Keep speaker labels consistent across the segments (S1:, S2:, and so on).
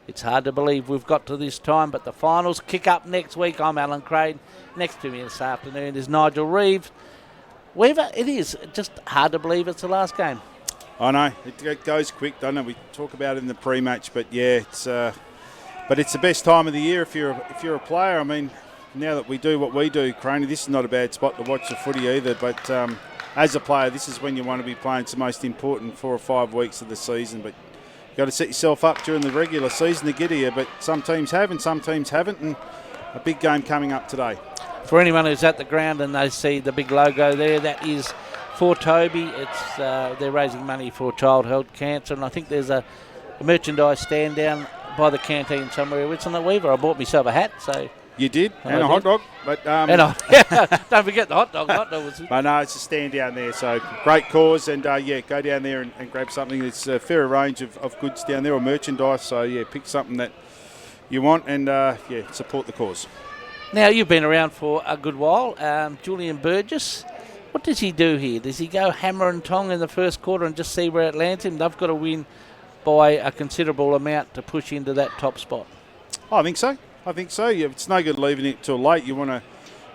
S1: It's hard to believe we've got to this time, but the finals kick up next week. I'm Alan Crane. Next to me this afternoon is Nigel Reeves. Weaver, it is just hard to believe it's the last game.
S2: I know, it goes quick, doesn't it? We talk about it in the pre-match, but yeah, it's the best time of the year if you're a player. I mean, now that we do what we do, Craney, this is not a bad spot to watch the footy either, but as a player, this is when you want to be playing. It's the most important 4 or 5 weeks of the season, but you've got to set yourself up during the regular season to get here, but some teams have and some teams haven't, and a big game coming up today.
S1: For anyone who's at the ground and they see the big logo there, that is for Toby. It's they're raising money for childhood cancer, and I think there's a merchandise stand down by the canteen somewhere. It's on the Weaver. I bought myself a hat, so...
S2: You did, and a hot dog. But
S1: don't forget the hot dog. Hot dog was...
S2: But no, it's a stand down there, so great cause, and go down there and grab something. There's a fair range of goods down there, or merchandise, so pick something that you want and support the cause.
S1: Now, you've been around for a good while. Julian Burgess, what does he do here? Does he go hammer and tong in the first quarter and just see where it lands him? They've got to win by a considerable amount to push into that top spot.
S2: I think so. Yeah, it's no good leaving it till late. You want to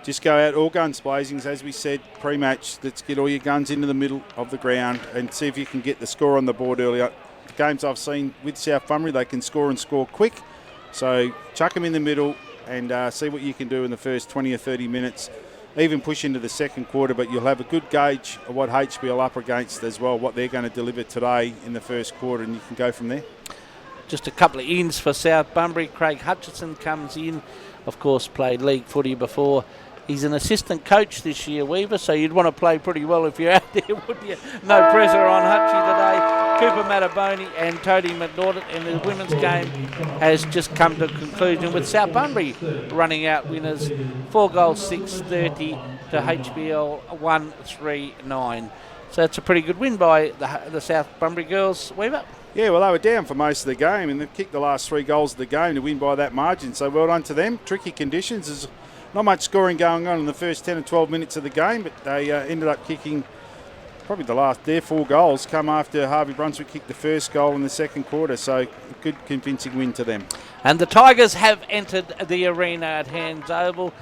S2: just go out all guns blazing. As we said, pre-match, let's get all your guns into the middle of the ground and see if you can get the score on the board earlier. The games I've seen with South Bunbury, they can score and score quick. So chuck them in the middle and see what you can do in the first 20 or 30 minutes. Even push into the second quarter, but you'll have a good gauge of what HBL up against as well, what they're going to deliver today in the first quarter, and you can go from there.
S1: Just a couple of ins for South Bunbury. Craig Hutchison comes in, of course, played league footy before. He's an assistant coach this year, Weaver, so you'd want to play pretty well if you're out there, wouldn't you? No pressure on Hutchie today. Cooper Mataboni and Tony McNaughton, and the women's game has just come to a conclusion with South Bunbury running out winners. 4 goals, 6-30 to HBL 1-3-9. So it's a pretty good win by the South Bunbury girls, Weaver.
S2: Yeah, well, they were down for most of the game, and they've kicked the last 3 goals of the game to win by that margin. So well done to them. Tricky conditions. There's not much scoring going on in the first 10 or 12 minutes of the game, but they ended up kicking probably their 4 goals come after Harvey Brunswick kicked the first goal in the second quarter. So a good convincing win to them. And
S1: the Tigers have entered the arena at Hands Oval.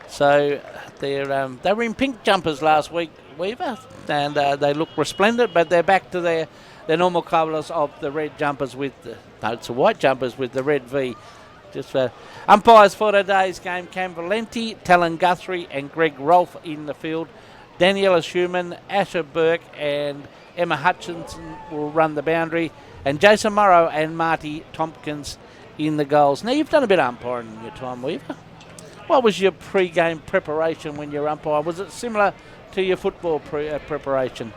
S1: So they were in pink jumpers last week, Weaver, and they look resplendent, but they're back to their normal colours of the red jumpers it's the white jumpers with the red V. Just umpires for today's game: Cam Valenti, Talon Guthrie and Greg Rolfe in the field. Daniela Schumann, Asher Burke and Emma Hutchinson will run the boundary, and Jason Morrow and Marty Tompkins in the goals. Now, you've done a bit of umpiring in your time, Weaver. What was your pre-game preparation when you're umpire? Was it similar to your football preparation?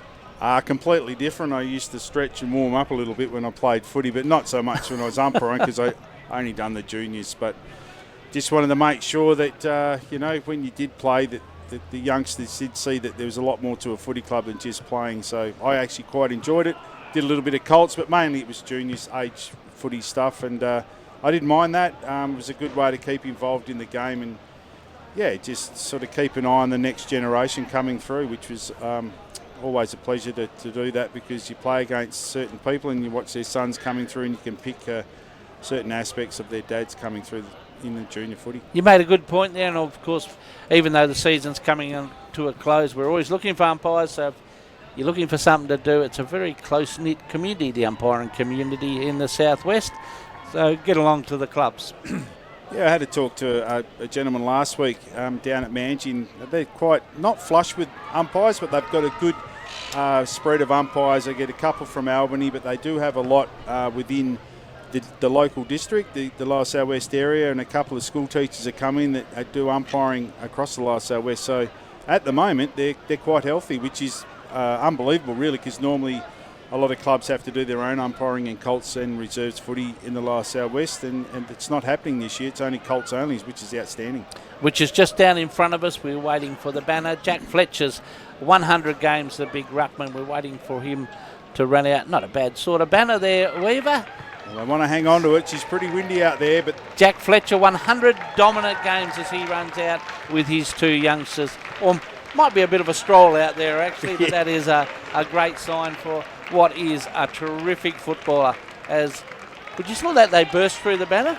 S2: Completely different. I used to stretch and warm up a little bit when I played footy, but not so much when I was umpiring because I only done the juniors. But just wanted to make sure that, when you did play, that the youngsters did see that there was a lot more to a footy club than just playing. So I actually quite enjoyed it. Did a little bit of Colts, but mainly it was juniors age footy stuff. And I didn't mind that. It was a good way to keep involved in the game and, just sort of keep an eye on the next generation coming through, which was... always a pleasure to do that because you play against certain people and you watch their sons coming through and you can pick certain aspects of their dads coming through in the junior footy.
S1: You made a good point there, and of course, even though the season's coming to a close, we're always looking for umpires, so if you're looking for something to do, it's a very close-knit community, the umpiring community in the southwest, so get along to the clubs.
S2: Yeah, I had to talk to a gentleman last week down at Mangin. They're quite not flush with umpires, but they've got a good spread of umpires. They get a couple from Albany, but they do have a lot within the local district, the Lower South West area, and a couple of school teachers that come in that do umpiring across the Lower South West. So at the moment, they're quite healthy, which is unbelievable, really, because normally a lot of clubs have to do their own umpiring in Colts and reserves footy in the Lower South West, and it's not happening this year. It's only Colts only, which is outstanding. Which is just down in front of us. We're waiting for the banner. Jack Fletcher's 100 games, the big ruckman. We're waiting for him to run out. Not a bad sort of banner there, Weaver. Well, I want to hang on to it. She's pretty windy out there, but Jack Fletcher, 100 dominant games as he runs out with his 2 youngsters. Or might be a bit of a stroll out there, actually, but that is a great sign for what is a terrific footballer, as
S1: Would you saw that they burst through the banner?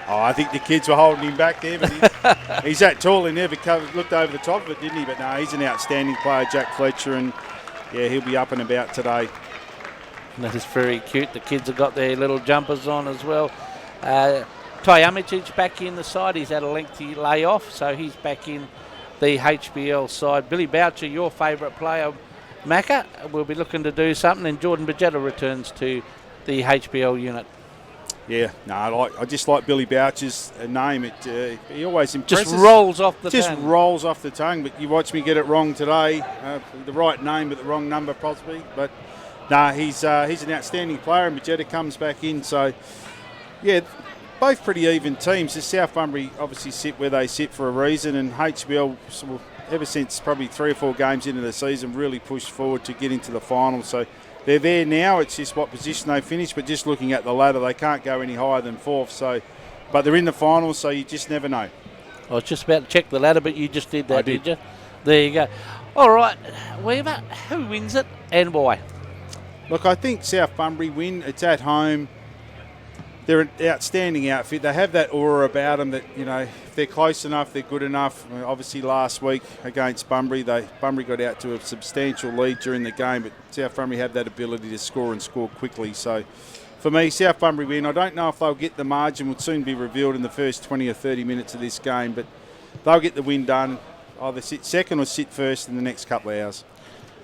S2: Oh, I think the kids were holding him back there, but he's that tall. He never looked over the top of it, didn't he? But no, he's an outstanding player, Jack Fletcher, and yeah, he'll be up and about today.
S1: That is very cute. The kids have got their little jumpers on as well. Ty Amicic back in the side. He's had a lengthy layoff, so he's back in the HBL side. Billy Boucher, your favourite player, Macca, will be looking to do something, and Jordan Bajetta returns to the HBL unit.
S2: Yeah, no, I just like Billy Boucher's name. He always impresses.
S1: Just rolls off the tongue.
S2: Just rolls off the tongue, but you watch me get it wrong today. The right name, but the wrong number possibly. But no, he's an outstanding player, and Bajetta comes back in. So, yeah, both pretty even teams. The South Bunbury obviously sit where they sit for a reason, and HBL, ever since probably 3 or 4 games into the season, really pushed forward to get into the final. So they're there now. It's just what position they finish, but just looking at the ladder, they can't go any higher than 4th. So, but they're in the final, so you just never know.
S1: I was just about to check the ladder, but you just did that, did you? There you go. All right, Weaver, who wins it and why?
S2: Look, I think South Bunbury win. It's at home. They're an outstanding outfit. They have that aura about them that, you know, if they're close enough, they're good enough. I mean, obviously, last week against Bunbury, Bunbury got out to a substantial lead during the game, but South Bunbury have that ability to score and score quickly. So, for me, South Bunbury win. I don't know if they'll get the margin. Will soon be revealed in the first 20 or 30 minutes of this game, but they'll get the win done. Either sit second or sit first in the next couple of hours.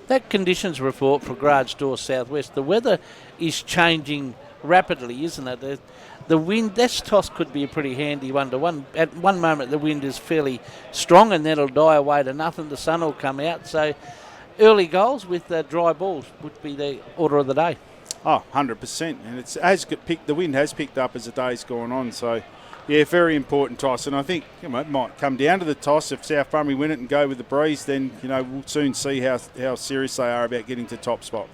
S1: That conditions report for Garage Door Southwest, the weather is changing rapidly, isn't it? The wind, this toss could be a pretty handy one-to-one. At one moment, the wind is fairly strong, and then it'll die away to nothing. The sun will come out. So early goals with dry balls would be the order of the day.
S2: Oh, 100%. And the wind has picked up as the day's gone on. So, yeah, very important toss. And I think it might come down to the toss. If South Bunbury win it and go with the breeze, then we'll soon see how serious they are about getting to top spot.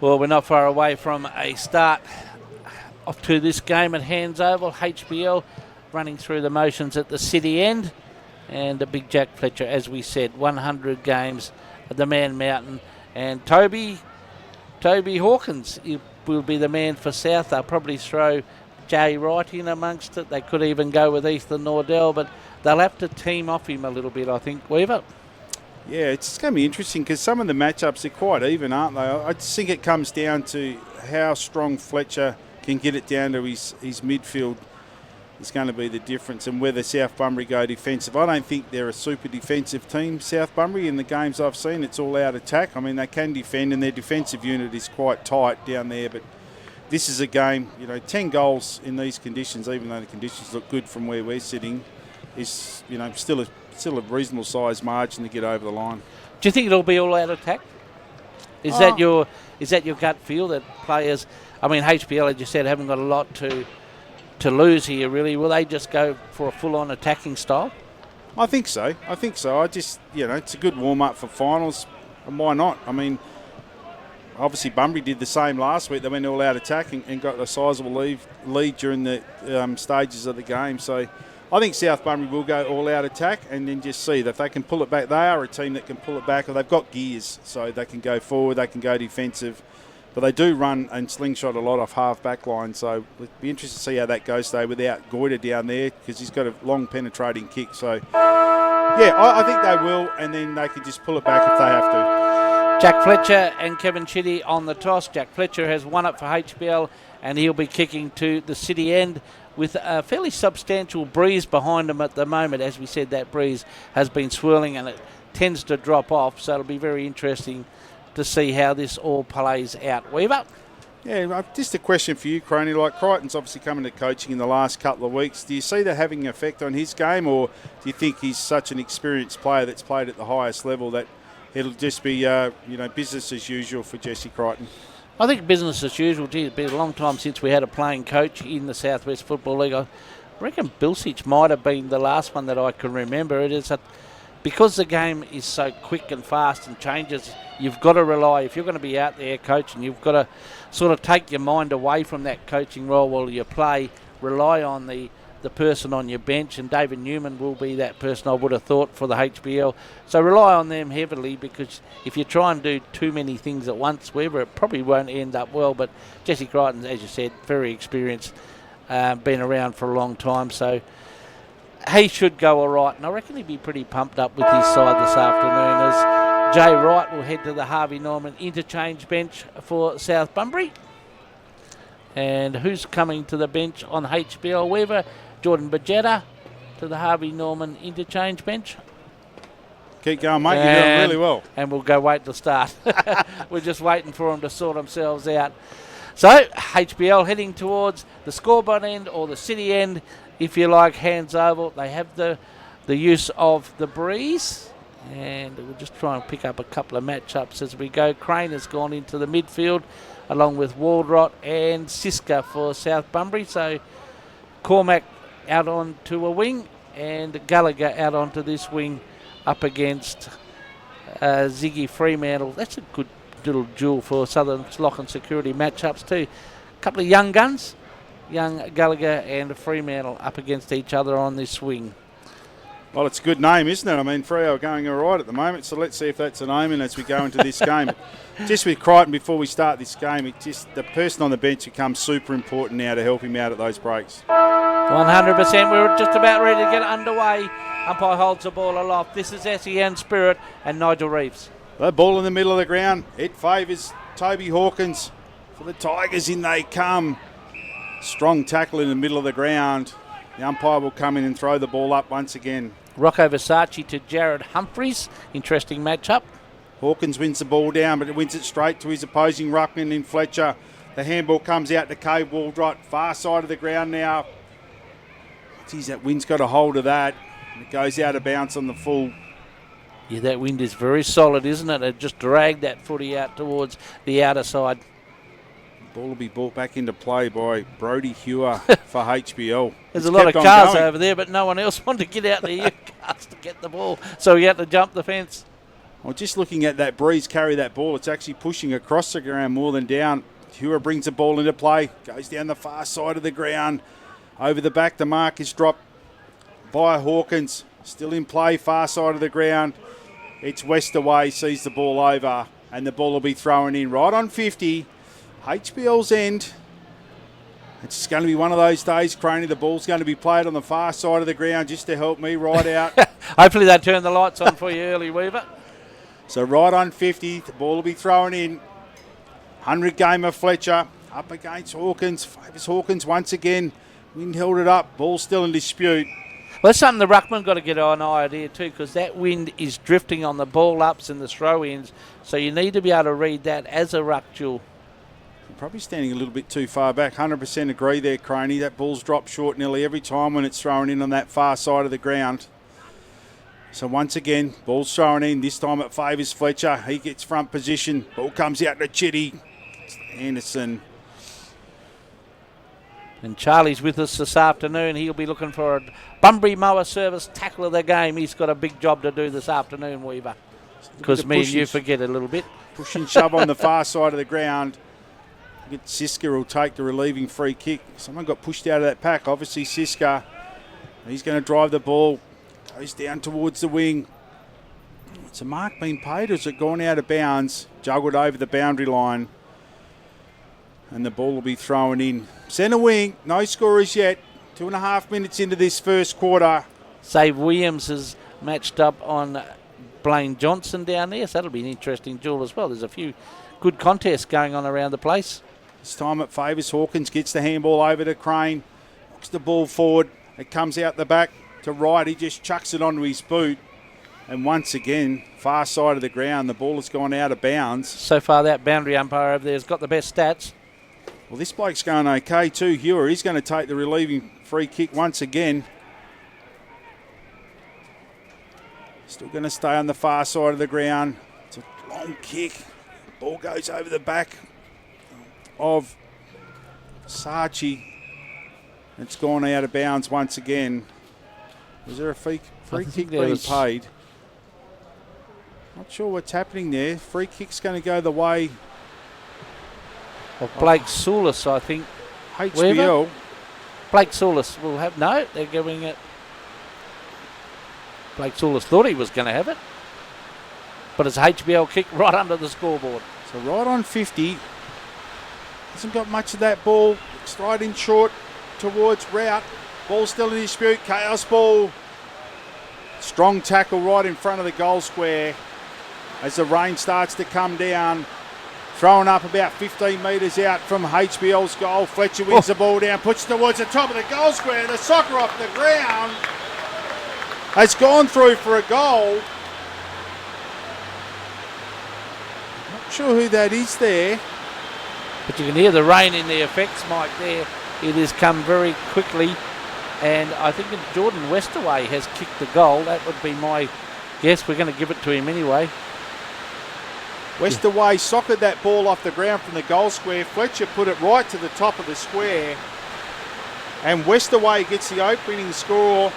S1: Well, we're not far away from a start off to this game at Hands Oval. HBL running through the motions at the city end. And a big Jack Fletcher, as we said, 100 games at the Man Mountain. And Toby Hawkins will be the man for South. They'll probably throw Jay Wright in amongst it. They could even go with Ethan Nordell, but they'll have to team off him a little bit, I think, Weaver.
S2: Yeah, it's going to be interesting because some of the matchups are quite even, aren't they? I just think it comes down to how strong Fletcher can get it down to his midfield is going to be the difference, and whether South Bunbury go defensive. I don't think they're a super defensive team, South Bunbury. In the games I've seen, it's all out attack. I mean, they can defend, and their defensive unit is quite tight down there, but this is a game, 10 goals in these conditions, even though the conditions look good from where we're sitting, is, still a reasonable size margin to get over the line.
S1: Do you think it'll be all out attack? Is that your gut feel that players, I mean, HBL, as you said, haven't got a lot to lose here, really. Will they just go for a full-on attacking style?
S2: I think so. I just, it's a good warm-up for finals, and why not? I mean, obviously Bunbury did the same last week. They went all out attack and got a sizable lead during the stages of the game. So I think South Bunbury will go all out attack and then just see that if they can pull it back. They are a team that can pull it back, or they've got gears, so they can go forward, they can go defensive. But they do run and slingshot a lot off half-back line, so it'll be interesting to see how that goes today without Goiter down there, because he's got a long penetrating kick. So, yeah, I think they will, and then they can just pull it back if they have to.
S1: Jack Fletcher and Kevin Chitty on the toss. Jack Fletcher has won it for HBL, and he'll be kicking to the city end with a fairly substantial breeze behind him at the moment. As we said, that breeze has been swirling, and it tends to drop off, so it'll be very interesting to see how this all plays out. Weaver?
S2: Yeah, just a question for you, Croney. Like, Crichton's obviously coming to coaching in the last couple of weeks. Do you see that having an effect on his game, or do you think he's such an experienced player that's played at the highest level that it'll just be, business as usual for Jesse Crichton?
S1: I think business as usual. Gee, it's been a long time since we had a playing coach in the Southwest Football League. I reckon Bilsich might have been the last one that I can remember. It is because the game is so quick and fast and changes, you've got to rely, if you're going to be out there coaching, you've got to sort of take your mind away from that coaching role while you play, rely on the the person on your bench, and David Newman will be that person, I would have thought, for the HBL. So rely on them heavily, because if you try and do too many things at once, Weaver, it probably won't end up well. But Jesse Crichton, as you said, very experienced, been around for a long time, so he should go all right. And I reckon he'd be pretty pumped up with his side this afternoon, as Jay Wright will head to the Harvey Norman interchange bench for South Bunbury. And who's coming to the bench on HBL, Weaver? Jordan Bajetta to the Harvey Norman interchange bench.
S2: Keep going, mate. You're doing really well.
S1: And we'll go wait to start. We're just waiting for them to sort themselves out. So, HBL heading towards the scoreboard end, or the city end, if you like, hands oval. They have the use of the breeze. And we'll just try and pick up a couple of matchups as we go. Crane has gone into the midfield, along with Waldrot and Siska for South Bunbury. So Cormac out onto a wing, and Gallagher out onto this wing up against Ziggy Fremantle. That's a good little duel for Southern Lock and Security matchups too. A couple of young guns, young Gallagher and Fremantle up against each other on this wing.
S2: Well, it's a good name, isn't it? I mean, Freo are going all right at the moment, so let's see if that's an omen as we go into this game. Just with Crichton, before we start this game, the person on the bench becomes super important now to help him out at those breaks.
S1: 100%. We're just about ready to get underway. Umpire holds the ball aloft. This is SEN Spirit and Nigel Reeves.
S2: The ball in the middle of the ground. It favours Toby Hawkins. For the Tigers, in they come. Strong tackle in the middle of the ground. The umpire will come in and throw the ball up once again.
S1: Rocco Versace to Jared Humphreys. Interesting matchup.
S2: Hawkins wins the ball down, but it wins it straight to his opposing ruckman in Fletcher. The handball comes out to Cave Waldrot. Far side of the ground now. Geez, that wind's got a hold of that. It goes out of bounds on the full.
S1: Yeah, that wind is very solid, isn't it? It just dragged that footy out towards the outer side.
S2: The ball will be brought back into play by Brodie Hewer for HBL.
S1: There's a lot of cars over there, but no one else wanted to get out the cars to get the ball, so he had to jump the fence.
S2: Well, just looking at that breeze carry that ball, it's actually pushing across the ground more than down. Hewer brings the ball into play, goes down the far side of the ground. Over the back, the mark is dropped by Hawkins. Still in play, far side of the ground. It's West away, sees the ball over, and the ball will be thrown in right on 50. HBL's end. It's going to be one of those days, Craney. The ball's going to be played on the far side of the ground just to help me right out.
S1: Hopefully they turn the lights on for you early, Weaver.
S2: So right on 50, the ball will be thrown in. 100 gamer Fletcher up against Hawkins. Favours Hawkins once again. Wind held it up. Ball still in dispute.
S1: Well, that's something the ruckman got to get an idea too, because that wind is drifting on the ball ups and the throw-ins. So you need to be able to read that as a ruck duel.
S2: Probably standing a little bit too far back. 100% agree there, Craney. That ball's dropped short nearly every time when it's thrown in on that far side of the ground. So once again, ball's thrown in. This time it favours Fletcher. He gets front position. Ball comes out to Chitty. It's Anderson.
S1: And Charlie's with us this afternoon. He'll be looking for a Bunbury Mower Service tackle of the game. He's got a big job to do this afternoon, Weaver. Because me and you forget a little bit.
S2: Push and shove on the far side of the ground. Siska will take the relieving free kick. Someone got pushed out of that pack. Obviously Siska. He's going to drive the ball. Goes down towards the wing. It's a mark being paid, or has it gone out of bounds? Juggled over the boundary line. And the ball will be thrown in. Centre wing, no scorers yet. 2.5 minutes into this first quarter.
S1: Save Williams has matched up on Blaine Johnson down there, so that'll be an interesting duel as well. There's a few good contests going on around the place.
S2: This time it favours Hawkins, gets the handball over to Crane. Knocks the ball forward. It comes out the back to Wright. He just chucks it onto his boot. And once again, far side of the ground, the ball has gone out of bounds.
S1: So far that boundary umpire over there has got the best stats.
S2: Well, this bloke's going okay too. Hewer, he's going to take the relieving free kick once again. Still going to stay on the far side of the ground. It's a long kick. Ball goes over the back of Sachi. It's gone out of bounds once again. Was there a free kick being paid? Not sure what's happening there. Free kick's going to go the way
S1: of Blake Soulis, I think.
S2: HBL.
S1: Blake Saulis will have... No, they're giving it... Blake Saulis thought he was going to have it. But it's a HBL kick right under the scoreboard.
S2: So right on 50. Hasn't got much of that ball. Looks right in short towards route. Ball still in dispute. Chaos ball. Strong tackle right in front of the goal square as the rain starts to come down. Thrown up about 15 metres out from HBL's goal. Fletcher wins the ball down, puts it towards the top of the goal square. The soccer off the ground has gone through for a goal. Not sure who that is there.
S1: But you can hear the rain in the effects, Mike, there. It has come very quickly. And I think Jordan Westerway has kicked the goal. That would be my guess. We're going to give it to him anyway.
S2: Westerway socketed that ball off the ground from the goal square. Fletcher put it right to the top of the square. And Westerway gets the opening score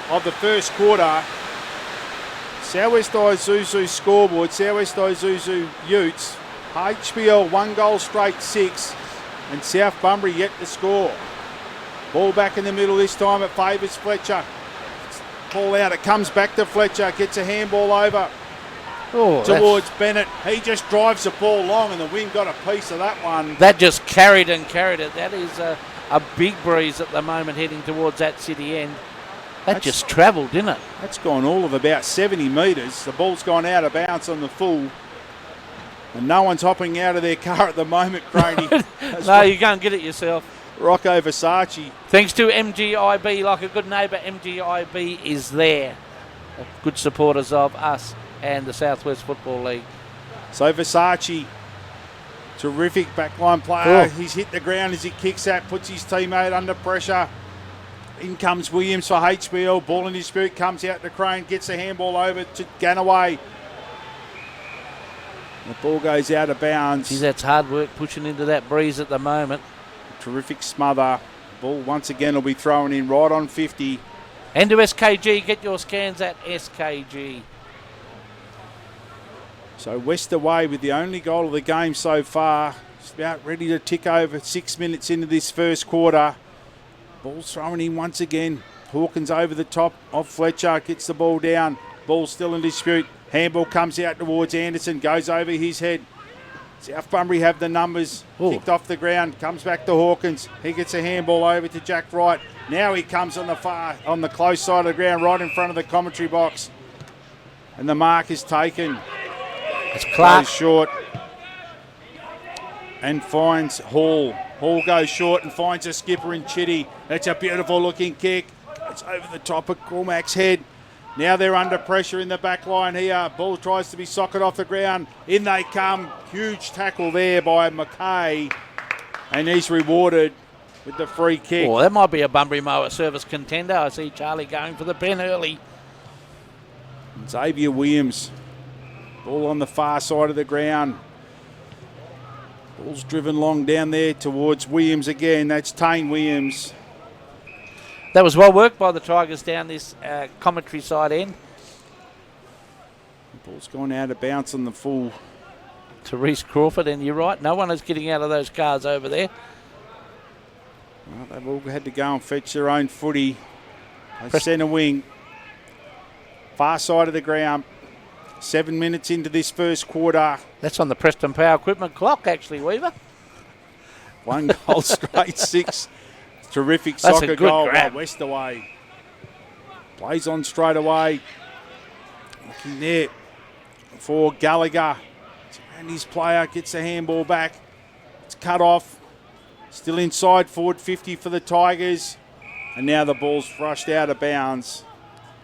S2: of the first quarter. Southwest Isuzu scoreboard, Southwest Isuzu Utes. HBL 1 goal straight 6. And South Bunbury yet to score. Ball back in the middle this time. It favours Fletcher. Ball out. It comes back to Fletcher. Gets a handball over towards Bennett. He just drives the ball long and the wind got a piece of that one.
S1: That just carried it. That is a big breeze at the moment heading towards that city end. That just travelled, didn't it?
S2: That's gone all of about 70 metres. The ball's gone out of bounds on the full. And no one's hopping out of their car at the moment, Craney.
S1: No, you go and get it yourself.
S2: Rocco Versace.
S1: Thanks to MGIB, like a good neighbour, MGIB is there. Good supporters of us and the Southwest Football League.
S2: So Versace, terrific backline player. He's hit the ground as he kicks that, puts his teammate under pressure. In comes Williams for HBL. Ball in dispute, comes out to Crane, gets the handball over to Ganaway. The ball goes out of bounds.
S1: Geez, that's hard work pushing into that breeze at the moment.
S2: Terrific smother. Ball once again will be thrown in right on 50.
S1: And to SKG, get your scans at SKG.
S2: So Westerway with the only goal of the game so far. Just about ready to tick over 6 minutes into this first quarter. Ball's thrown in once again. Hawkins over the top of Fletcher. Gets the ball down. Ball still in dispute. Handball comes out towards Anderson. Goes over his head. South Bunbury have the numbers. Kicked off the ground. Comes back to Hawkins. He gets a handball over to Jack Wright. Now he comes on the close side of the ground, right in front of the commentary box. And the mark is taken.
S1: It's Clark.
S2: Goes short. And finds Hall. Hall goes short and finds a skipper in Chitty. That's a beautiful looking kick. It's over the top of Cormac's head. Now they're under pressure in the back line here. Ball tries to be socket off the ground. In they come. Huge tackle there by McKay. And he's rewarded with the free kick.
S1: Oh, that might be a Bunbury Mower service contender. I see Charlie going for the pen early.
S2: Xavier Williams. Ball on the far side of the ground. Ball's driven long down there towards Williams again. That's Tane Williams.
S1: That was well worked by the Tigers down this commentary side end.
S2: The ball's gone out of bounds on the full.
S1: To Reece Crawford, and you're right, no one is getting out of those cars over there.
S2: Well, they've all had to go and fetch their own footy. Centre wing. Far side of the ground. 7 minutes into this first quarter.
S1: That's on the Preston Power Equipment clock, actually, Weaver.
S2: 1 goal straight 6. Terrific soccer goal by Westerway. Plays on straight away. Looking there for Gallagher. And his player gets the handball back. It's cut off. Still inside forward 50 for the Tigers. And now the ball's rushed out of bounds.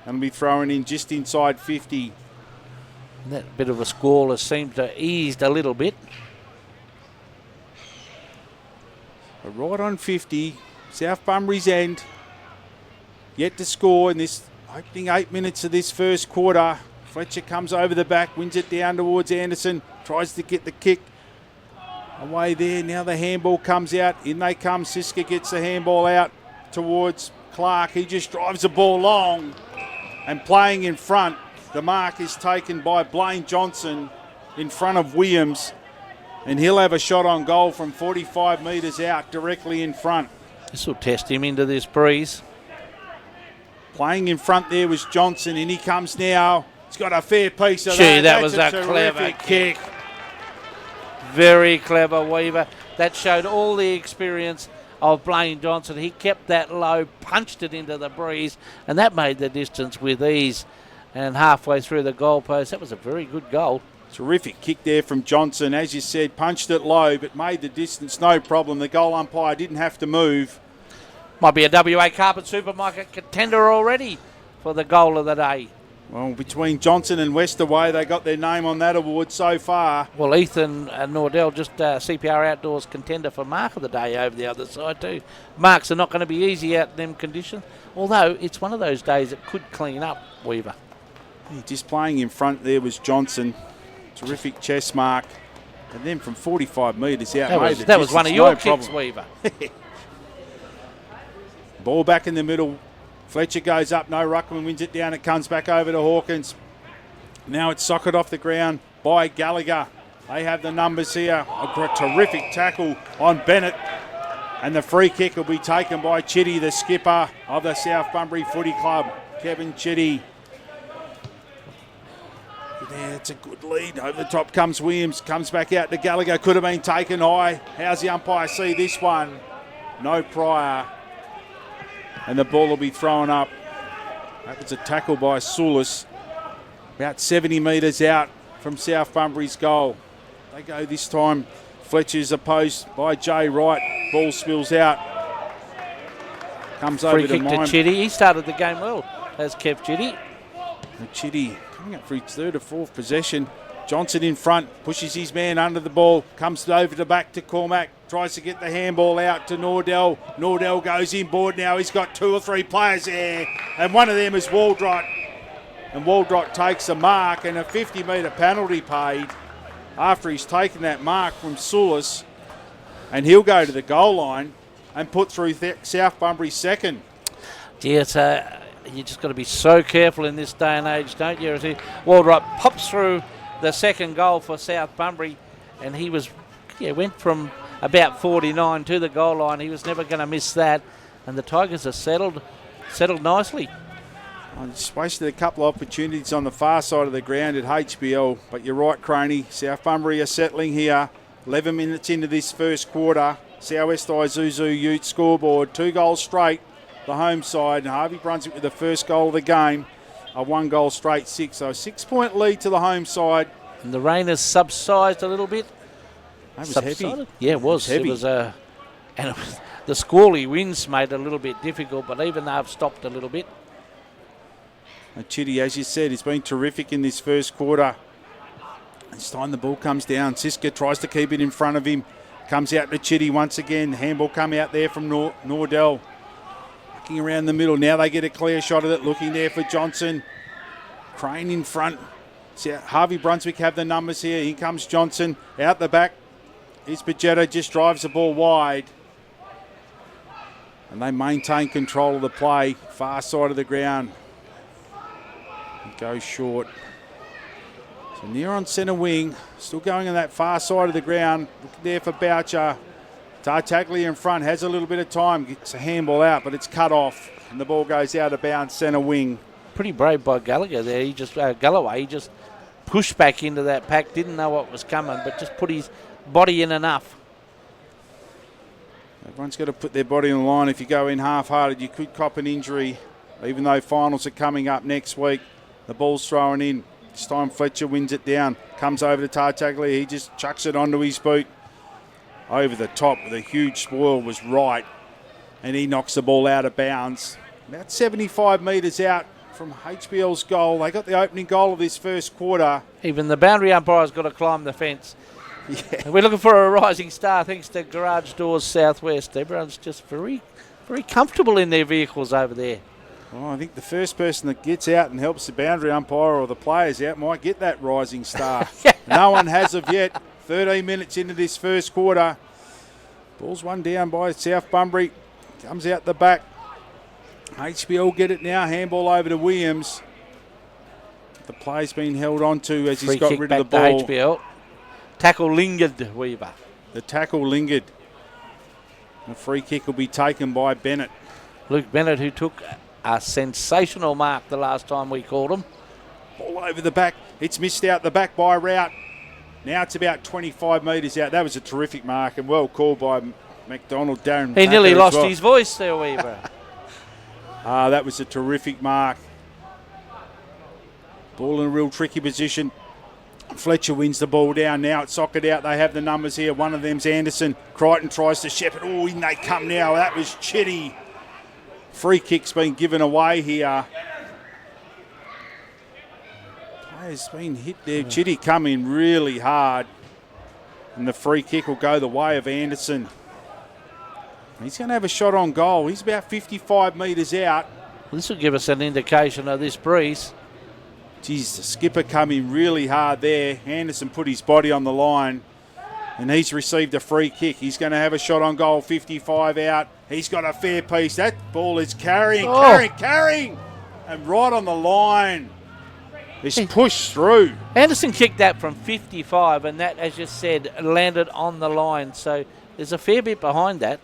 S2: And will be thrown in just inside 50.
S1: That bit of a squall has seemed to eased a little bit.
S2: Right on 50. South Bunbury's end. Yet to score in this opening 8 minutes of this first quarter. Fletcher comes over the back, wins it down towards Anderson. Tries to get the kick away there. Now the handball comes out. In they come. Siska gets the handball out towards Clark. He just drives the ball long. And playing in front, the mark is taken by Blaine Johnson in front of Williams. And he'll have a shot on goal from 45 metres out directly in front.
S1: This will test him into this breeze.
S2: Playing in front there was Johnson, and he comes now. He's got a fair piece of
S1: Gee,
S2: that.
S1: that was
S2: That's
S1: a clever
S2: terrific
S1: kick. Very clever, Weaver. That showed all the experience of Blaine Johnson. He kept that low, punched it into the breeze, and that made the distance with ease. And halfway through the goalpost, that was a very good goal.
S2: Terrific kick there from Johnson. As you said, punched it low, but made the distance no problem. The goal umpire didn't have to move.
S1: Might be a WA Carpet Supermarket contender already for the goal of the day.
S2: Well, between Johnson and Westerway, they got their name on that award so far.
S1: Well, Ethan Nordell, just CPR Outdoors contender for Mark of the Day over the other side too. Marks are not going to be easy out in them conditions, although it's one of those days that could clean up, Weaver.
S2: Just playing in front there was Johnson. Terrific chest mark. And then from 45 metres out,
S1: that was one of your kicks, Weaver.
S2: Ball back in the middle. Fletcher goes up, no ruckman, wins it down, it comes back over to Hawkins. Now it's socket off the ground by Gallagher. They have the numbers here. A terrific tackle on Bennett. And the free kick will be taken by Chitty, the skipper of the South Bunbury Footy Club, Kevin Chitty. Yeah, it's a good lead. Over the top comes Williams, comes back out to Gallagher. Could have been taken high. How's the umpire see this one? No prior. And the ball will be thrown up. That was a tackle by Sulis. About 70 metres out from South Bunbury's goal. They go this time. Fletcher's opposed by Jay Wright. Ball spills out. Comes
S1: Free
S2: over to
S1: kick to Chitty. He started the game well, as Kev Chitty.
S2: Chitty coming up for his third or fourth possession. Johnson in front, pushes his man under the ball, comes over to back to Cormac, tries to get the handball out to Nordell. Nordell goes inboard now. He's got 2 or 3 players there, and one of them is Waldrott. And Waldrott takes a mark and a 50-metre penalty paid after he's taken that mark from Sulis. And he'll go to the goal line and put through South Bunbury's second.
S1: Yeah, you just got to be so careful in this day and age, don't you? Waldrott pops through the second goal for South Bunbury, and he went from about 49 to the goal line. He was never going to miss that, and the Tigers are settled nicely.
S2: I just wasted a couple of opportunities on the far side of the ground at HBL, but you're right, Croney. South Bunbury are settling here. 11 minutes into this first quarter. Southwest Isuzu Ute scoreboard, 2 goals straight, the home side, and Harvey Brunswick with the first goal of the game. A 1 goal straight 6, so a 6-point lead to the home side.
S1: And the rain has subsided a little bit.
S2: That was heavy.
S1: Yeah, it was.
S2: Heavy.
S1: The squally winds made it a little bit difficult, but even they've stopped a little bit.
S2: And Chitty, as you said, has been terrific in this first quarter. This time the ball comes down. Siska tries to keep it in front of him. Comes out to Chitty once again. Handball come out there from Nordell. Looking around the middle. Now they get a clear shot of it. Looking there for Johnson. Crane in front. Harvey Brunswick have the numbers here. Here comes Johnson. Out the back. Here's Pagetta. Just drives the ball wide. And they maintain control of the play. Far side of the ground. It goes short. So near on centre wing. Still going on that far side of the ground. Looking there for Boucher. Tartaglia in front, has a little bit of time, gets a handball out, but it's cut off, and the ball goes out of bounds, centre wing.
S1: Pretty brave by Gallagher there. Galloway, he just pushed back into that pack, didn't know what was coming, but just put his body in enough.
S2: Everyone's got to put their body on the line. If you go in half-hearted, you could cop an injury, even though finals are coming up next week. The ball's thrown in. This time Fletcher wins it down, comes over to Tartaglia, he just chucks it onto his boot. Over the top with a huge spoil was right, and he knocks the ball out of bounds. About 75 metres out from HBL's goal. They got the opening goal of this first quarter.
S1: Even the boundary umpire's got to climb the fence. Yeah. We're looking for a rising star thanks to Garage Doors Southwest. Everyone's just very, very comfortable in their vehicles over there.
S2: Well, I think the first person that gets out and helps the boundary umpire or the players out might get that rising star. No one has of yet. 13 minutes into this first quarter. Ball's one down by South Bunbury. Comes out the back. HBL get it now. Handball over to Williams. The play's been held on to as he's got rid of the ball.
S1: HBL. Tackle lingered, Weaver.
S2: The tackle lingered. The free kick will be taken by Bennett.
S1: Luke Bennett, who took a sensational mark the last time we called him.
S2: Ball over the back. It's missed out the back by Rout. Now it's about 25 metres out. That was a terrific mark and well called by McDonald. Darren.
S1: He nearly lost his voice there, Weaver.
S2: That was a terrific mark. Ball in a real tricky position. Fletcher wins the ball down. Now it's socket out. They have the numbers here. One of them's Anderson. Crichton tries to shepherd. Oh, in they come now. That was Chitty. Free kick's been given away here. Player's been hit there. Chitty come in really hard. And the free kick will go the way of Anderson. He's going to have a shot on goal. He's about 55 metres out.
S1: This will give us an indication of this breeze.
S2: Geez, the skipper come in really hard there. Anderson put his body on the line. And he's received a free kick. He's going to have a shot on goal, 55 out. He's got a fair piece. That ball is carrying. And right on the line. It's pushed through.
S1: Anderson kicked that from 55, and that, as you said, landed on the line. So there's a fair bit behind that.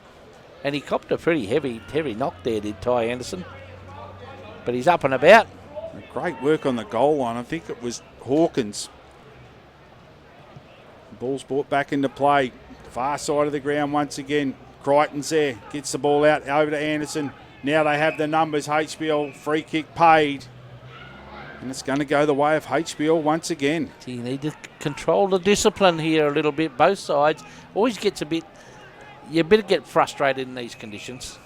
S1: And he copped a pretty heavy knock there, did Ty Anderson. But he's up and about.
S2: Great work on the goal line. I think it was Hawkins. Ball's brought back into play. Far side of the ground once again. Crichton's there. Gets the ball out over to Anderson. Now they have the numbers. HBL free kick paid. And it's going to go the way of HBL once again.
S1: So you need to control the discipline here a little bit. Both sides. Always gets you better get frustrated in these conditions.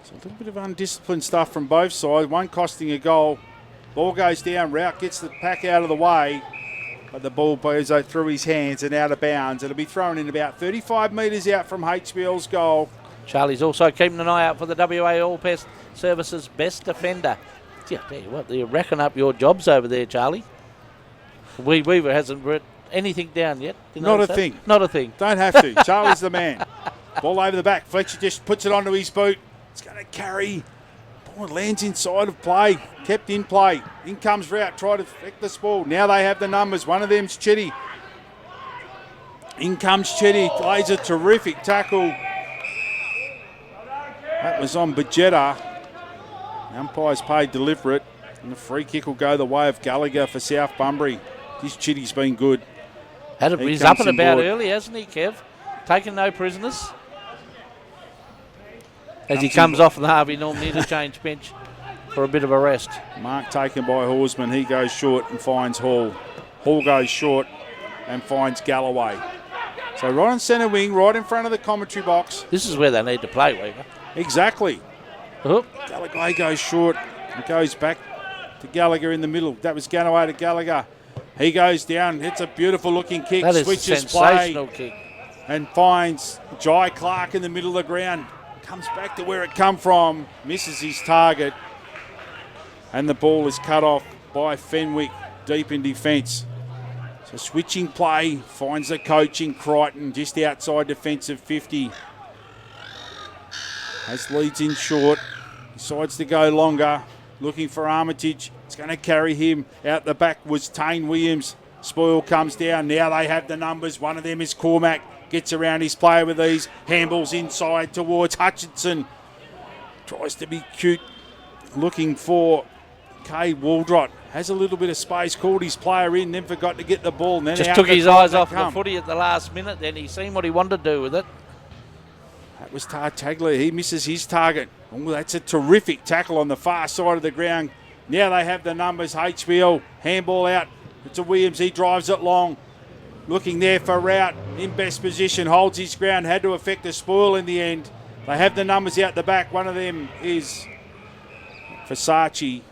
S2: It's a little bit of undisciplined stuff from both sides. One costing a goal. Ball goes down. Rout gets the pack out of the way. But the ball goes through his hands and out of bounds. It'll be thrown in about 35 metres out from HBL's goal.
S1: Charlie's also keeping an eye out for the WA All Pest Services best defender. Gee, I tell you what, they're racking up your jobs over there, Charlie. Weaver hasn't written anything down yet.
S2: Not a thing.
S1: Not a thing.
S2: Don't have to. Charlie's the man. Ball over the back. Fletcher just puts it onto his boot. It's going to carry. Ball lands inside of play. Kept in play. In comes Rout. Try to affect this ball. Now they have the numbers. One of them's Chitty. In comes Chitty. Plays a terrific tackle. That was on Bajetta. The umpire's paid deliberate. And the free kick will go the way of Gallagher for South Bunbury. This Chitty's been good.
S1: He's up and about early, hasn't he, Kev? Taking no prisoners. As he comes off the Harvey Norman interchange bench for a bit of a rest.
S2: Mark taken by Horsman. He goes short and finds Hall. Hall goes short and finds Galloway. So right on centre wing, right in front of the commentary box.
S1: This is where they need to play, Weaver.
S2: Exactly.
S1: Oop.
S2: Gallagher goes short and goes back to Gallagher in the middle. That was Galloway to Gallagher. He goes down. It's a beautiful looking kick.
S1: That is
S2: switches
S1: a sensational
S2: play
S1: kick.
S2: and finds Jai Clark in the middle of the ground. Comes back to where it come from. Misses his target. And the ball is cut off by Fenwick deep in defence. So switching play. Finds the coach in Crichton just outside defensive 50. As leads in short. Decides to go longer. Looking for Armitage. It's going to carry him. Out the back was Tane Williams. Spoil comes down. Now they have the numbers. One of them is Cormac. Gets around his player with these. Handballs inside towards Hutchinson. Tries to be cute. Looking for Kay Waldrott. Has a little bit of space. Called his player in. Then forgot to get the ball. And then
S1: just took his eyes off the footy at the last minute. Then he seen what he wanted to do with it.
S2: That was Tartaglia. He misses his target. Oh, that's a terrific tackle on the far side of the ground. Now they have the numbers. HBL. Handball out. It's a Williams. He drives it long. Looking there for Rout. In best position. Holds his ground. Had to affect a spoil in the end. They have the numbers out the back. One of them is Versace.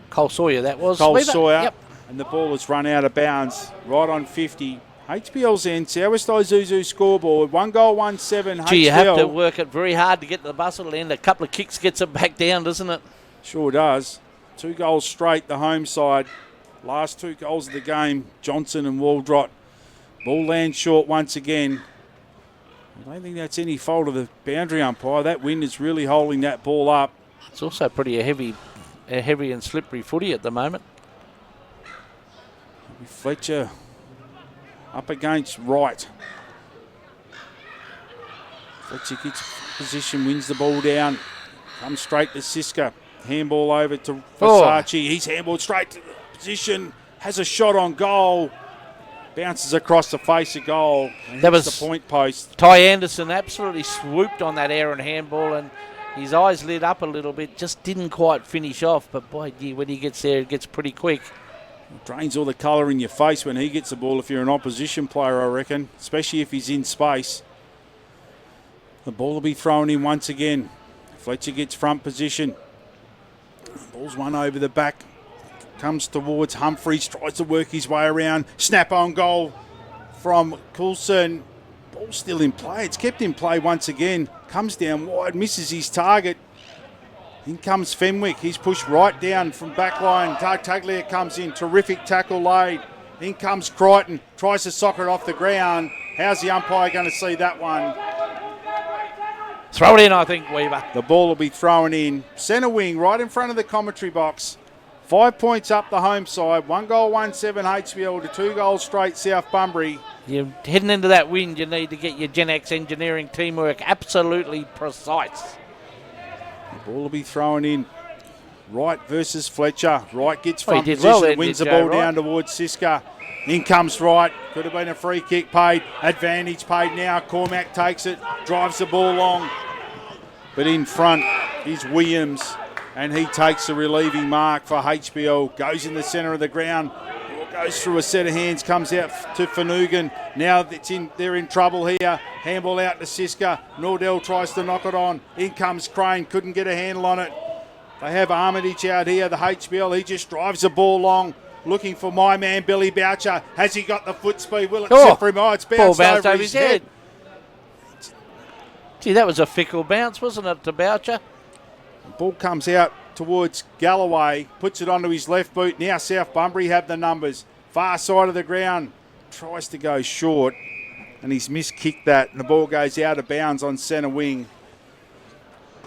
S1: Cole Sawyer, that was.
S2: Cole Sawyer.
S1: Yep.
S2: And the ball has run out of bounds. Right on 50. HBL's end. Southwest Isuzu scoreboard. 1 goal, 1-7.
S1: Gee, you have to work it very hard to get the bus at the end. A couple of kicks gets it back down, doesn't it?
S2: Sure does. 2 goals straight, the home side. Last 2 goals of the game, Johnson and Waldrott. Ball lands short once again. I don't think that's any fault of the boundary umpire. That wind is really holding that ball up.
S1: It's also pretty a heavy and slippery footy at the moment.
S2: Fletcher up against Wright. Fletcher gets position, wins the ball down. Comes straight to Siska. Handball over to Versace. He's handballed straight to the position. Has a shot on goal. Bounces across the face of goal. And
S1: that was
S2: the point post.
S1: Ty Anderson absolutely swooped on that errant handball, and his eyes lit up a little bit. Just didn't quite finish off. But boy, when he gets there, it gets pretty quick.
S2: Drains all the colour in your face when he gets the ball if you're an opposition player, I reckon. Especially if he's in space. The ball will be thrown in once again. Fletcher gets front position. Ball's won over the back. Comes towards Humphreys. Tries to work his way around. Snap on goal from Coulson. Ball still in play. It's kept in play once again. Comes down wide. Misses his target. In comes Fenwick. He's pushed right down from back line. Tartaglia comes in. Terrific tackle laid. In comes Crichton. Tries to sock it off the ground. How's the umpire going to see that one?
S1: Throw it in, I think, Weaver.
S2: The ball will be thrown in. Centre wing, right in front of the commentary box. 5 points up the home side. 1 goal, 1-7 HBL to 2 goals straight South Bunbury.
S1: You're heading into that wind. You need to get your Gen X engineering teamwork absolutely precise.
S2: The ball will be thrown in. Wright versus Fletcher. Wright gets front position,
S1: well there,
S2: wins the ball down towards Siska. In comes Wright. Could have been a free kick paid. Advantage paid now. Cormac takes it. Drives the ball long. But in front is Williams. And he takes the relieving mark for HBL. Goes in the centre of the ground. Goes through a set of hands. Comes out to Fanugan. Now they're in trouble here. Handball out to Siska. Nordell tries to knock it on. In comes Crane. Couldn't get a handle on it. They have Armitage out here. The HBL. He just drives the ball long. Looking for my man, Billy Boucher. Has he got the foot speed? Will it sit for him? Oh, it's bounced over his head.
S1: Gee, that was a fickle bounce, wasn't it, to Boucher?
S2: The ball comes out towards Galloway. Puts it onto his left boot. Now South Bunbury have the numbers. Far side of the ground. Tries to go short. And he's miskicked that. And the ball goes out of bounds on centre wing.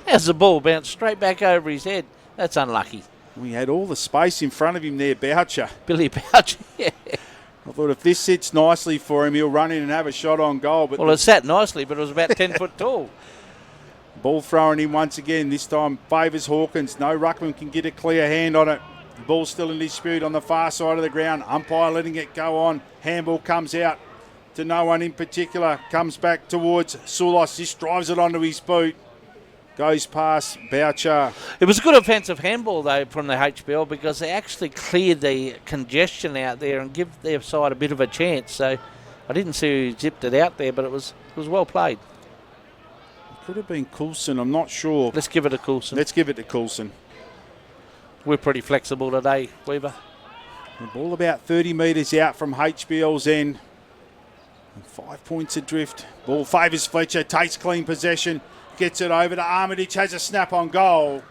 S1: As the ball bounced straight back over his head. That's unlucky.
S2: We had all the space in front of him there, Boucher.
S1: Billy Boucher, yeah.
S2: I thought if this sits nicely for him, he'll run in and have a shot on goal. But
S1: it sat nicely, but it was about 10 foot tall.
S2: Ball thrown in once again. This time favours Hawkins. No ruckman can get a clear hand on it. The ball's still in dispute on the far side of the ground. Umpire letting it go on. Handball comes out to no one in particular. Comes back towards Sulos. Just drives it onto his boot. Goes past Boucher.
S1: It was a good offensive handball, though, from the HBL because they actually cleared the congestion out there and give their side a bit of a chance. So I didn't see who zipped it out there, but it was well played.
S2: It could have been Coulson, I'm not sure.
S1: Let's give it to Coulson.
S2: Let's give it to Coulson.
S1: We're pretty flexible today, Weaver.
S2: The ball about 30 metres out from HBL's end. And 5 points adrift. Ball favours Fletcher, takes clean possession. Gets it over to Armitage, has a snap on goal.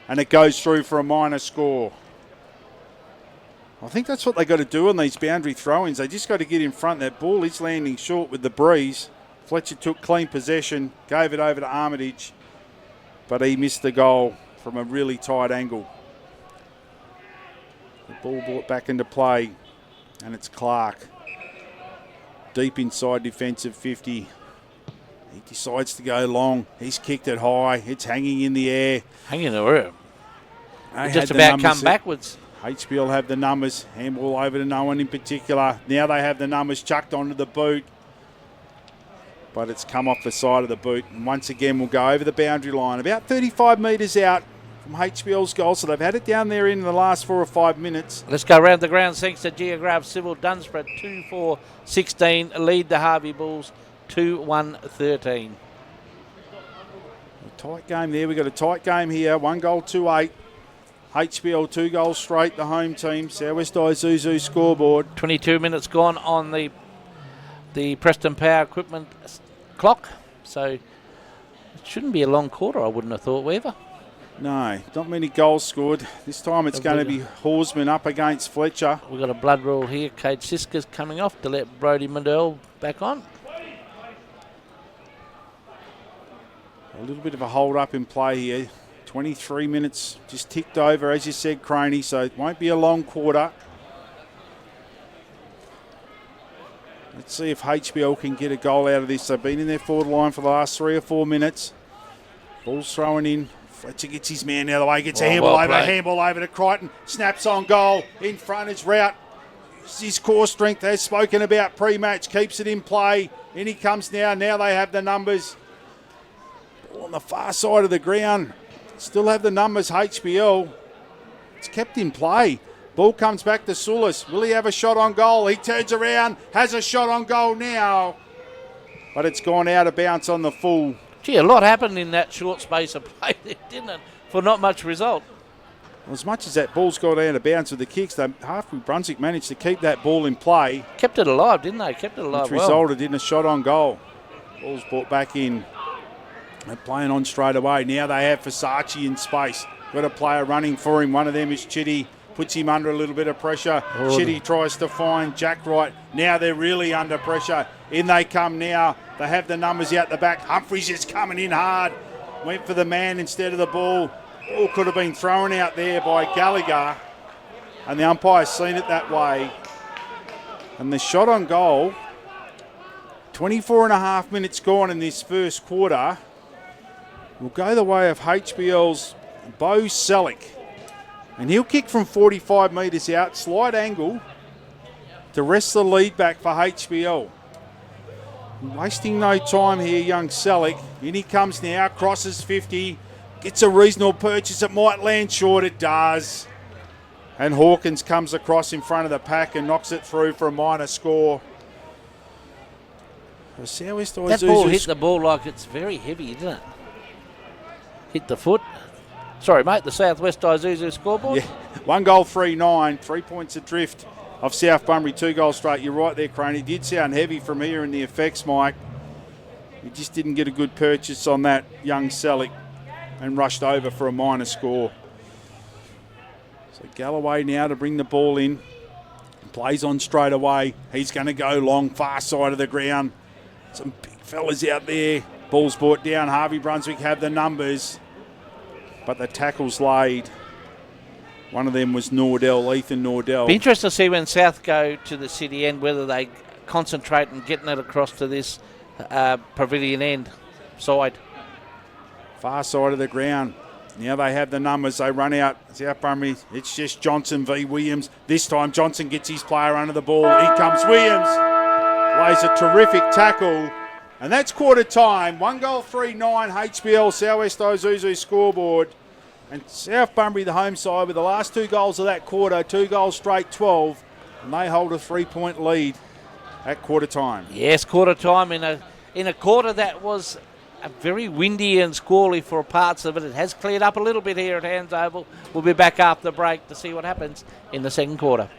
S2: And it goes through for a minor score. I think that's what they got to do on these boundary throw-ins. They just got to get in front. That ball is landing short with the breeze. Fletcher took clean possession, gave it over to Armitage. But he missed the goal from a really tight angle. The ball brought back into play. And it's Clark. Deep inside defensive 50. He decides to go long. He's kicked it high. It's hanging in the air.
S1: Hanging in the air. Just about come backwards.
S2: HBL have the numbers. Handball over to no one in particular. Now they have the numbers chucked onto the boot. But it's come off the side of the boot. And once again, we'll go over the boundary line. About 35 metres out from HBL's goal. So they've had it down there in the last 4 or 5 minutes.
S1: Let's go around the ground. Thanks to Geograph Civil Dunsborough. 2-4-16. Lead the Harvey Bulls. 2-1-13.
S2: A tight game there. We've got a tight game here. 1 goal, 2-8. HBL 2 goals straight, the home team. Southwest Isuzu scoreboard.
S1: 22 minutes gone on the Preston Power Equipment clock. So it shouldn't be a long quarter, I wouldn't have thought, Weaver.
S2: No, not many goals scored. This time it's going to be Horsman up against Fletcher.
S1: We've got a blood rule here. Cade Siska's coming off to let Brody Mandel back on.
S2: A little bit of a hold up in play here. 23 minutes just ticked over, as you said, Croney, so it won't be a long quarter. Let's see if HBL can get a goal out of this. They've been in their forward line for the last 3 or 4 minutes. Ball's thrown in. Fletcher gets his man out of the way, gets a handball over to Crichton. Snaps on goal. In front is Rout. His core strength, as spoken about pre-match, keeps it in play. In he comes now. Now they have the numbers. Ball on the far side of the ground. Still have the numbers, HBL. It's kept in play. Ball comes back to Sulis. Will he have a shot on goal? He turns around, has a shot on goal now. But it's gone out of bounds on the full.
S1: Gee, a lot happened in that short space of play there, didn't it? For not much result.
S2: Well, as much as that ball's got out of bounds with the kicks, Halfway Brunswick managed to keep that ball in play.
S1: Kept it alive, didn't they? Kept it alive
S2: which resulted in a shot on goal. Ball's brought back in. They're playing on straight away. Now they have Versace in space. Got a player running for him. One of them is Chitty. Puts him under a little bit of pressure. Chitty tries to find Jack Wright. Now they're really under pressure. In they come now. They have the numbers out the back. Humphries is coming in hard. Went for the man instead of the ball. Ball could have been thrown out there by Gallagher. And the umpire's seen it that way. And the shot on goal, 24 and a half minutes gone in this first quarter, will go the way of HBL's Bo Selleck. And he'll kick from 45 metres out, slight angle, to rest the lead back for HBL. Wasting no time here, young Selleck. In he comes now, crosses 50, gets a reasonable purchase. It might land short, it does. And Hawkins comes across in front of the pack and knocks it through for a minor score.
S1: That ball hit the ball like it's very heavy, isn't it? Hit the foot. Sorry, mate, the Southwest Isuzu scoreboard.
S2: Yeah, 1 goal, 3-9, 3 points adrift of South Bunbury, 2 goals straight. You're right there, Crane. It did sound heavy from here in the effects, Mike. He just didn't get a good purchase on that young Selleck and rushed over for a minor score. So Galloway now to bring the ball in. Plays on straight away. He's going to go long, far side of the ground. Some big fellas out there. Ball's brought down. Harvey Brunswick have the numbers. But the tackle's laid. One of them was Nordell, Ethan Nordell.
S1: Be interesting to see when South go to the city end whether they concentrate on getting it across to this pavilion end side.
S2: Far side of the ground. Now they have the numbers. They run out. South Bunbury. It's just Johnson v Williams. This time Johnson gets his player under the ball. In comes Williams. Lays a terrific tackle. And that's quarter time. 1 goal, 3-9 HBL Southwest Isuzu scoreboard. And South Bunbury, the home side, with the last 2 goals of that quarter, 2 goals straight, 12. And they hold a 3-point lead at quarter time.
S1: Yes, quarter time in a quarter that was very windy and squally for parts of it. It has cleared up a little bit here at Hands Oval. We'll be back after the break to see what happens in the second quarter.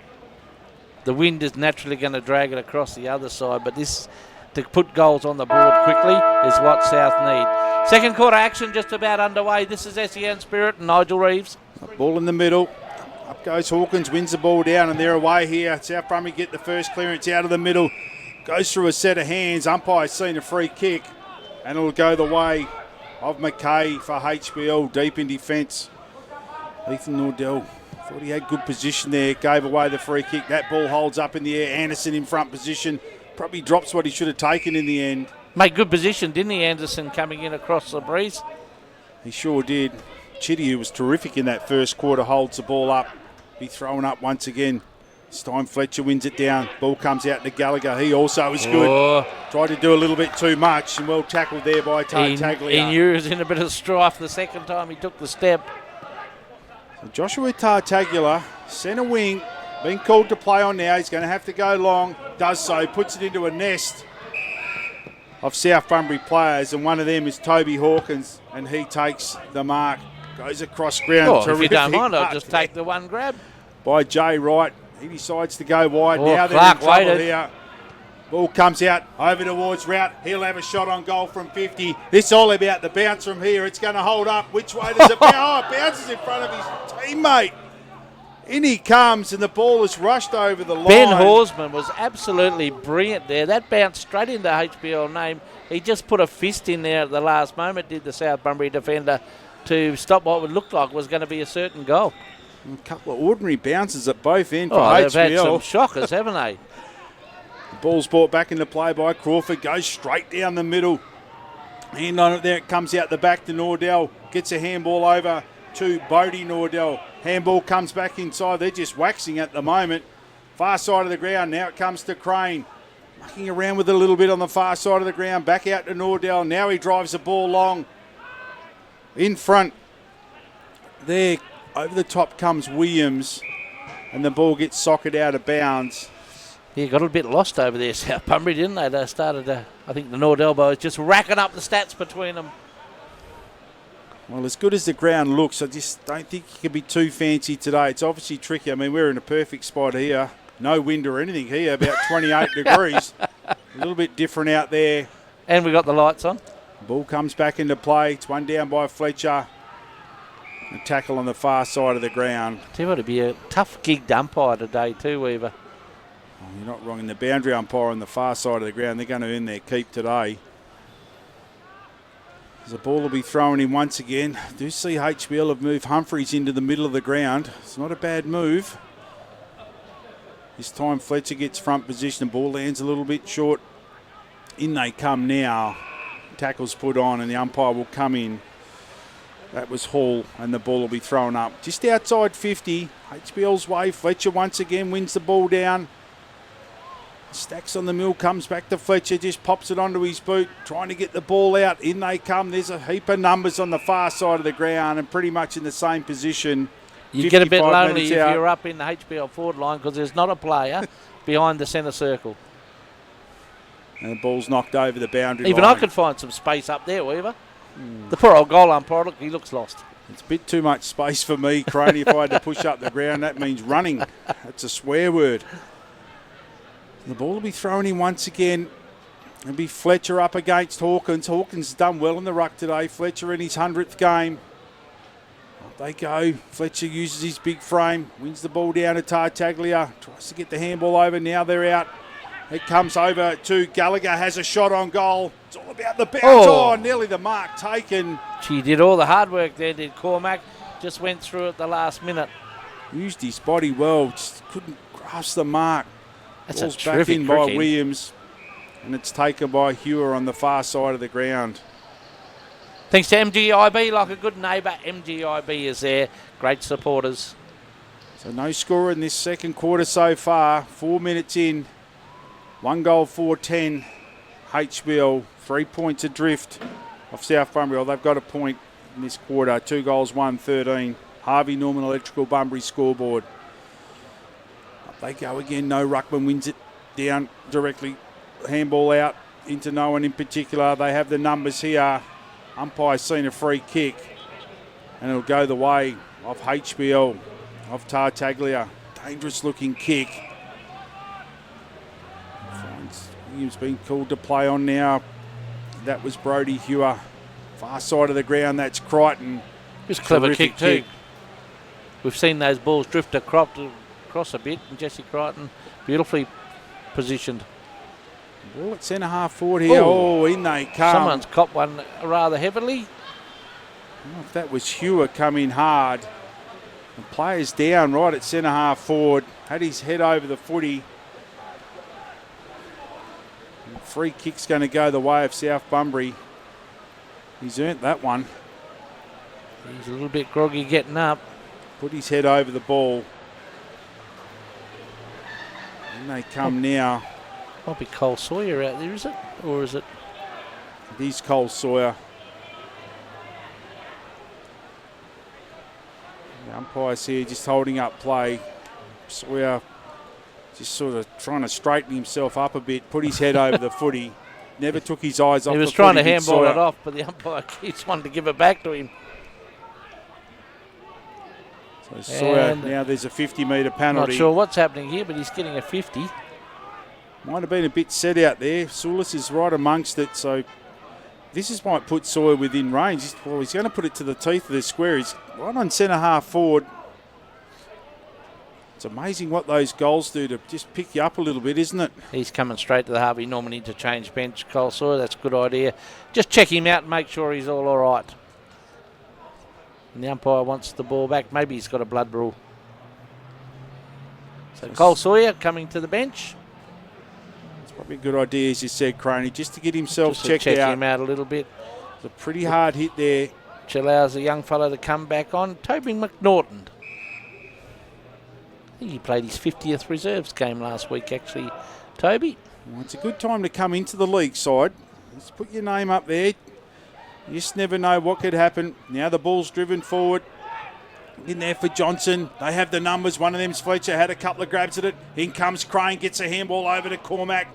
S1: The wind is naturally going to drag it across the other side, but this, to put goals on the board quickly, is what South need. Second quarter action just about underway. This is SEN Spirit and Nigel Reeves.
S2: Ball in the middle. Up goes Hawkins, wins the ball down, and they're away here. South Bunbury get the first clearance out of the middle. Goes through a set of hands. Umpire's seen a free kick, and it'll go the way of McKay for HBL, deep in defence. Ethan Nordell thought he had good position there, gave away the free kick. That ball holds up in the air. Anderson in front position. Probably drops what he should have taken in the end.
S1: Made good position, didn't he, Anderson, coming in across the breeze?
S2: He sure did. Chitty, who was terrific in that first quarter, holds the ball up. Be thrown up once again. This time Fletcher wins it down. Ball comes out to Gallagher. He also is good. Tried to do a little bit too much and well tackled there by Tartaglia.
S1: He knew he was in a bit of strife the second time he took the step.
S2: So Joshua Tartaglia, centre wing, being called to play on now. He's going to have to go long. Does so. Puts it into a nest of South Bunbury players, and one of them is Toby Hawkins, and he takes the mark. Goes across ground.
S1: If you don't mind, I'll just take the one grab.
S2: By Jay Wright. He decides to go wide. Now they're
S1: Clark
S2: in trouble
S1: waited.
S2: here. Ball comes out over towards Rout. He'll have a shot on goal from 50. This is all about the bounce from here. It's going to hold up. Which way does it bounce? Oh, it bounces in front of his teammate. In he comes, and the ball is rushed over the line.
S1: Ben Horsman was absolutely brilliant there. That bounced straight into HBL name. He just put a fist in there at the last moment, did the South Bunbury defender, to stop what would look like was going to be a certain goal.
S2: A couple of ordinary bounces at both ends for
S1: they've
S2: HBL.
S1: had some shockers, haven't they?
S2: The ball's brought back into play by Crawford. Goes straight down the middle. Hand on it there. It comes out the back to Nordell. Gets a handball over to Bodie Nordell. Handball comes back inside. They're just waxing at the moment. Far side of the ground. Now it comes to Crane. Mucking around with it a little bit on the far side of the ground. Back out to Nordell. Now he drives the ball long. In front. There. Over the top comes Williams. And the ball gets socked out of bounds.
S1: Yeah, got a bit lost over there, South Bunbury, didn't they? They started, I think the Nordell boys just racking up the stats between them.
S2: Well, as good as the ground looks, I just don't think it can be too fancy today. It's obviously tricky. I mean, we're in a perfect spot here. No wind or anything here, about 28 degrees. A little bit different out there.
S1: And we got the lights on.
S2: Ball comes back into play. It's one down by Fletcher. A tackle on the far side of the ground.
S1: Tell you what, it'd be a tough gig to umpire today too, Weaver.
S2: Oh, you're not wrong. In the boundary umpire on the far side of the ground, they're going to earn their keep today. The ball will be thrown in once again. I do see HBL have moved Humphreys into the middle of the ground. It's not a bad move. This time Fletcher gets front position. The ball lands a little bit short. In they come now. Tackle's put on and the umpire will come in. That was Hall and the ball will be thrown up. Just outside 50. HBL's way. Fletcher once again wins the ball down. Stacks on the mill, comes back to Fletcher, just pops it onto his boot, trying to get the ball out. In they come. There's a heap of numbers on the far side of the ground and pretty much in the same position.
S1: You get a bit lonely if you're up in the HBL forward line because there's not a player behind the centre circle.
S2: And the ball's knocked over the boundary
S1: Even
S2: line.
S1: I could find some space up there, Weaver. The poor old goal umpire, look, he looks lost.
S2: It's a bit too much space for me, Croney. If I had to push up the ground, that means running. That's a swear word. The ball will be thrown in once again. It'll be Fletcher up against Hawkins. Hawkins done well in the ruck today. Fletcher in his 100th game. Up they go. Fletcher uses his big frame. Wins the ball down to Tartaglia. Tries to get the handball over. Now they're out. It comes over to Gallagher. Has a shot on goal. It's all about the bounce. Oh, nearly the mark taken.
S1: She did all the hard work there, did Cormac. Just went through at the last minute.
S2: Used his body well. Just couldn't grasp the mark.
S1: That's
S2: Ball's
S1: a terrific
S2: back in by
S1: cricket.
S2: Williams, and it's taken by Hewer on the far side of the ground.
S1: Thanks to MGIB, like a good neighbour, MGIB is there. Great supporters.
S2: So no score in this second quarter so far. 4 minutes in. 1 goal, 4-10. HBL, 3 points adrift off South Bunbury. Well, they've got a point in this quarter. 2 goals, 1-13. Harvey Norman Electrical Bunbury scoreboard. They go again. No ruckman wins it down directly. Handball out into no one in particular. They have the numbers here. Umpire's seen a free kick. And it'll go the way of HBL, of Tartaglia. Dangerous looking kick. Williams been called to play on now. That was Brodie Hewer. Far side of the ground, that's Crichton.
S1: Just clever
S2: Terrific
S1: kick too. We've seen those balls drift across a bit, and Jesse Crichton beautifully positioned.
S2: Ball at centre half forward here. Oh, in they come.
S1: Someone's copped one rather heavily.
S2: I don't know if that was Hewer coming hard. The player's down right at centre half forward. Had his head over the footy. And free kick's going to go the way of South Bunbury. He's earned that one.
S1: He's a little bit groggy getting up.
S2: Put his head over the ball. And they come now.
S1: Might be Cole Sawyer out there, is it? Or is it?
S2: It is Cole Sawyer. The umpire's here just holding up play. Sawyer just sort of trying to straighten himself up a bit, put his head over the footy. Never took his eyes off the footy.
S1: He was trying to handball it off, but the umpire keeps wanting to give it back to him.
S2: So Sawyer, now there's a 50-metre penalty.
S1: Not sure what's happening here, but he's getting a 50.
S2: Might have been a bit set out there. Soulis is right amongst it, so this might put Sawyer within range. He's going to put it to the teeth of the square. He's right on centre half forward. It's amazing what those goals do to just pick you up a little bit, isn't it?
S1: He's coming straight to the Harvey Norman interchange bench, Cole Sawyer. That's a good idea. Just check him out and make sure he's all right. And the umpire wants the ball back. Maybe he's got a blood rule. So Cole Sawyer coming to the bench.
S2: Probably a good idea, as you said, Croney, just to get himself
S1: Just to
S2: checked
S1: check
S2: out.
S1: him out a little bit,
S2: It's a pretty hard hit there.
S1: which allows the young fella to come back on. Toby McNaughton. I think he played his 50th reserves game last week, actually, Toby.
S2: Well, it's a good time to come into the league side. Let's put your name up there. You just never know what could happen. Now the ball's driven forward. In there for Johnson. They have the numbers. One of them's Fletcher. Had a couple of grabs at it. In comes Crane. Gets a handball over to Cormac.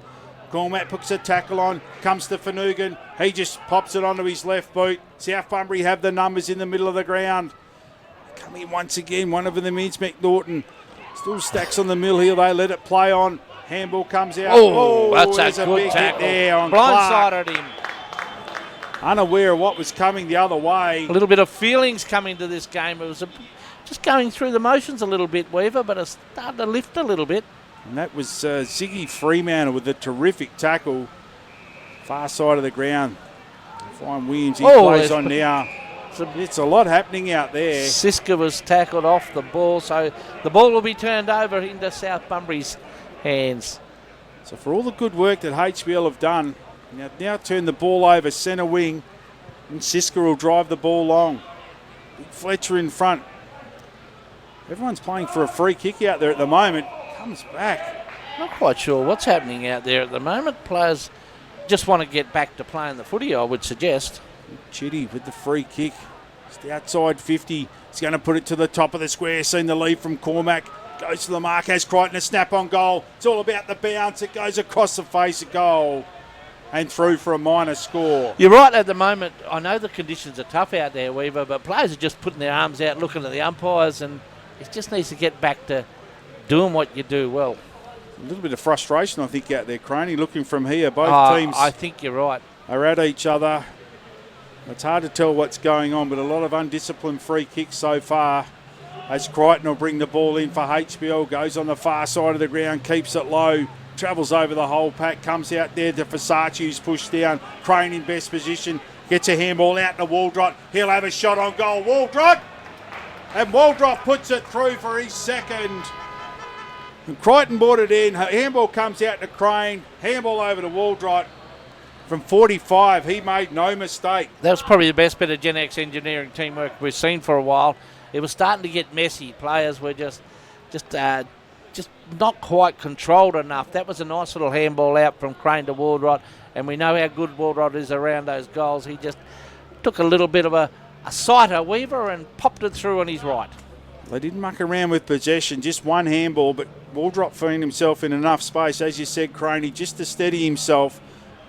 S2: Cormac puts a tackle on. Comes to Finucane. He just pops it onto his left boot. South Bunbury have the numbers in the middle of the ground. Coming once again. One of them is McNaughton. Still stacks on the mill here. They let it play on. Handball comes out.
S1: Oh, that's a good
S2: big
S1: tackle.
S2: hit there on Clark.
S1: Blindsided him.
S2: Unaware of what was coming the other way.
S1: A little bit of feelings coming to this game. It was just going through the motions a little bit, Weaver, but it started to lift a little bit.
S2: And that was Ziggy Fremantle with a terrific tackle. Far side of the ground. Fine Williams, he plays on now. It's a lot happening out there.
S1: Siska was tackled off the ball, so the ball will be turned over into South Bunbury's hands.
S2: So for all the good work that HBL have done, now turn the ball over centre wing, and Siska will drive the ball long. Big Fletcher in front. Everyone's playing for a free kick out there at the moment. Comes back.
S1: Not quite sure what's happening out there at the moment. Players just want to get back to playing the footy, I would suggest.
S2: Chitty with the free kick. It's the outside 50. He's going to put it to the top of the square. Seen the lead from Cormac. Goes to the mark. Has Crichton a snap on goal. It's all about the bounce. It goes across the face of goal and through for a minor score.
S1: You're right at the moment. I know the conditions are tough out there, Weaver, but players are just putting their arms out, looking at the umpires, and it just needs to get back to doing what you do well.
S2: A little bit of frustration, I think, out there, Croney. Looking from here, both teams
S1: I think you're right.
S2: are at each other. It's hard to tell what's going on, but a lot of undisciplined free kicks so far. As Crichton will bring the ball in for HBL, goes on the far side of the ground, keeps it low, travels over the whole pack, comes out there to Versace, who's pushed down. Crane in best position, gets a handball out to Waldrop. He'll have a shot on goal. Waldrop! And Waldrop puts it through for his second. And Crichton brought it in. Handball comes out to Crane. Handball over to Waldrop. From 45, he made no mistake.
S1: That was probably the best bit of Gen X engineering teamwork we've seen for a while. It was starting to get messy. Players were just not quite controlled enough. That was a nice little handball out from Crane to Waldrop, and we know how good Waldrop is around those goals. He just took a little bit of a sighter, Weaver, and popped it through on his right.
S2: They didn't muck around with possession, just one handball, but Waldrop found himself in enough space, as you said, Croney, just to steady himself.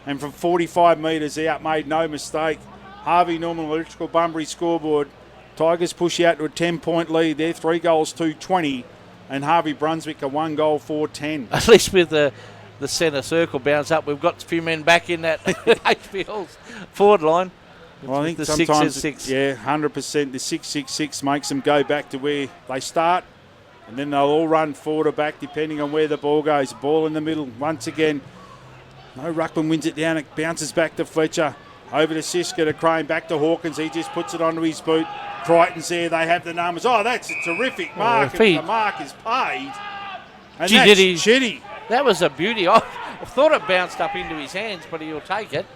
S2: And from 45 metres out, made no mistake. Harvey Norman Electrical Bunbury scoreboard. Tigers push out to a 10-point lead there, 3 goals, 2-20. And Harvey Brunswick a 1 goal, 4-10.
S1: At least with the centre circle bounce up, we've got a few men back in that HBL's forward line.
S2: Well, I think
S1: the
S2: sometimes,
S1: 6-6.
S2: Yeah, 100%. The 6-6-6 makes them go back to where they start. And then they'll all run forward or back depending on where the ball goes. Ball in the middle once again. No Ruckman wins it down. It bounces back to Fletcher. Over to Siska to Crane. Back to Hawkins. He just puts it onto his boot. Crichton's there. They have the numbers. Oh, that's a terrific mark.
S1: The
S2: mark is paid. And
S1: Gee,
S2: that's
S1: did he-
S2: Chitty.
S1: That was a beauty. I thought it bounced up into his hands, but he'll take it.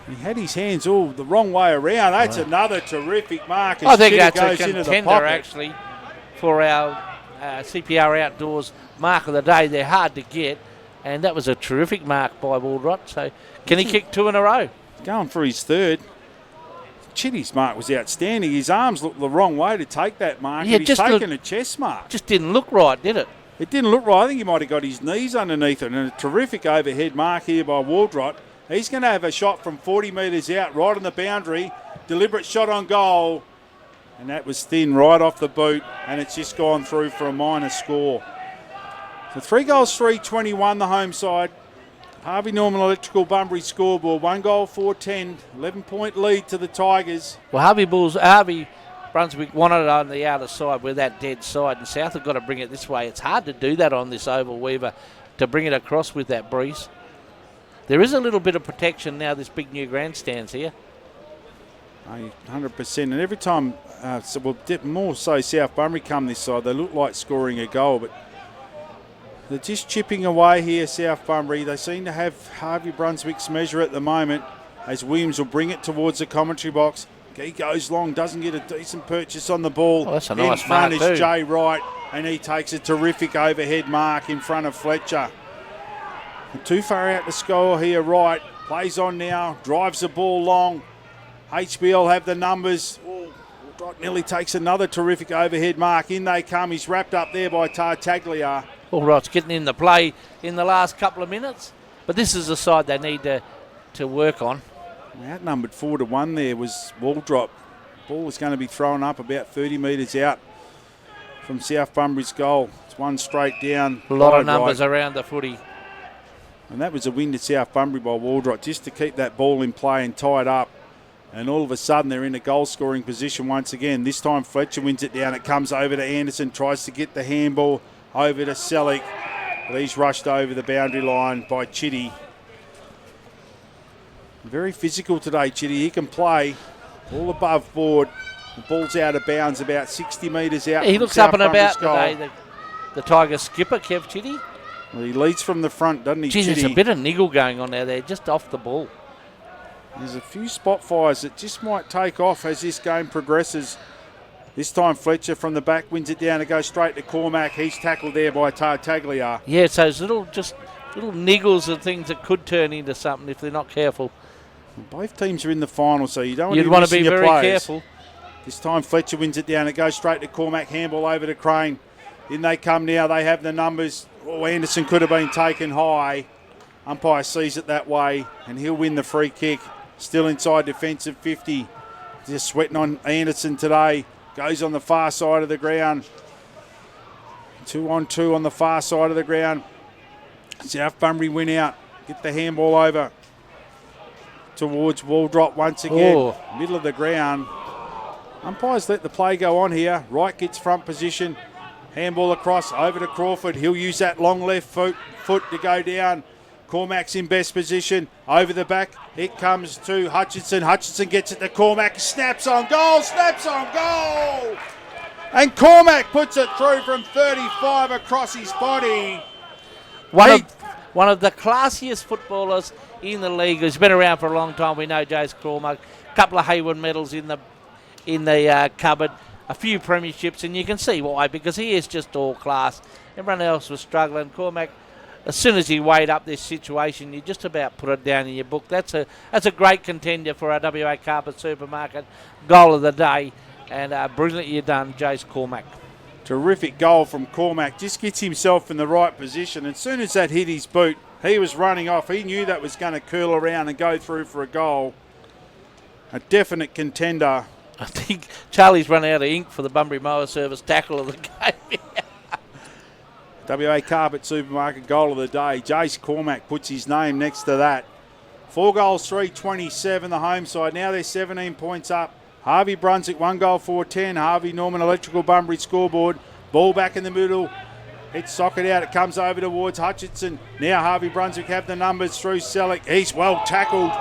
S2: He had his hands all the wrong way around. That's another terrific mark.
S1: I think
S2: Chitty
S1: that's a
S2: goes into the
S1: contender,
S2: pocket.
S1: actually, for our CPR Outdoors mark of the day. They're hard to get, and that was a terrific mark by Waldrop. So can he kick 2 in a row?
S2: Going for his third. Chitty's mark was outstanding. His arms looked the wrong way to take that mark.
S1: Yeah,
S2: And he's
S1: just
S2: taken a chest mark.
S1: Just didn't look right, did it?
S2: It didn't look right. I think he might have got his knees underneath it. And a terrific overhead mark here by Waldrop. He's going to have a shot from 40 metres out, right on the boundary. Deliberate shot on goal. And that was thin right off the boot. And it's just gone through for a minor score. So 3 goals, 3-21 the home side. Harvey Norman Electrical Bunbury scoreboard. 1 goal, 4-10. 11-point lead to the Tigers.
S1: Well, Harvey Brunswick wanted it on the outer side with that dead side, and South have got to bring it this way. It's hard to do that on this oval, Weaver, to bring it across with that breeze. There is a little bit of protection now, this big new grandstand's here.
S2: 100%. And every time, more so South Bunbury come this side, they look like scoring a goal, but They're just chipping away here, South Bunbury. They seem to have Harvey Brunswick's measure at the moment, as Williams will bring it towards the commentary box. He goes long, doesn't get a decent purchase on the ball.
S1: Oh, that's a nice
S2: in front
S1: mark
S2: is
S1: too.
S2: Jay Wright, and he takes a terrific overhead mark in front of Fletcher. Too far out to score here, Wright. Plays on now, drives the ball long. HBL have the numbers. Oh, Wright nearly takes another terrific overhead mark. In they come. He's wrapped up there by Tartaglia.
S1: All right's getting in the play in the last couple of minutes. But this is the side they need to work on.
S2: Outnumbered 4-1 there was Waldrop. Ball was going to be thrown up about 30 metres out from South Bunbury's goal. It's one straight down.
S1: A lot of numbers around the footy.
S2: And that was a win to South Bunbury by Waldrop, just to keep that ball in play and tied up. And all of a sudden they're in a goal-scoring position once again. This time Fletcher wins it down. It comes over to Anderson, tries to get the handball over to Selleck. But he's rushed over the boundary line by Chitty. Very physical today, Chitty. He can play all above board. The ball's out of bounds about 60 metres out.
S1: He looks
S2: South
S1: up and
S2: Bunbury's
S1: about today, the Tigers skipper, Kev Chitty.
S2: Well, he leads from the front, doesn't he,
S1: Geez,
S2: Chitty?
S1: there's a bit of niggle going on there, just off the ball.
S2: There's a few spot fires that just might take off as this game progresses. This time Fletcher from the back wins it down. It goes straight to Cormac. He's tackled there by Tartaglia.
S1: Yeah, it's those little niggles and things that could turn into something if they're not careful.
S2: Both teams are in the final, so you don't want
S1: You'd
S2: to
S1: want to be
S2: your
S1: very
S2: players.
S1: careful.
S2: This time Fletcher wins it down. It goes straight to Cormac. Handball over to Crane. In they come now. They have the numbers. Oh, Anderson could have been taken high. Umpire sees it that way, and he'll win the free kick. Still inside defensive 50. Just sweating on Anderson today. Goes on the far side of the ground. 2-on-2 on the far side of the ground. South Bunbury win out. Get the handball over towards Waldrop once again.
S1: Oh.
S2: Middle of the ground. Umpires let the play go on here. Wright gets front position. Handball across over to Crawford. He'll use that long left foot to go down. Cormac's in best position. Over the back. It comes to Hutchinson. Hutchinson gets it to Cormac. Snaps on goal. Snaps on goal. And Cormac puts it through from 35 across his body.
S1: One of the classiest footballers in the league. He's been around for a long time. We know Jace Cormac. A couple of Hayward medals in the cupboard. A few premierships, and you can see why, because he is just all class. Everyone else was struggling. Cormac, as soon as he weighed up this situation, you just about put it down in your book. That's a great contender for our WA Carpet Supermarket goal of the day, and brilliantly done, Jace Cormac.
S2: Terrific goal from Cormac. Just gets himself in the right position. As soon as that hit his boot, he was running off. He knew that was going to curl around and go through for a goal. A definite contender.
S1: I think Charlie's run out of ink for the Bunbury Mower Service tackle of the game.
S2: WA Carpet Supermarket goal of the day. Jace Cormac puts his name next to that. 4 goals, 3-27, the home side. Now they're 17 points up. Harvey Brunswick, 1 goal, 4-10. Harvey Norman Electrical Bunbury scoreboard. Ball back in the middle. It's socket out. It comes over towards Hutchinson. Now Harvey Brunswick have the numbers through Selleck. He's well tackled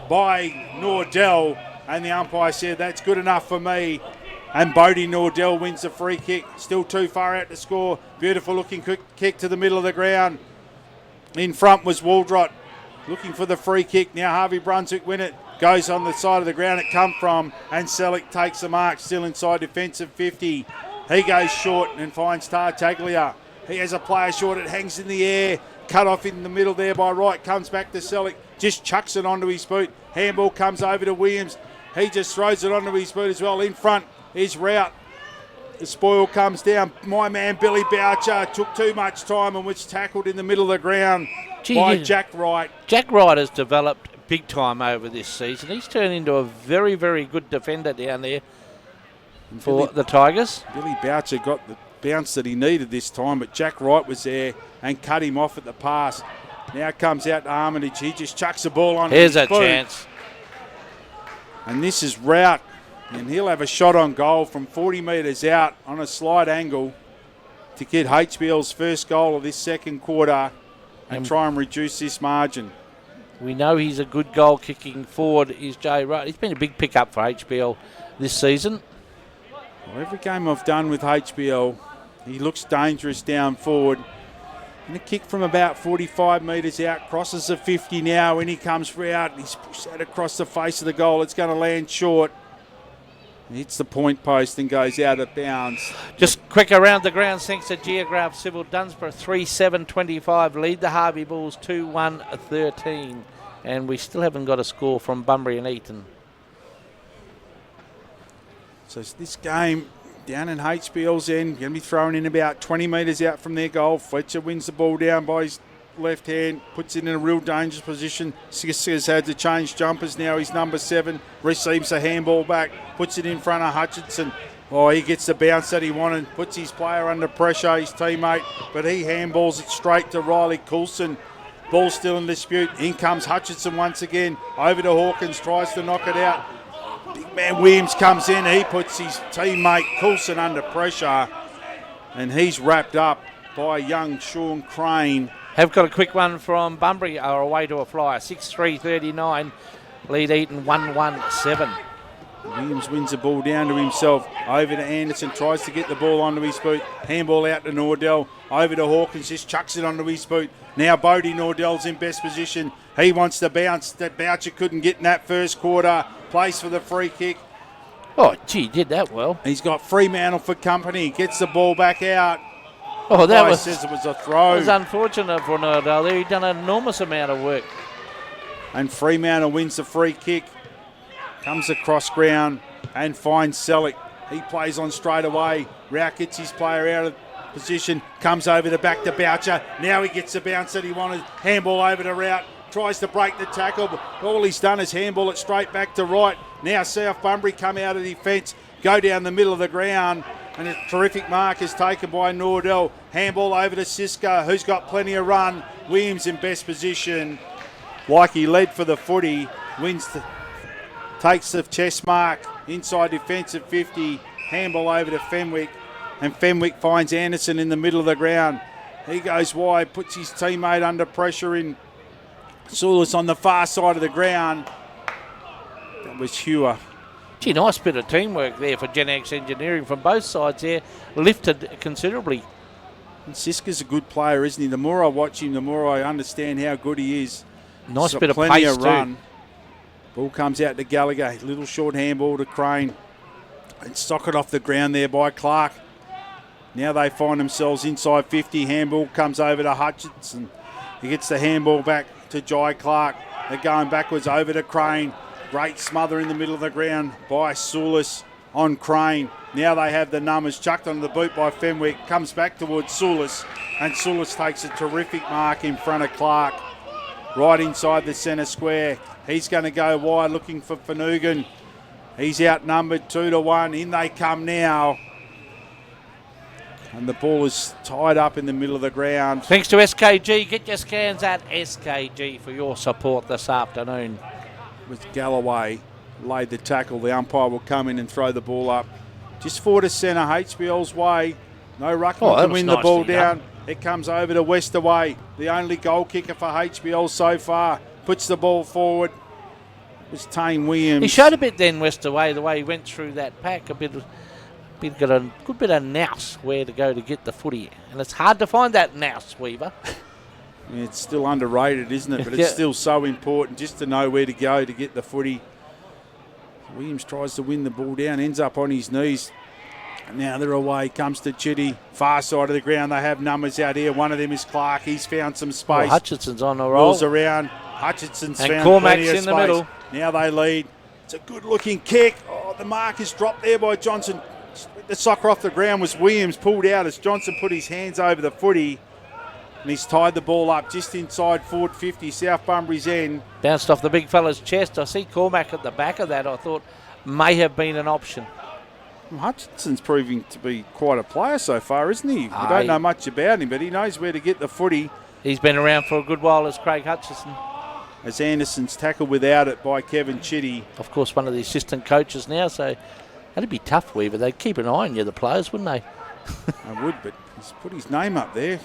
S2: by Nordell. And the umpire said, that's good enough for me. And Bodie Nordell wins the free kick. Still too far out to score. Beautiful looking quick kick to the middle of the ground. In front was Waldrop looking for the free kick. Now Harvey Brunswick win it. Goes on the side of the ground it come from. And Selleck takes the mark. Still inside defensive 50. He goes short and finds Tartaglia. He has a player short. It hangs in the air. Cut off in the middle there by Wright. Comes back to Selleck. Just chucks it onto his boot. Handball comes over to Williams. He just throws it onto his boot as well. In front is Rout. The spoil comes down. My man Billy Boucher took too much time and was tackled in the middle of the ground by Jack Wright.
S1: Jack Wright has developed big time over this season. He's turned into a very, very good defender down there for the Tigers.
S2: Billy Boucher got the bounce that he needed this time, but Jack Wright was there and cut him off at the pass. Now comes out to Armitage. He just chucks the ball on.
S1: Here's a chance.
S2: And this is Rout. And he'll have a shot on goal from 40 metres out on a slight angle to get HBL's first goal of this second quarter and try and reduce this margin.
S1: We know he's a good goal kicking forward, is Jay Wright. He's been a big pickup for HBL this season.
S2: Well, every game I've done with HBL, he looks dangerous down forward. And a kick from about 45 metres out, crosses the 50 now. When he comes for out, he's pushed that across the face of the goal. It's going to land short. Hits the point post and goes out of bounds.
S1: Just quick around the ground, thanks to Geograph Civil. Dunsborough 3-7-25 lead the Harvey Bulls 2-1-13. And we still haven't got a score from Bunbury and Eton.
S2: So this game down in HBL's end, going to be thrown in about 20 metres out from their goal. Fletcher wins the ball down by his left hand, puts it in a real dangerous position. Siska's had to change jumpers now. He's number 7, receives the handball back, puts it in front of Hutchinson. Oh, he gets the bounce that he wanted, puts his player under pressure, his teammate, but he handballs it straight to Riley Coulson. Ball still in dispute. In comes Hutchinson once again. Over to Hawkins, tries to knock it out. Big man Williams comes in. He puts his teammate Coulson under pressure, and he's wrapped up by young Sean Crane.
S1: Have got a quick one from Bunbury, are away to a flyer. 6-3-39, lead Eton 1-1-7.
S2: Williams wins the ball down to himself. Over to Anderson, tries to get the ball onto his boot. Handball out to Nordell. Over to Hawkins, just chucks it onto his boot. Now Bodie Nordell's in best position. He wants to bounce. That Boucher couldn't get in that first quarter. Plays for the free kick.
S1: Oh, gee, did that well.
S2: He's got Fremantle for company. Gets the ball back out.
S1: Oh, that was,
S2: says it was a throw.
S1: It was unfortunate for Nordell there. He'd done an enormous amount of work.
S2: And Fremantle wins the free kick. Comes across ground and finds Selleck. He plays on straight away. Rao gets his player out of position. Comes over the back to Boucher. Now he gets the bounce that he wanted. Handball over to Rout. Tries to break the tackle, but all he's done is handball it straight back to right. Now South Bunbury come out of defence, go down the middle of the ground, and a terrific mark is taken by Nordell. Handball over to Siska, who's got plenty of run. Williams in best position, like he led for the footy. Takes the chest mark inside defence at 50. Handball over to Fenwick, and Fenwick finds Anderson in the middle of the ground. He goes wide, puts his teammate under pressure in. Sulis on the far side of the ground. That was Hewer.
S1: Gee, nice bit of teamwork there for Gen X Engineering from both sides there. Lifted considerably.
S2: And Siska's a good player, isn't he? The more I watch him, the more I understand how good he is.
S1: Nice bit of pace too.
S2: Ball comes out to Gallagher. Little short handball to Crane. And socket off the ground there by Clark. Now they find themselves inside 50. Handball comes over to Hutchinson. He gets the handball back to Jai Clark. They're going backwards over to Crane. Great smother in the middle of the ground by Sulis on Crane. Now they have the numbers chucked onto the boot by Fenwick. Comes back towards Sulis, and Sulis takes a terrific mark in front of Clark. Right inside the centre square. He's going to go wide looking for Finucane. He's outnumbered 2-1. In they come now. And the ball is tied up in the middle of the ground.
S1: Thanks to SKG. Get your scans at SKG for your support this afternoon.
S2: With Galloway laid the tackle, the umpire will come in and throw the ball up. Just forward to centre, HBL's way. No ruckman to win the ball down. It comes over to Westaway, the only goal kicker for HBL so far. Puts the ball forward. It was Tane Williams.
S1: He showed a bit then, Westaway, the way he went through that pack. Got a good bit of nous where to go to get the footy. And it's hard to find that nous, Weaver.
S2: Yeah, it's still underrated, isn't it? But it's still so important just to know where to go to get the footy. Williams tries to win the ball down, ends up on his knees. Now they're away, comes to Chitty. Far side of the ground, they have numbers out here. One of them is Clark. He's found some space.
S1: Hutchinson's on the roll.
S2: Rolls around. Hutchinson's
S1: and
S2: found
S1: Cormac's
S2: plenty of
S1: in
S2: space.
S1: the middle.
S2: Now they lead. It's a good-looking kick. Oh, the mark is dropped there by Johnson. The soccer off the ground was Williams, pulled out as Johnson put his hands over the footy. And he's tied the ball up just inside forward 50, South Bunbury's end.
S1: Bounced off the big fella's chest. I see Cormac at the back of that. I thought may have been an option.
S2: Well, Hutchinson's proving to be quite a player so far, isn't he? We don't know much about him, but he knows where to get the footy.
S1: He's been around for a good while as Craig Hutchison.
S2: As Anderson's tackled without it by Kevin Chitty.
S1: Of course, one of the assistant coaches now, so that'd be tough, Weaver. They'd keep an eye on you, the players, wouldn't they?
S2: I would, but he's put his name up there.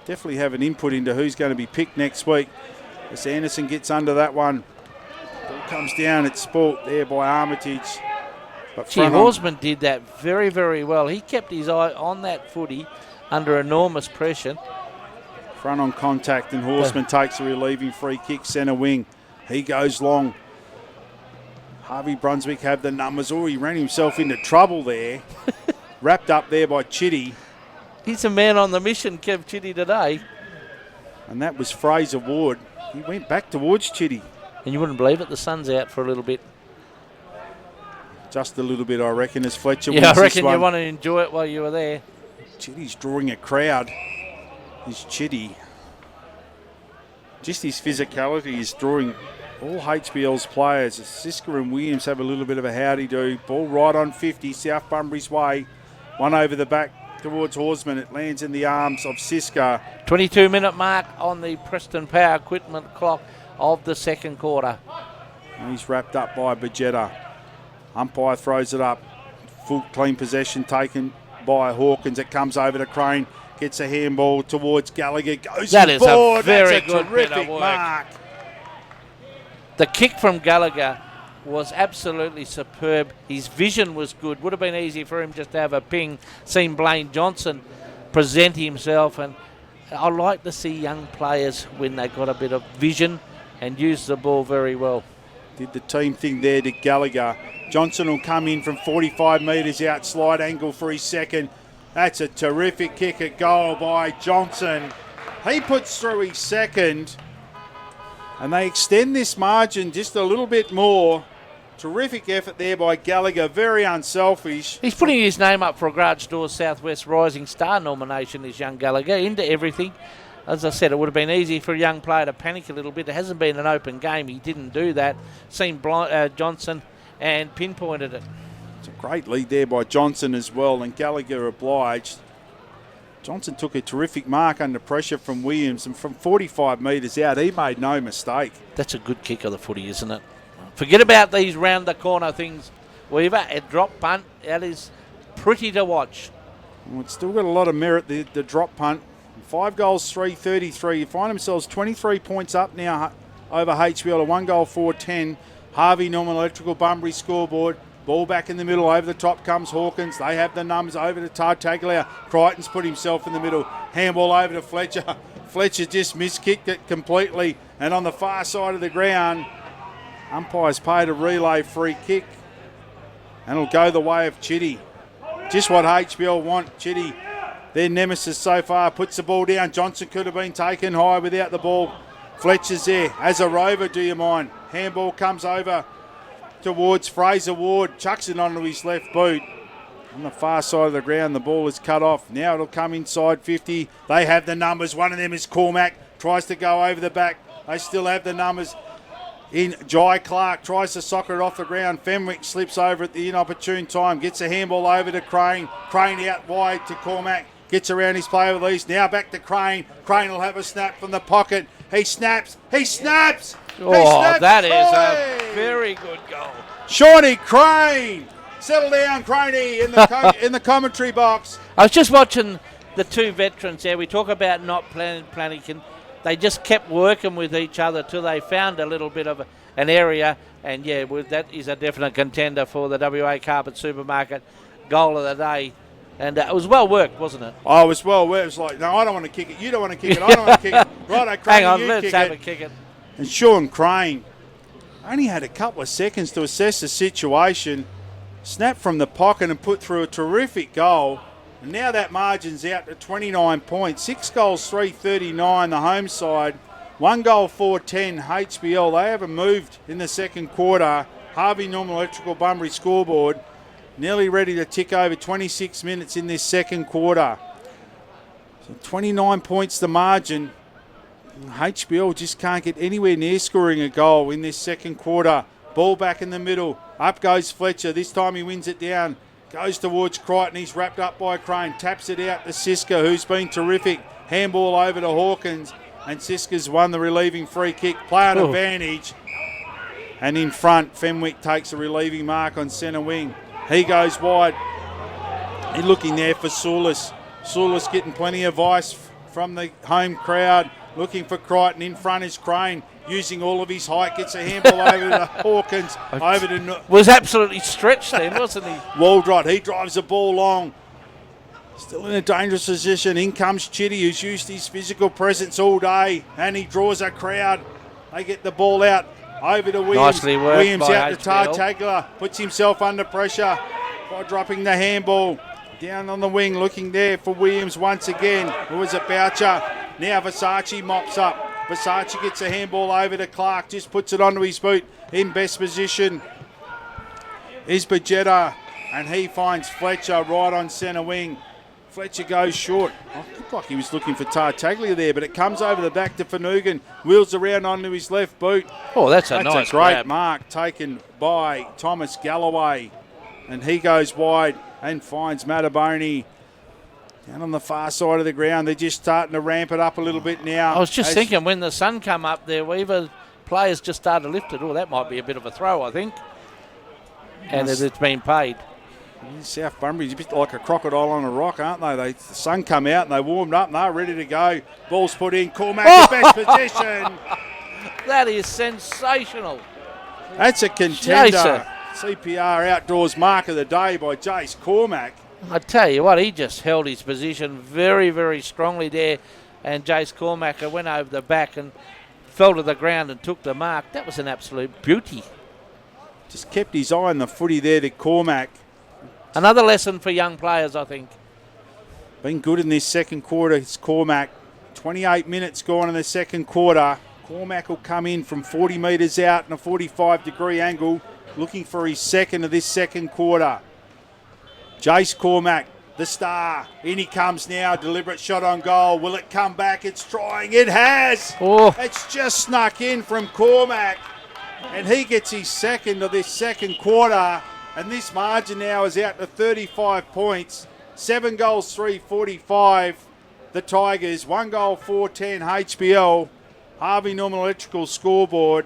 S2: Definitely have an input into who's going to be picked next week. As Anderson gets under that one. Ball comes down, it's sport there by Armitage. But
S1: Gee, Horsman did that very, very well. He kept his eye on that footy under enormous pressure.
S2: Front on contact, and Horseman takes a relieving free kick, centre wing. He goes long. Harvey Brunswick have the numbers. Oh, he ran himself into trouble there. Wrapped up there by Chitty.
S1: He's a man on the mission, Kev Chitty, today.
S2: And that was Fraser Ward. He went back towards Chitty.
S1: And you wouldn't believe it, the sun's out for a little bit.
S2: Just a little bit, I reckon, as Fletcher
S1: Yeah,
S2: wins
S1: I reckon
S2: this one.
S1: you want to enjoy it while you were there.
S2: Chitty's drawing a crowd. Is Chitty. Just his physicality is drawing all HBL's players. Siska and Williams have a little bit of a howdy-do. Ball right on 50, South Bunbury's way. One over the back towards Horseman. It lands in the arms of Siska.
S1: 22-minute mark on the Preston Power equipment clock of the second quarter.
S2: And he's wrapped up by Bajetta. Umpire throws it up. Full clean possession taken by Hawkins. It comes over to Crane. Gets a handball towards Gallagher. Goes
S1: That is
S2: forward.
S1: a very
S2: That's
S1: good bit
S2: terrific
S1: of work.
S2: mark.
S1: The kick from Gallagher was absolutely superb. His vision was good. Would have been easy for him just to have a ping. Seen Blaine Johnson present himself. And I like to see young players when they got a bit of vision and use the ball very well.
S2: Did the team thing there to Gallagher. Johnson will come in from 45 metres out. Slide angle for his second. That's a terrific kick at goal by Johnson. He puts through his second. And they extend this margin just a little bit more. Terrific effort there by Gallagher. Very unselfish.
S1: He's putting his name up for a Garage Doors Southwest Rising Star nomination, this young Gallagher, into everything. As I said, it would have been easy for a young player to panic a little bit. It hasn't been an open game. He didn't do that. Seen Johnson and pinpointed it.
S2: It's a great lead there by Johnson as well, and Gallagher obliged. Johnson took a terrific mark under pressure from Williams, and from 45 metres out, he made no mistake.
S1: That's a good kick of the footy, isn't it? Forget about these round-the-corner things, Weaver. A drop punt, that is pretty to watch.
S2: Well, it's still got a lot of merit, the drop punt. 5 goals, 3-33. You find themselves 23 points up now over HBL, a 1 goal, 4-10. Harvey, Norman Electrical, Bunbury scoreboard. Ball back in the middle. Over the top comes Hawkins. They have the numbers over to Tartaglia. Crichton's put himself in the middle. Handball over to Fletcher. Fletcher just miskicked it completely. And on the far side of the ground, umpires paid a relay free kick. And it'll go the way of Chitty. Just what HBL want. Chitty, their nemesis so far, puts the ball down. Johnson could have been taken high without the ball. Fletcher's there. As a rover, do you mind? Handball comes over towards Fraser Ward. Chucks it onto his left boot. On the far side of the ground, the ball is cut off. Now it'll come inside 50. They have the numbers. One of them is Cormac. Tries to go over the back. They still have the numbers. In Jai Clark tries to soccer it off the ground. Fenwick slips over at the inopportune time. Gets a handball over to Crane. Crane out wide to Cormac. Gets around his play release. Now back to Crane. Crane will have a snap from the pocket. He snaps. He snaps.
S1: Oh,
S2: he snaps.
S1: that is a very good goal.
S2: Shawnee Crane. Settle down, Craney, in the commentary box.
S1: I was just watching the two veterans there. We talk about not panicking. They just kept working with each other till they found a little bit of an area. And, yeah, that is a definite contender for the WA Carpet Supermarket goal of the day. And it was well worked, wasn't it?
S2: Oh, it was well worked. It was like, no, I don't want to kick it. You don't want to kick it. I don't want to kick it. Right, Crane,
S1: hang on,
S2: you
S1: let's
S2: kick
S1: have
S2: it.
S1: a kick it.
S2: And Sean Crane only had a couple of seconds to assess the situation. Snapped from the pocket and put through a terrific goal. And now that margin's out to 29 points. 6 goals, 3-39, the home side. 1 goal, 4-10, HBL. They haven't moved in the second quarter. Harvey Norman Electrical Bunbury scoreboard. Nearly ready to tick over 26 minutes in this second quarter. So 29 points the margin. HBL just can't get anywhere near scoring a goal in this second quarter. Ball back in the middle. Up goes Fletcher. This time he wins it down. Goes towards Crichton. He's wrapped up by Crane. Taps it out to Siska, who's been terrific. Handball over to Hawkins. And Siska's won the relieving free kick. Play on advantage. And in front, Fenwick takes a relieving mark on centre wing. He goes wide. He's looking there for Soulis. Soulis getting plenty of ice from the home crowd. Looking for Crichton. In front is Crane. Using all of his height. Gets a handball over to Hawkins. Over to...
S1: Was absolutely stretched then, wasn't he?
S2: Waldrott. He drives the ball long. Still in a dangerous position. In comes Chitty, who's used his physical presence all day, and he draws a crowd. They get the ball out over to Williams.
S1: Nicely worked
S2: Williams
S1: by
S2: out to
S1: HBL.
S2: Tartaglia, puts himself under pressure by dropping the handball. Down on the wing, looking there for Williams once again. Who was it, Boucher? Now Versace mops up. Versace gets a handball over to Clark, just puts it onto his boot. In best position is Bajetta, and he finds Fletcher right on centre wing. Fletcher goes short. Oh, looked like he was looking for Tartaglia there, but it comes over the back to Finucane. Wheels around onto his left boot.
S1: Oh, that's a nice
S2: great
S1: grab.
S2: mark taken by Thomas Galloway. And he goes wide and finds Mataboni down on the far side of the ground. They're just starting to ramp it up a little bit now.
S1: I was just thinking when the sun come up there, Weaver, players just started to lift it. Oh, that might be a bit of a throw, I think. And it's been paid.
S2: South Bunbury's a bit like a crocodile on a rock, aren't they? The sun come out and they warmed up and they're ready to go. Ball's put in. Cormac in best position.
S1: That is sensational.
S2: That's a contender.
S1: Jason.
S2: CPR Outdoors Mark of the Day by Jace Cormac.
S1: I tell you what, he just held his position very, very strongly there. And Jace Cormac went over the back and fell to the ground and took the mark. That was an absolute beauty.
S2: Just kept his eye on the footy there to Cormac.
S1: Another lesson for young players, I think.
S2: Been good in this second quarter. It's Cormac. 28 minutes gone in the second quarter. Cormac will come in from 40 metres out in a 45-degree angle, looking for his second of this second quarter. Jace Cormac, the star. In he comes now. Deliberate shot on goal. Will it come back? It's trying. It has.
S1: Oh.
S2: It's just snuck in from Cormac. And he gets his second of this second quarter. And this margin now is out to 35 points. 7 goals, 3-45. The Tigers, 1 goal, 4-10 HBL. Harvey Norman Electrical scoreboard.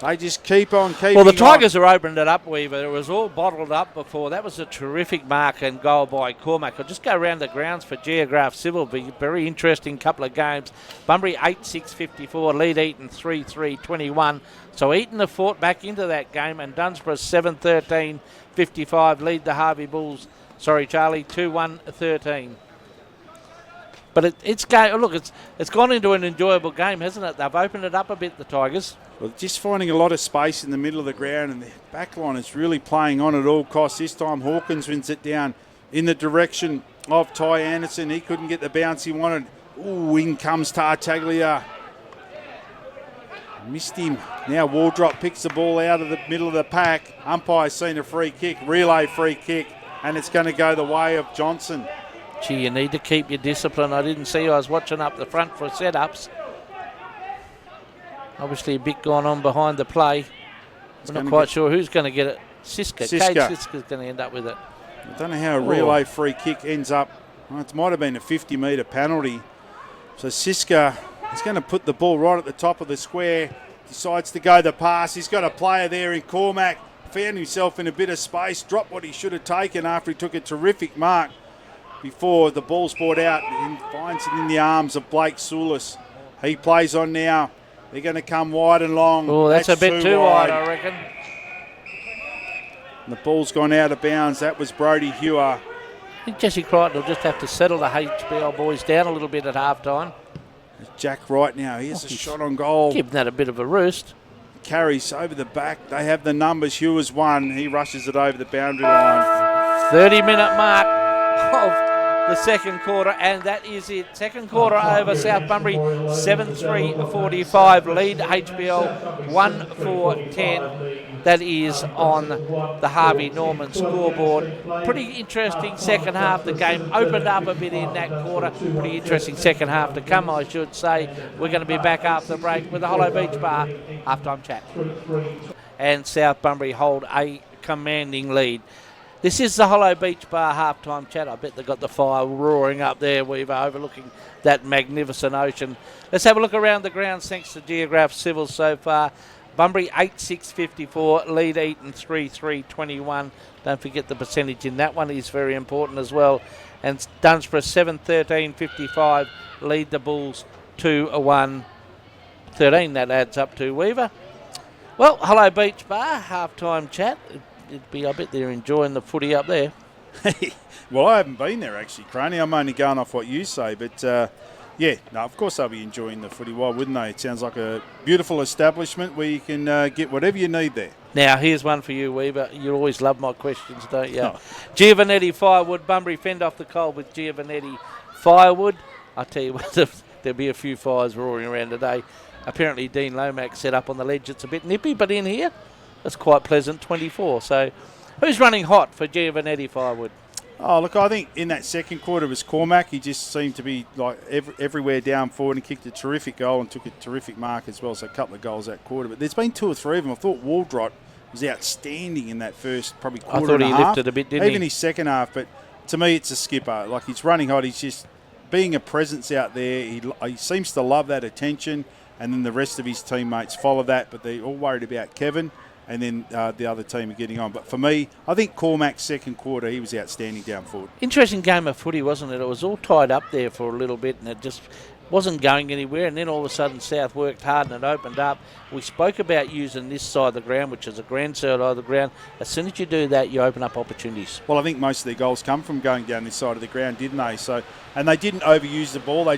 S2: They just keep on keeping
S1: Well, the Tigers
S2: on.
S1: are opened it up, Weaver. It was all bottled up before. That was a terrific mark and goal by Cormac. I'll just go around the grounds for Geograph Civil. Be very interesting couple of games. Bunbury 8-6-54, lead Eaton 3-3-21. So Eaton have fought back into that game, and Dunsborough 7-13-55 lead the Harvey Bulls. Sorry, Charlie, 2-1-13. But it's gone into an enjoyable game, hasn't it? They've opened it up a bit, the Tigers.
S2: Well, just finding a lot of space in the middle of the ground, and the back line is really playing on at all costs. This time Hawkins wins it down in the direction of Ty Anderson. He couldn't get the bounce he wanted. Ooh, in comes Tartaglia. Missed him. Now Waldrop picks the ball out of the middle of the pack. Umpire's seen a free kick, relay free kick, and it's going to go the way of Johnson.
S1: Gee, you need to keep your discipline. I didn't see you. I was watching up the front for setups. Obviously a bit going on behind the play. I'm not quite sure who's going to get it. Siska. Cade Siska's going to end up with it.
S2: I don't know how a relay free kick ends up. Well, it might have been a 50-metre penalty. So Siska is going to put the ball right at the top of the square. Decides to go the pass. He's got a player there in Cormac. Found himself in a bit of space. Dropped what he should have taken after he took a terrific mark before the ball's brought out, and finds it in the arms of Blake Soulis. He plays on now. They're going to come wide and long.
S1: Oh, that's a bit too wide, I reckon.
S2: And the ball's gone out of bounds. That was Brodie Hewer.
S1: I think Jesse Crichton will just have to settle the HBL boys down a little bit at half-time.
S2: Jack Wright now. Here's a shot on goal.
S1: Give that a bit of a roost.
S2: Carries over the back. They have the numbers. Hewer's won. He rushes it over the boundary line.
S1: 30-minute mark of the second quarter, and that is it. Second quarter over. South Bunbury 7-3-45 lead HBL 1-4-10. That is on the Harvey Norman scoreboard. Pretty interesting second half. The game opened up a bit in that quarter. Pretty interesting second half to come, I should say. We're going to be back after the break with the Hollow Beach Bar halftime chat. And South Bunbury hold a commanding lead. This is the Hollow Beach Bar halftime chat. I bet they've got the fire roaring up there, Weaver, overlooking that magnificent ocean. Let's have a look around the grounds thanks to Geograph Civil so far. Bunbury 8-6-54, lead Eaton 3-3-21. Don't forget the percentage in that one is very important as well. And Dunsborough 7-13-55, lead the Bulls 2-1-13. That adds up to Weaver. Well, Hollow Beach Bar halftime chat. I bet they're enjoying the footy up there.
S2: Well, I haven't been there actually, Craney. I'm only going off what you say, but of course they'll be enjoying the footy. Why wouldn't they? It sounds like a beautiful establishment where you can get whatever you need there.
S1: Now, here's one for you, Weaver. You always love my questions, don't you?
S2: Oh.
S1: Giovanetti Firewood. Bunbury fend off the cold with Giovanetti Firewood. I tell you what, there'll be a few fires roaring around today. Apparently, Dean Lomax set up on the ledge. It's a bit nippy, but in here, it's quite pleasant, 24. So, who's running hot for Giovanetti Firewood?
S2: Oh, look, I think in that second quarter was Cormac. He just seemed to be like everywhere down forward and kicked a terrific goal and took a terrific mark as well. So a couple of goals that quarter. But there's been 2 or 3 of them. I thought Waldrott was outstanding in that first probably quarter and a half.
S1: I thought he lifted a bit, didn't he?
S2: Even his second half. But to me, it's a skipper. Like, he's running hot. He's just being a presence out there. He seems to love that attention. And then the rest of his teammates follow that. But they're all worried about Kevin. And then the other team are getting on. But for me, I think Cormac's second quarter, he was outstanding down forward.
S1: Interesting game of footy, wasn't it? It was all tied up there for a little bit and it just wasn't going anywhere. And then all of a sudden, South worked hard and it opened up. We spoke about using this side of the ground, which is a grand side of the ground. As soon as you do that, you open up opportunities.
S2: Well, I think most of their goals come from going down this side of the ground, didn't they? So, and they didn't overuse the ball. They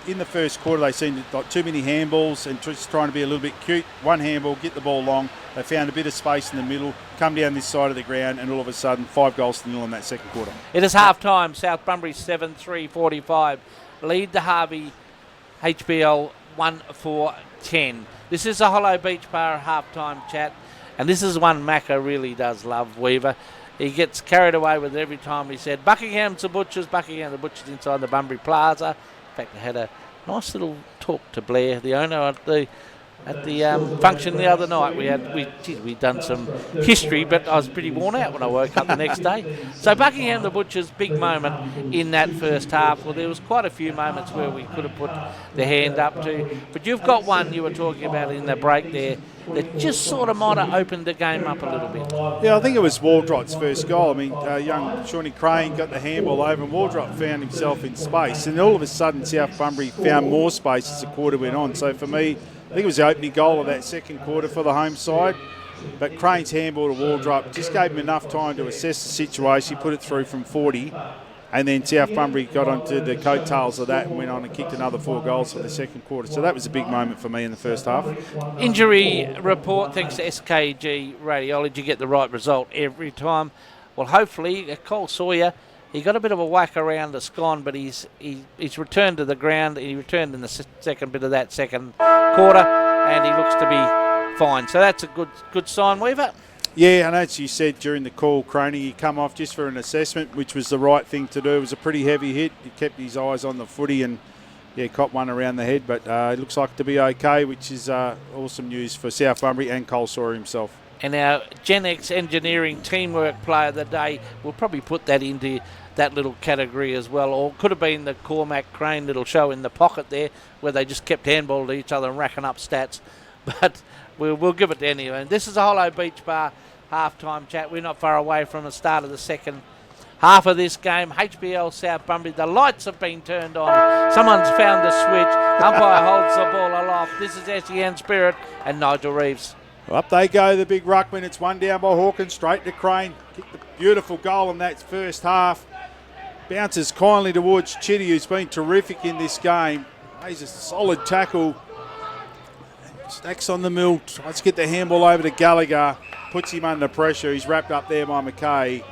S2: in the first quarter, they seemed like too many handballs and just trying to be a little bit cute. One handball, get the ball long. They found a bit of space in the middle, come down this side of the ground, and all of a sudden, 5-0 in that second quarter.
S1: It is half-time. South Bunbury 7-3-45. Lead the Harvey HBL 1-4-10. This is a Hollow Beach Bar half-time chat, and this is one Macca really does love, Weaver. He gets carried away with it every time he said, Buckingham's the Butchers, inside the Bunbury Plaza. In fact, I had a nice little talk to Blair, the owner, at the function the other night. We'd done some history, but I was pretty worn out when I woke up the next day. So Buckingham the Butchers, big moment in that first half. Well, there was quite a few moments where we could have put the hand up to, but you've got one you were talking about in the break there that just sort of might have opened the game up a little bit.
S2: Yeah, I think it was Waldrott's first goal. I mean, young Shawnee Crane got the handball over and Waldrott found himself in space, and all of a sudden South Bunbury found more space as the quarter went on. So for me, I think it was the opening goal of that second quarter for the home side. But Crane's handball to Waldrop just gave him enough time to assess the situation, put it through from 40, and then South Bunbury got onto the coattails of that and went on and kicked another 4 goals for the second quarter. So that was a big moment for me in the first half.
S1: Injury report, thanks to SKG Radiology, get the right result every time. Well, hopefully, Cole Sawyer, he got a bit of a whack around the scone, but he's returned to the ground. He returned in the second bit of that second quarter, and he looks to be fine. So that's a good sign, Weaver.
S2: Yeah, and as you said during the call, Croney, he come off just for an assessment, which was the right thing to do. It was a pretty heavy hit. He kept his eyes on the footy and, caught one around the head. But it looks like to be okay, which is awesome news for South Bunbury and Cole Sawyer himself.
S1: And our Gen X Engineering Teamwork Player of the Day, we'll probably put that into that little category as well, or could have been the Cormac Crane little show in the pocket there where they just kept handball to each other and racking up stats. But we'll give it to anyone. And this is a Hollow Beach Bar half-time chat. We're not far away from the start of the second half of this game. HBL South Bunbury, the lights have been turned on. Someone's found the switch. Umpire holds the ball aloft. This is SEN Spirit and Nigel Reeves.
S2: Well, up they go, the big ruckman. It's one down by Hawkins, straight to Crane. Kicked a beautiful goal in that first half. Bounces kindly towards Chitty, who's been terrific in this game. He's a solid tackle. Stacks on the mill, tries to get the handball over to Gallagher. Puts him under pressure. He's wrapped up there by McKay.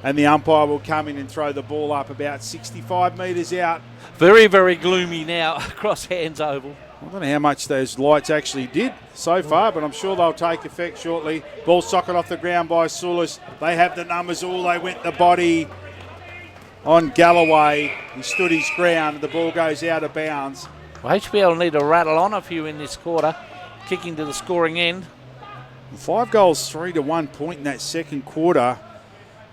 S2: And the umpire will come in and throw the ball up about 65 metres out.
S1: Very, very gloomy now across Hands Oval.
S2: I don't know how much those lights actually did so far, but I'm sure they'll take effect shortly. Ball socket off the ground by Sulis. They have the numbers all. They went the body on Galloway. He stood his ground. The ball goes out of bounds.
S1: Well, HBL need to rattle on a few in this quarter, kicking to the scoring end.
S2: 5 goals, 3-1 point in that second quarter.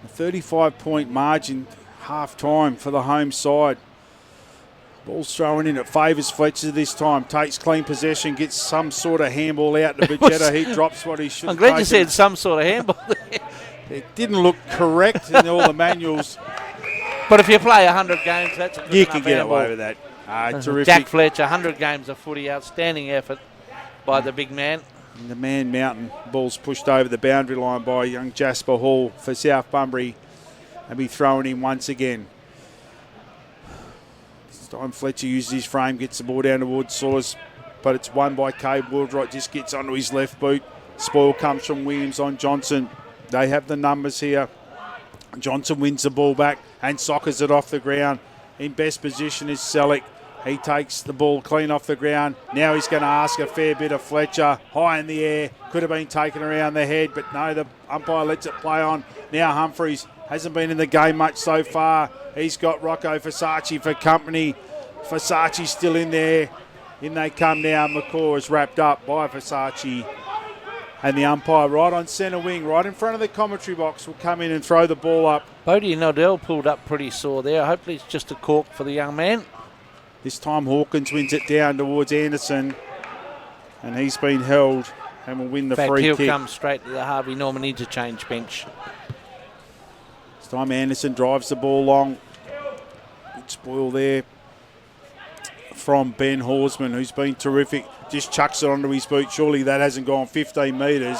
S2: A 35-point margin, half-time for the home side. Ball's thrown in. It favours Fletcher this time. Takes clean possession, gets some sort of handball out to Bajetta. He drops what he should have
S1: I'm glad
S2: taken.
S1: you said some sort of handball there.
S2: It didn't look correct in all the manuals.
S1: But if you play 100 games, that's a good
S2: You
S1: enough
S2: can get
S1: handball.
S2: away with that. Terrific.
S1: Jack Fletcher, 100 games of footy, outstanding effort by the big man.
S2: And the Man-Mountain ball's pushed over the boundary line by young Jasper Hall for South Bunbury. and be thrown in once again. This time Fletcher uses his frame, gets the ball down towards Sawyers, but it's won by Cade Wildright, just gets onto his left boot. Spoil comes from Williams on Johnson. They have the numbers here. Johnson wins the ball back and soccers it off the ground. In best position is Selleck. He takes the ball clean off the ground. Now he's going to ask a fair bit of Fletcher. High in the air. Could have been taken around the head, but no, the umpire lets it play on. Now Humphreys hasn't been in the game much so far. He's got Rocco Versace for company. Versace's still in there. In they come now. McCaw is wrapped up by Versace. And the umpire right on centre wing, right in front of the commentary box, will come in and throw the ball up.
S1: Bodie Nodell pulled up pretty sore there. Hopefully it's just a cork for the young man.
S2: This time Hawkins wins it down towards Anderson. And he's been held and will win the free kick.
S1: He'll come straight to the Harvey Norman interchange bench.
S2: This time Anderson drives the ball long. Good spoil there from Ben Horsman, who's been terrific. Just chucks it onto his boot. Surely that hasn't gone 15 metres.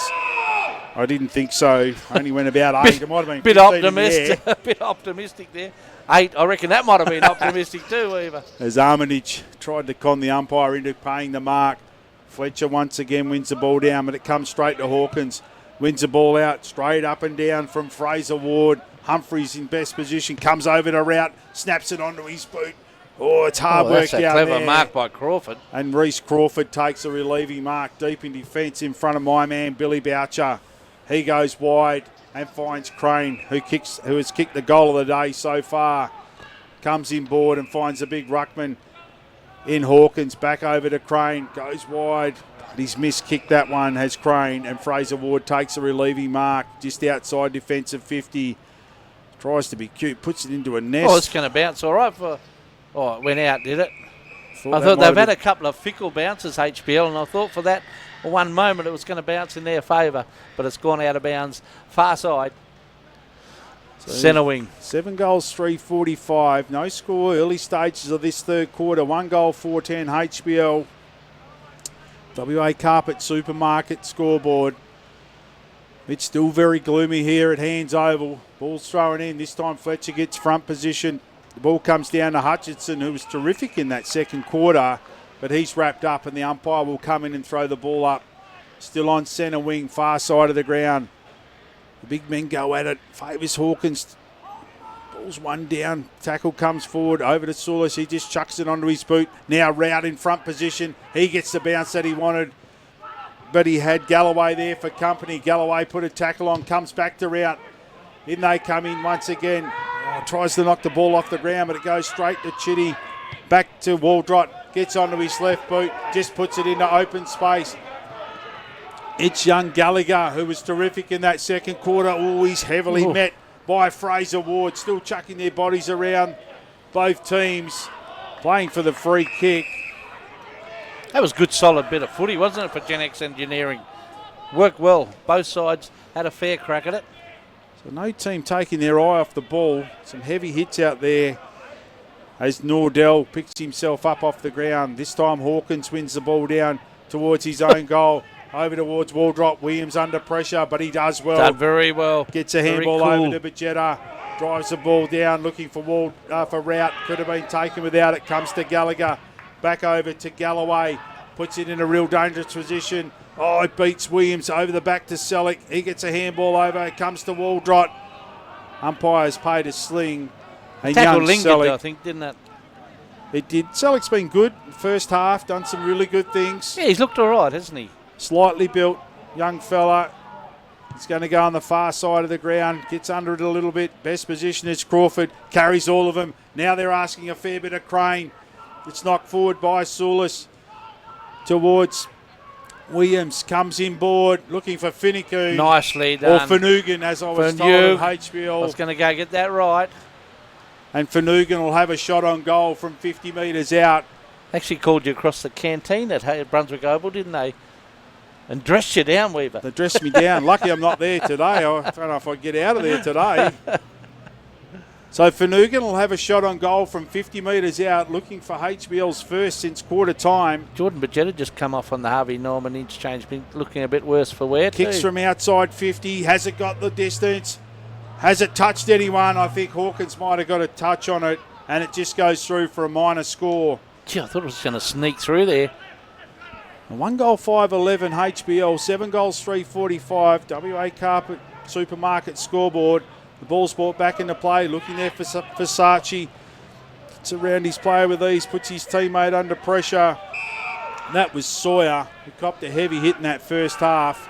S2: I didn't think so. Only went about 8. It might have been
S1: bit optimistic. A bit optimistic there. 8. I reckon that might have been optimistic too, Weaver.
S2: As Armitage tried to con the umpire into paying the mark. Fletcher once again wins the ball down, but it comes straight to Hawkins. Wins the ball out straight up and down from Fraser Ward. Humphreys in best position. Comes over to Rout. Snaps it onto his boot. Oh, it's hard work down there.
S1: That's a clever mark by Crawford.
S2: And Reece Crawford takes a relieving mark deep in defence in front of my man, Billy Boucher. He goes wide and finds Crane, who has kicked the goal of the day so far. Comes inboard and finds a big ruckman in Hawkins. Back over to Crane. Goes wide. But he's miskicked that one, has Crane. And Fraser Ward takes a relieving mark just outside defensive 50. Tries to be cute. Puts it into a nest.
S1: Oh, it's going to bounce all right for... Oh, it went out, did it? I thought they've had a couple of fickle bounces, HBL, and I thought for that one moment it was going to bounce in their favour, but it's gone out of bounds. Far side. So centre wing.
S2: 7 goals, 3:45. No score. Early stages of this third quarter. 1 goal, 4:10 HBL. WA Carpet Supermarket scoreboard. It's still very gloomy here at Hands Oval. Ball's thrown in. This time Fletcher gets front position. The ball comes down to Hutchinson, who was terrific in that second quarter, but he's wrapped up and the umpire will come in and throw the ball up. Still on centre wing, far side of the ground. The big men go at it. Favours Hawkins. Ball's one down. Tackle comes forward over to Sulis. He just chucks it onto his boot. Now Rout in front position. He gets the bounce that he wanted, but he had Galloway there for company. Galloway put a tackle on, comes back to Rout. In they come in once again. Tries to knock the ball off the ground, but it goes straight to Chitty. Back to Waldrott. Gets onto his left boot. Just puts it into open space. It's young Gallagher, who was terrific in that second quarter. Always heavily met by Fraser Ward. Still chucking their bodies around. Both teams playing for the free kick.
S1: That was a good, solid bit of footy, wasn't it, for Gen X Engineering? Worked well. Both sides had a fair crack at it.
S2: So no team taking their eye off the ball. Some heavy hits out there as Nordell picks himself up off the ground. This time Hawkins wins the ball down towards his own goal. Over towards Waldrop. Williams under pressure, but he does well.
S1: Done very well.
S2: Gets a handball over to Bajetta. Drives the ball down, looking for Rout. Could have been taken without it. Comes to Gallagher. Back over to Galloway. Puts it in a real dangerous position. Oh, it beats Williams over the back to Selleck. He gets a handball over. It comes to Waldrott. Umpires paid a sling. And
S1: tackle
S2: young
S1: lingered,
S2: Selleck,
S1: I think, didn't it?
S2: It did. Selleck's been good first half. Done some really good things.
S1: Yeah, he's looked all right, hasn't he?
S2: Slightly built young fella. He's going to go on the far side of the ground. Gets under it a little bit. Best position is Crawford. Carries all of them. Now they're asking a fair bit of Crane. It's knocked forward by Sulis towards Williams. Comes inboard looking for Finucane.
S1: Nicely done.
S2: Or Finucane, as I was told at HBL.
S1: I was going to go get that right.
S2: And Finucane will have a shot on goal from 50 metres out.
S1: Actually called you across the canteen at Brunswick Oval, didn't they? And dressed you down, Weaver.
S2: They dressed me down. Lucky I'm not there today. I don't know if I get out of there today. So Finucane will have a shot on goal from 50 metres out, looking for HBL's first since quarter time.
S1: Jordan Bajetta just come off on the Harvey Norman interchange, been looking a bit worse for wear.
S2: Kicks from outside 50. Has it got the distance? Has it touched anyone? I think Hawkins might have got a touch on it, and it just goes through for a minor score.
S1: Gee, I thought it was going to sneak through there.
S2: 1 goal 5-11 HBL, 7 goals 3-45 WA Carpet Supermarket scoreboard. The ball's brought back into play, looking there for Versace. Gets around his player with ease, puts his teammate under pressure. And that was Sawyer, who copped a heavy hit in that first half.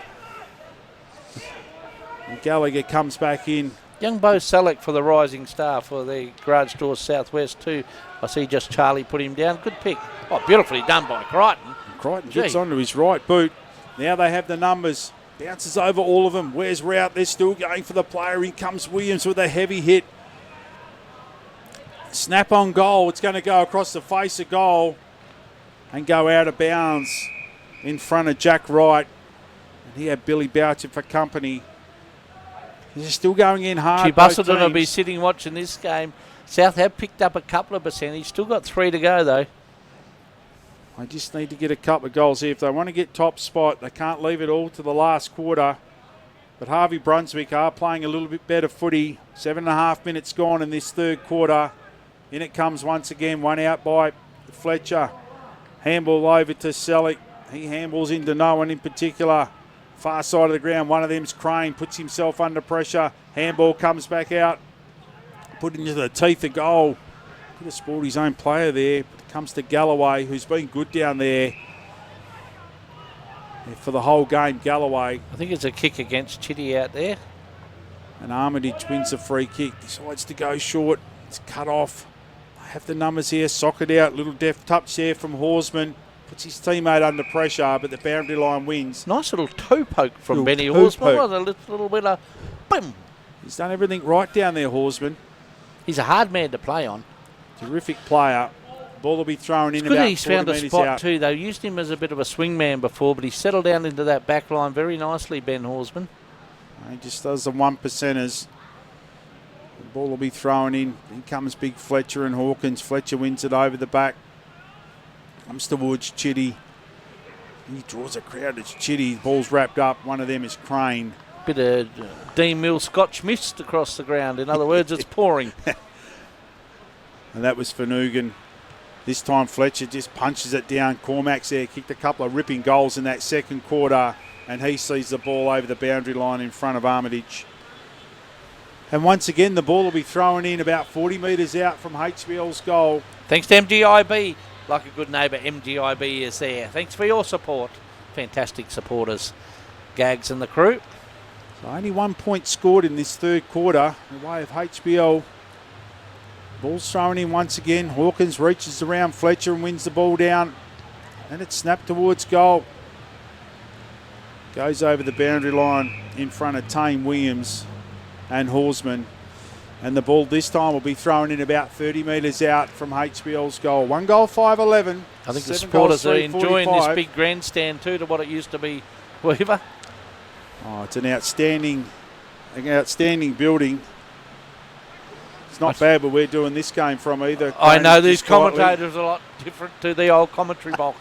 S2: And Gallagher comes back in.
S1: Young Bo Selleck for the Rising Star for the Garage Doors Southwest too. I see just Charlie put him down. Good pick. Oh, beautifully done by Crichton.
S2: Crichton gets onto his right boot. Now they have the numbers. Bounces over all of them. Where's Rout? They're still going for the player. In comes Williams with a heavy hit. Snap on goal. It's going to go across the face of goal and go out of bounds in front of Jack Wright. And he had Billy Boucher for company. He's still going in hard.
S1: Busselton will be sitting watching this game. South have picked up a couple of percentage. Still got 3 to go though.
S2: They just need to get a couple of goals here. If they want to get top spot, they can't leave it all to the last quarter. But Harvey Brunswick are playing a little bit better footy. 7.5 minutes gone in this third quarter. In it comes once again, one out by Fletcher. Handball over to Selleck. He handballs into no one in particular. Far side of the ground, one of them's Crane, puts himself under pressure. Handball comes back out. Put into the teeth of goal. Could have spoiled his own player there. But it comes to Galloway, who's been good down there. For the whole game, Galloway.
S1: I think it's a kick against Chitty out there.
S2: And Armitage wins the free kick. Decides to go short. It's cut off. I have the numbers here. Socket out. Little deft touch there from Horsman. Puts his teammate under pressure, but the boundary line wins.
S1: Nice little toe poke from Benny Horsman. A little bit of boom.
S2: He's done everything right down there, Horsman.
S1: He's a hard man to play on.
S2: Terrific player. Ball will be thrown in
S1: about 40 metres out.
S2: He's
S1: found a spot too. They used him as a bit of a swingman before, but he settled down into that back line very nicely, Ben Horsman.
S2: He just does the 1%ers. The ball will be thrown in. In comes big Fletcher and Hawkins. Fletcher wins it over the back. Comes towards Chitty. He draws a crowd. It's Chitty. Ball's wrapped up. One of them is Crane.
S1: Bit of Dean Mill Scotch mist across the ground. In other words, it's pouring.
S2: And that was Finucane. This time Fletcher just punches it down. Cormack's there. Kicked a couple of ripping goals in that second quarter. And he sees the ball over the boundary line in front of Armitage. And once again, the ball will be thrown in about 40 metres out from HBL's goal.
S1: Thanks to MGIB. Like a good neighbour, MGIB is there. Thanks for your support. Fantastic supporters. Gags and the crew.
S2: So only 1 point scored in this third quarter in the way of HBL. Ball's thrown in once again. Hawkins reaches around Fletcher and wins the ball down. And it's snapped towards goal. Goes over the boundary line in front of Tame Williams and Horsman. And the ball this time will be thrown in about 30 metres out from HBL's goal. 1 goal, 5-11.
S1: I think the supporters are enjoying this big grandstand too to what it used to be, Weaver.
S2: Oh, it's an outstanding building. It's not bad where we're doing this game from either.
S1: I know these commentators are a lot different to the old commentary box.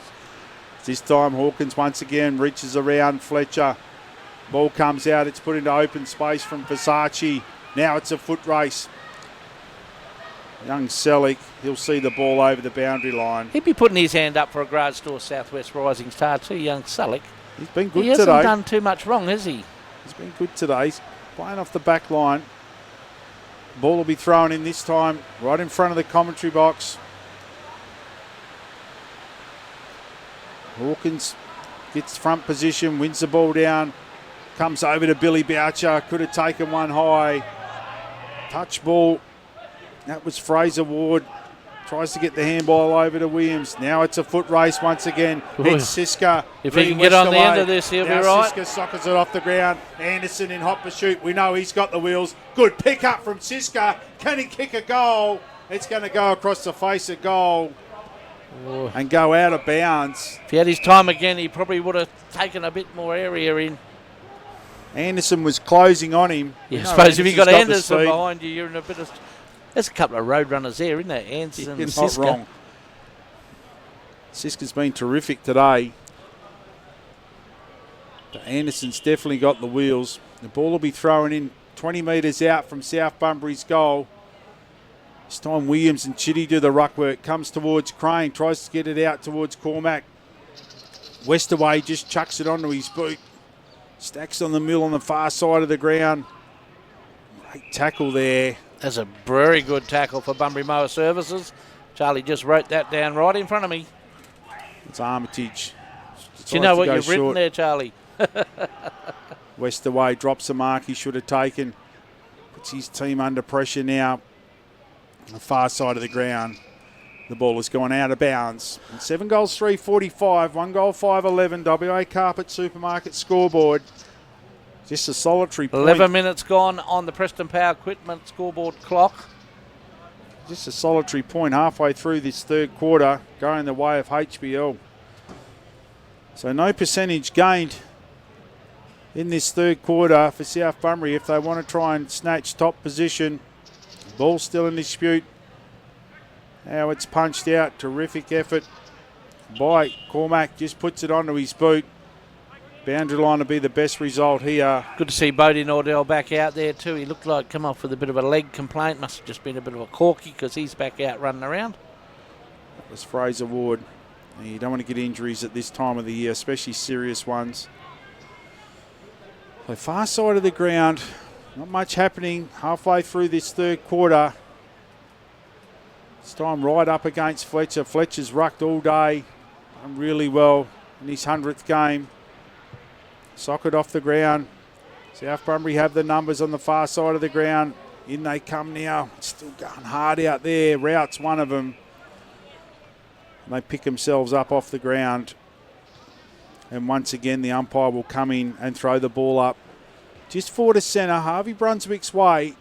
S2: This time Hawkins once again reaches around Fletcher. Ball comes out. It's put into open space from Versace. Now it's a foot race. Young Selleck, he'll see the ball over the boundary line.
S1: He'd be putting his hand up for a Garage Door Southwest Rising Star too, young Selleck.
S2: He's been good today.
S1: He hasn't done too much wrong, has he?
S2: He's been good today. He's playing off the back line. Ball will be thrown in this time right in front of the commentary box. Hawkins gets front position, wins the ball down. Comes over to Billy Boucher. Could have taken one high. Touch ball. That was Fraser Ward. Tries to get the handball over to Williams. Now it's a foot race once again. It's Siska.
S1: If he can get on the end of this, he'll be right.
S2: Siska sockets it off the ground. Anderson in hot pursuit. We know he's got the wheels. Good pick up from Siska. Can he kick a goal? It's going to go across the face of goal and go out of bounds.
S1: If he had his time again, he probably would have taken a bit more area in.
S2: Anderson was closing on him.
S1: Yeah, I suppose if you got Anderson behind you, you're in a bit of... There's a couple of road runners there, isn't there? Anderson and Siska.
S2: Not wrong. Siska's been terrific today. But Anderson's definitely got the wheels. The ball will be thrown in 20 metres out from South Bunbury's goal. This time Williams and Chitty do the ruck work. Comes towards Crane, tries to get it out towards Cormac. Westaway just chucks it onto his boot. Stacks on the middle on the far side of the ground. Great tackle there.
S1: That's a very good tackle for Bunbury Mower Services. Charlie just wrote that down right in front of me.
S2: It's Armitage.
S1: Do you know what you've written there, Charlie?
S2: Westaway drops a mark he should have taken. Puts his team under pressure now. On the far side of the ground. The ball has gone out of bounds. And 7 goals, 345. 1 goal, 511. WA Carpet Supermarket scoreboard. Just a solitary point.
S1: 11 minutes gone on the Preston Power Equipment scoreboard clock.
S2: Just a solitary point halfway through this third quarter, going the way of HBL. So no percentage gained in this third quarter for South Bunbury if they want to try and snatch top position. Ball still in dispute. How it's punched out. Terrific effort by Cormac. Just puts it onto his boot. Boundary line will be the best result here.
S1: Good to see Bodie Nordell back out there too. He looked like come off with a bit of a leg complaint. Must have just been a bit of a corky because he's back out running around.
S2: That was Fraser Ward. And you don't want to get injuries at this time of the year, especially serious ones. So far side of the ground, not much happening halfway through this third quarter. This time right up against Fletcher. Fletcher's rucked all day, done really well in his 100th game. Socket off the ground. South Bunbury have the numbers on the far side of the ground. In they come now. It's still going hard out there. Rout's one of them. And they pick themselves up off the ground. And once again, the umpire will come in and throw the ball up. Just forward to centre, Harvey Brunswick's way.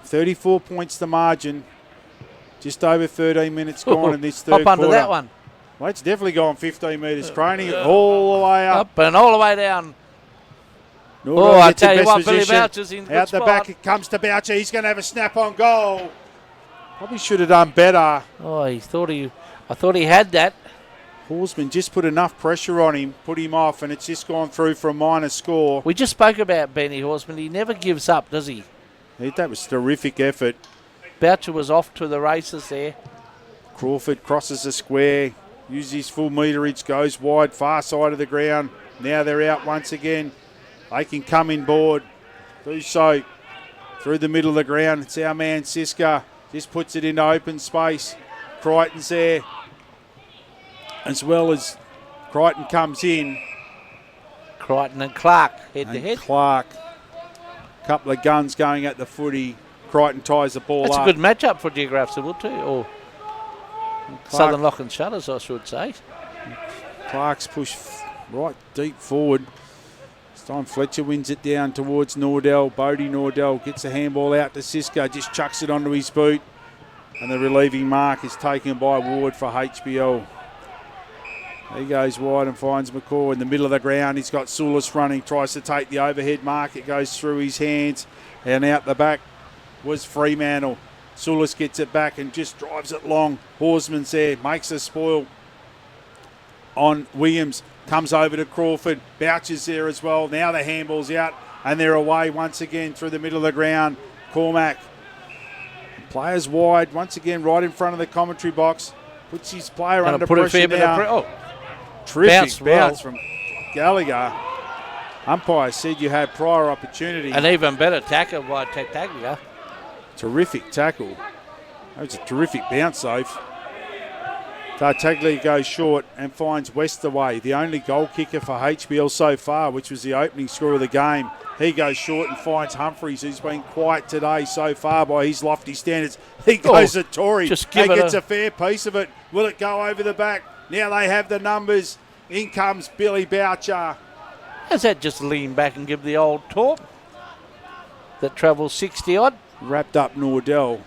S2: 34 points the margin. Just over 13 minutes gone in this third quarter.
S1: Up under that one.
S2: Well, it's definitely gone 15 metres. Craney all the way up.
S1: Up and all the way down.
S2: Nordell
S1: I
S2: gets the
S1: tell you
S2: best
S1: what, Billy
S2: position.
S1: Boucher's in good
S2: Out the
S1: spot.
S2: back it comes to Boucher. He's going to have a snap on goal. Probably should have done better.
S1: Oh, I thought he had that.
S2: Horsman just put enough pressure on him, put him off, and it's just gone through for a minor score.
S1: We just spoke about Benny Horseman. He never gives up, does he?
S2: That was a terrific effort.
S1: Boucher was off to the races there.
S2: Crawford crosses the square, uses his full meterage, goes wide, far side of the ground. Now they're out once again. They can come inboard. Do so through the middle of the ground. It's our man Siska. Just puts it into open space. Crichton's there. As well as Crichton comes in.
S1: Crichton and Clark head to head.
S2: Clark. Couple of guns going at the footy. Crichton ties the ball
S1: That's
S2: up.
S1: a good matchup for Geograph Civil too. Or Southern Lock and Shutters, I should say.
S2: Clark's pushed right deep forward. This time Fletcher wins it down towards Nordell. Bodie Nordell gets the handball out to Sisko. Just chucks it onto his boot. And the relieving mark is taken by Ward for HBL. He goes wide and finds McCaw in the middle of the ground. He's got Sulis running, tries to take the overhead mark. It goes through his hands. And out the back was Fremantle. Sulis gets it back and just drives it long. Horsman's there, makes a spoil on Williams. Comes over to Crawford. Boucher's there as well. Now the handball's out and they're away once again through the middle of the ground. Cormac. Players wide, once again right in front of the commentary box. Puts his player under pressure now. Terrific bounce from Gallagher. Umpire said you had prior opportunity.
S1: An even better tackle by Tartaglia.
S2: Terrific tackle. That was a terrific bounce, though. Tartaglia goes short and finds Westaway, the only goal kicker for HBL so far, which was the opening score of the game. He goes short and finds Humphreys, who's been quiet today so far by his lofty standards. He goes to Tory. He gets a fair piece of it. Will it go over the back? Now they have the numbers. In comes Billy Boucher.
S1: Has that just lean back and give the old talk that travels 60-odd?
S2: Wrapped up Nordell.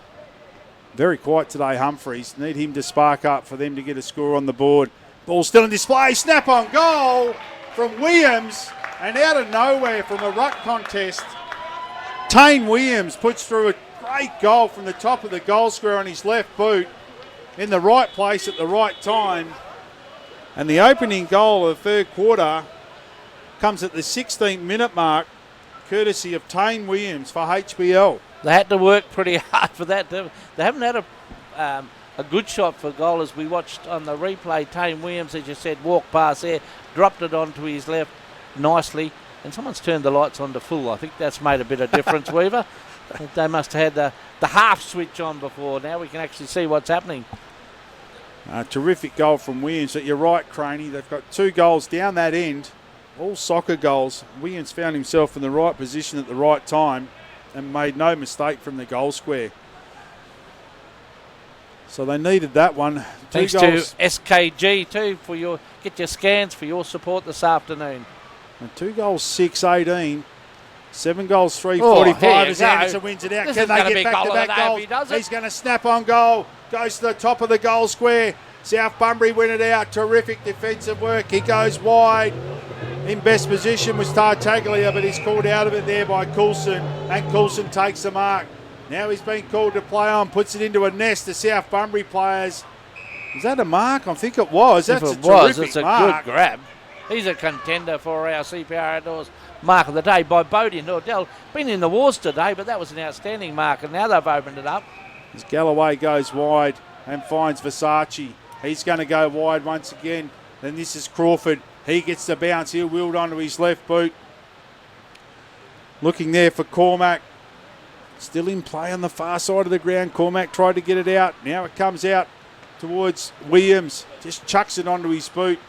S2: Very quiet today, Humphreys. Need him to spark up for them to get a score on the board. Ball still in display. Snap on goal from Williams. And out of nowhere from a ruck contest, Tane Williams puts through a great goal from the top of the goal square on his left boot in the right place at the right time. And the opening goal of the third quarter comes at the 16th minute mark. courtesy of Tane Williams for HBL.
S1: They had to work pretty hard for that. They haven't had a good shot for goal, as we watched on the replay. Tane Williams, as you said, walked past there, dropped it onto his left nicely, and someone's turned the lights on to full. I think that's made a bit of difference, Weaver. They must have had the half switch on before. Now we can actually see what's happening.
S2: Terrific goal from Williams. But you're right, Craney. They've got 2 goals down that end, all soccer goals. Williams found himself in the right position at the right time and made no mistake from the goal square. So they needed that one.
S1: Thanks to SKG too for get your scans for your support this afternoon.
S2: And 2 goals, 6-18. 7 goals, 3-45 as Anderson wins it out. Can they get back-to-back goals? He's going to snap on goal. Goes to the top of the goal square. South Bunbury win it out. Terrific defensive work. He goes wide. In best position was Tartaglia, but he's called out of it there by Coulson. And Coulson takes the mark. Now he's been called to play on. Puts it into a nest. The South Bunbury players. Is that a mark? I think it was. That's a terrific
S1: it's a
S2: mark.
S1: good grab. He's a contender for our CPR Outdoors mark of the day by Bodie Nordell. Been in the wars today, but that was an outstanding mark, and now they've opened it up.
S2: As Galloway goes wide and finds Versace. He's going to go wide once again. Then this is Crawford. He gets the bounce. He'll wield onto his left boot. Looking there for Cormac. Still in play on the far side of the ground. Cormac tried to get it out. Now it comes out towards Williams. Just chucks it onto his boot.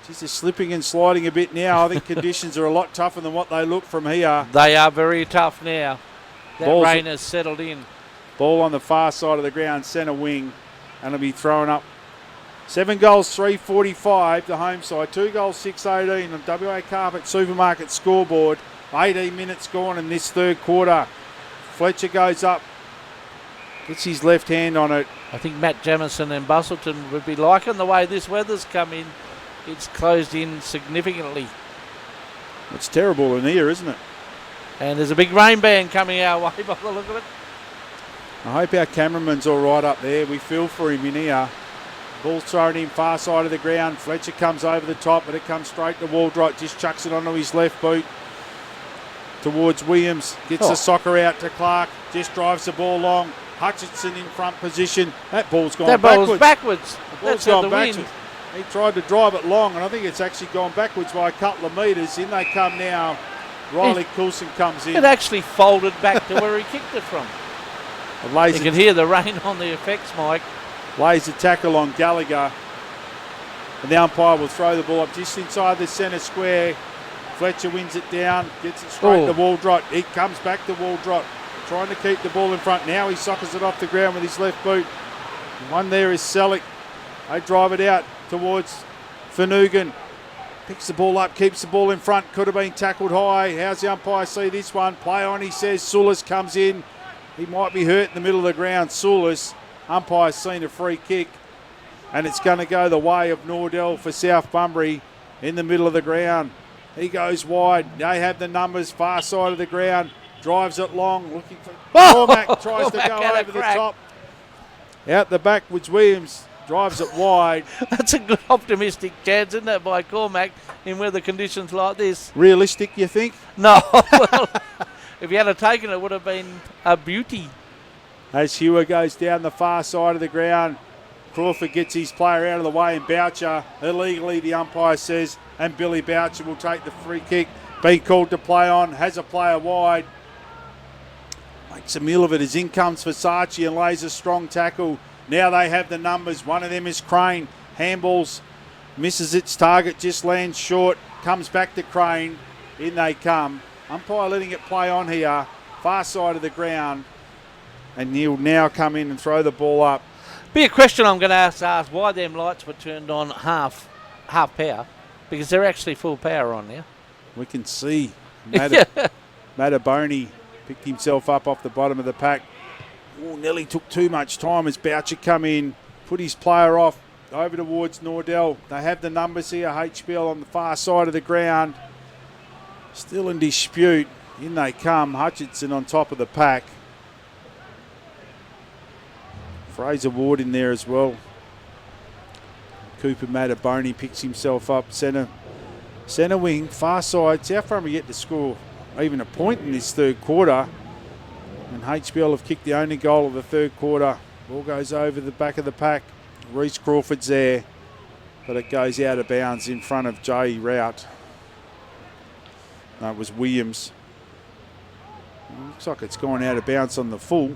S2: Just slipping and sliding a bit now. I think conditions are a lot tougher than what they look from here.
S1: They are very tough now. That rain has settled in.
S2: Ball on the far side of the ground, centre wing. And it'll be thrown up. 7 goals, 3-45, the home side. 2 goals, 6-18 on WA Carpet Supermarket scoreboard. 18 minutes gone in this third quarter. Fletcher goes up. Gets his left hand on it.
S1: I think Matt Jamison and Bustleton would be liking the way this weather's come in. It's closed in significantly.
S2: It's terrible in here, isn't it?
S1: And there's a big rain band coming our way by the look of it.
S2: I hope our cameraman's all right up there. We feel for him in here. Ball's thrown in far side of the ground. Fletcher comes over the top, but it comes straight to Waldrott. Just chucks it onto his left boot. Towards Williams. Gets the soccer out to Clark. Just drives the ball long. Hutchinson in front position. That ball's gone backwards.
S1: That ball's backwards.
S2: The ball's gone backwards. He tried to drive it long, and I think it's actually gone backwards by a couple of metres. In they come now. Riley Coulson comes in.
S1: It actually folded back to where he kicked it from. You can hear the rain on the effects, Mike.
S2: Lays a tackle on Gallagher. And the umpire will throw the ball up just inside the centre square. Fletcher wins it down, gets it straight to Waldrott. He comes back to Waldrott, trying to keep the ball in front. Now he sockers it off the ground with his left boot. One there is Selleck. They drive it out towards Finucane. Picks the ball up, keeps the ball in front. Could have been tackled high. How's the umpire see this one? Play on, he says. Sulis comes in. He might be hurt in the middle of the ground. Sulis. Umpire's seen a free kick. And it's going to go the way of Nordell for South Bunbury in the middle of the ground. He goes wide. They have the numbers. Far side of the ground. Drives it long. Looking for Cormac. Tries to go over the top. Out the back was Williams. Drives it wide.
S1: That's a good optimistic chance, isn't it, by Cormac in weather conditions like this?
S2: Realistic, you think?
S1: No. Well, if he had taken it, it would have been a beauty.
S2: As Hewer goes down the far side of the ground, Crawford gets his player out of the way, and Boucher, illegally, the umpire says, and Billy Boucher will take the free kick. Being called to play on, has a player wide. Makes a meal of it as in comes Versace and lays a strong tackle. Now they have the numbers. One of them is Crane. Handballs, misses its target, just lands short. Comes back to Crane. In they come. Umpire letting it play on here. Far side of the ground. And he'll now come in and throw the ball up.
S1: Be a question I'm going to ask why them lights were turned on half power, because they're actually full power on now.
S2: We can see Mataboni picked himself up off the bottom of the pack. Oh, nearly took too much time as Boucher come in, put his player off over towards Nordell. They have the numbers here. HBL on the far side of the ground. Still in dispute. In they come. Hutchinson on top of the pack. Fraser Ward in there as well. Cooper Mataboni picks himself up. Centre wing, far side. South Bunbury yet to score. even a point in this third quarter. And HBL have kicked the only goal of the third quarter. Ball goes over the back of the pack. Reece Crawford's there, but it goes out of bounds in front of Jay Rout. No, it was Williams. Looks like it's gone out of bounds on the full.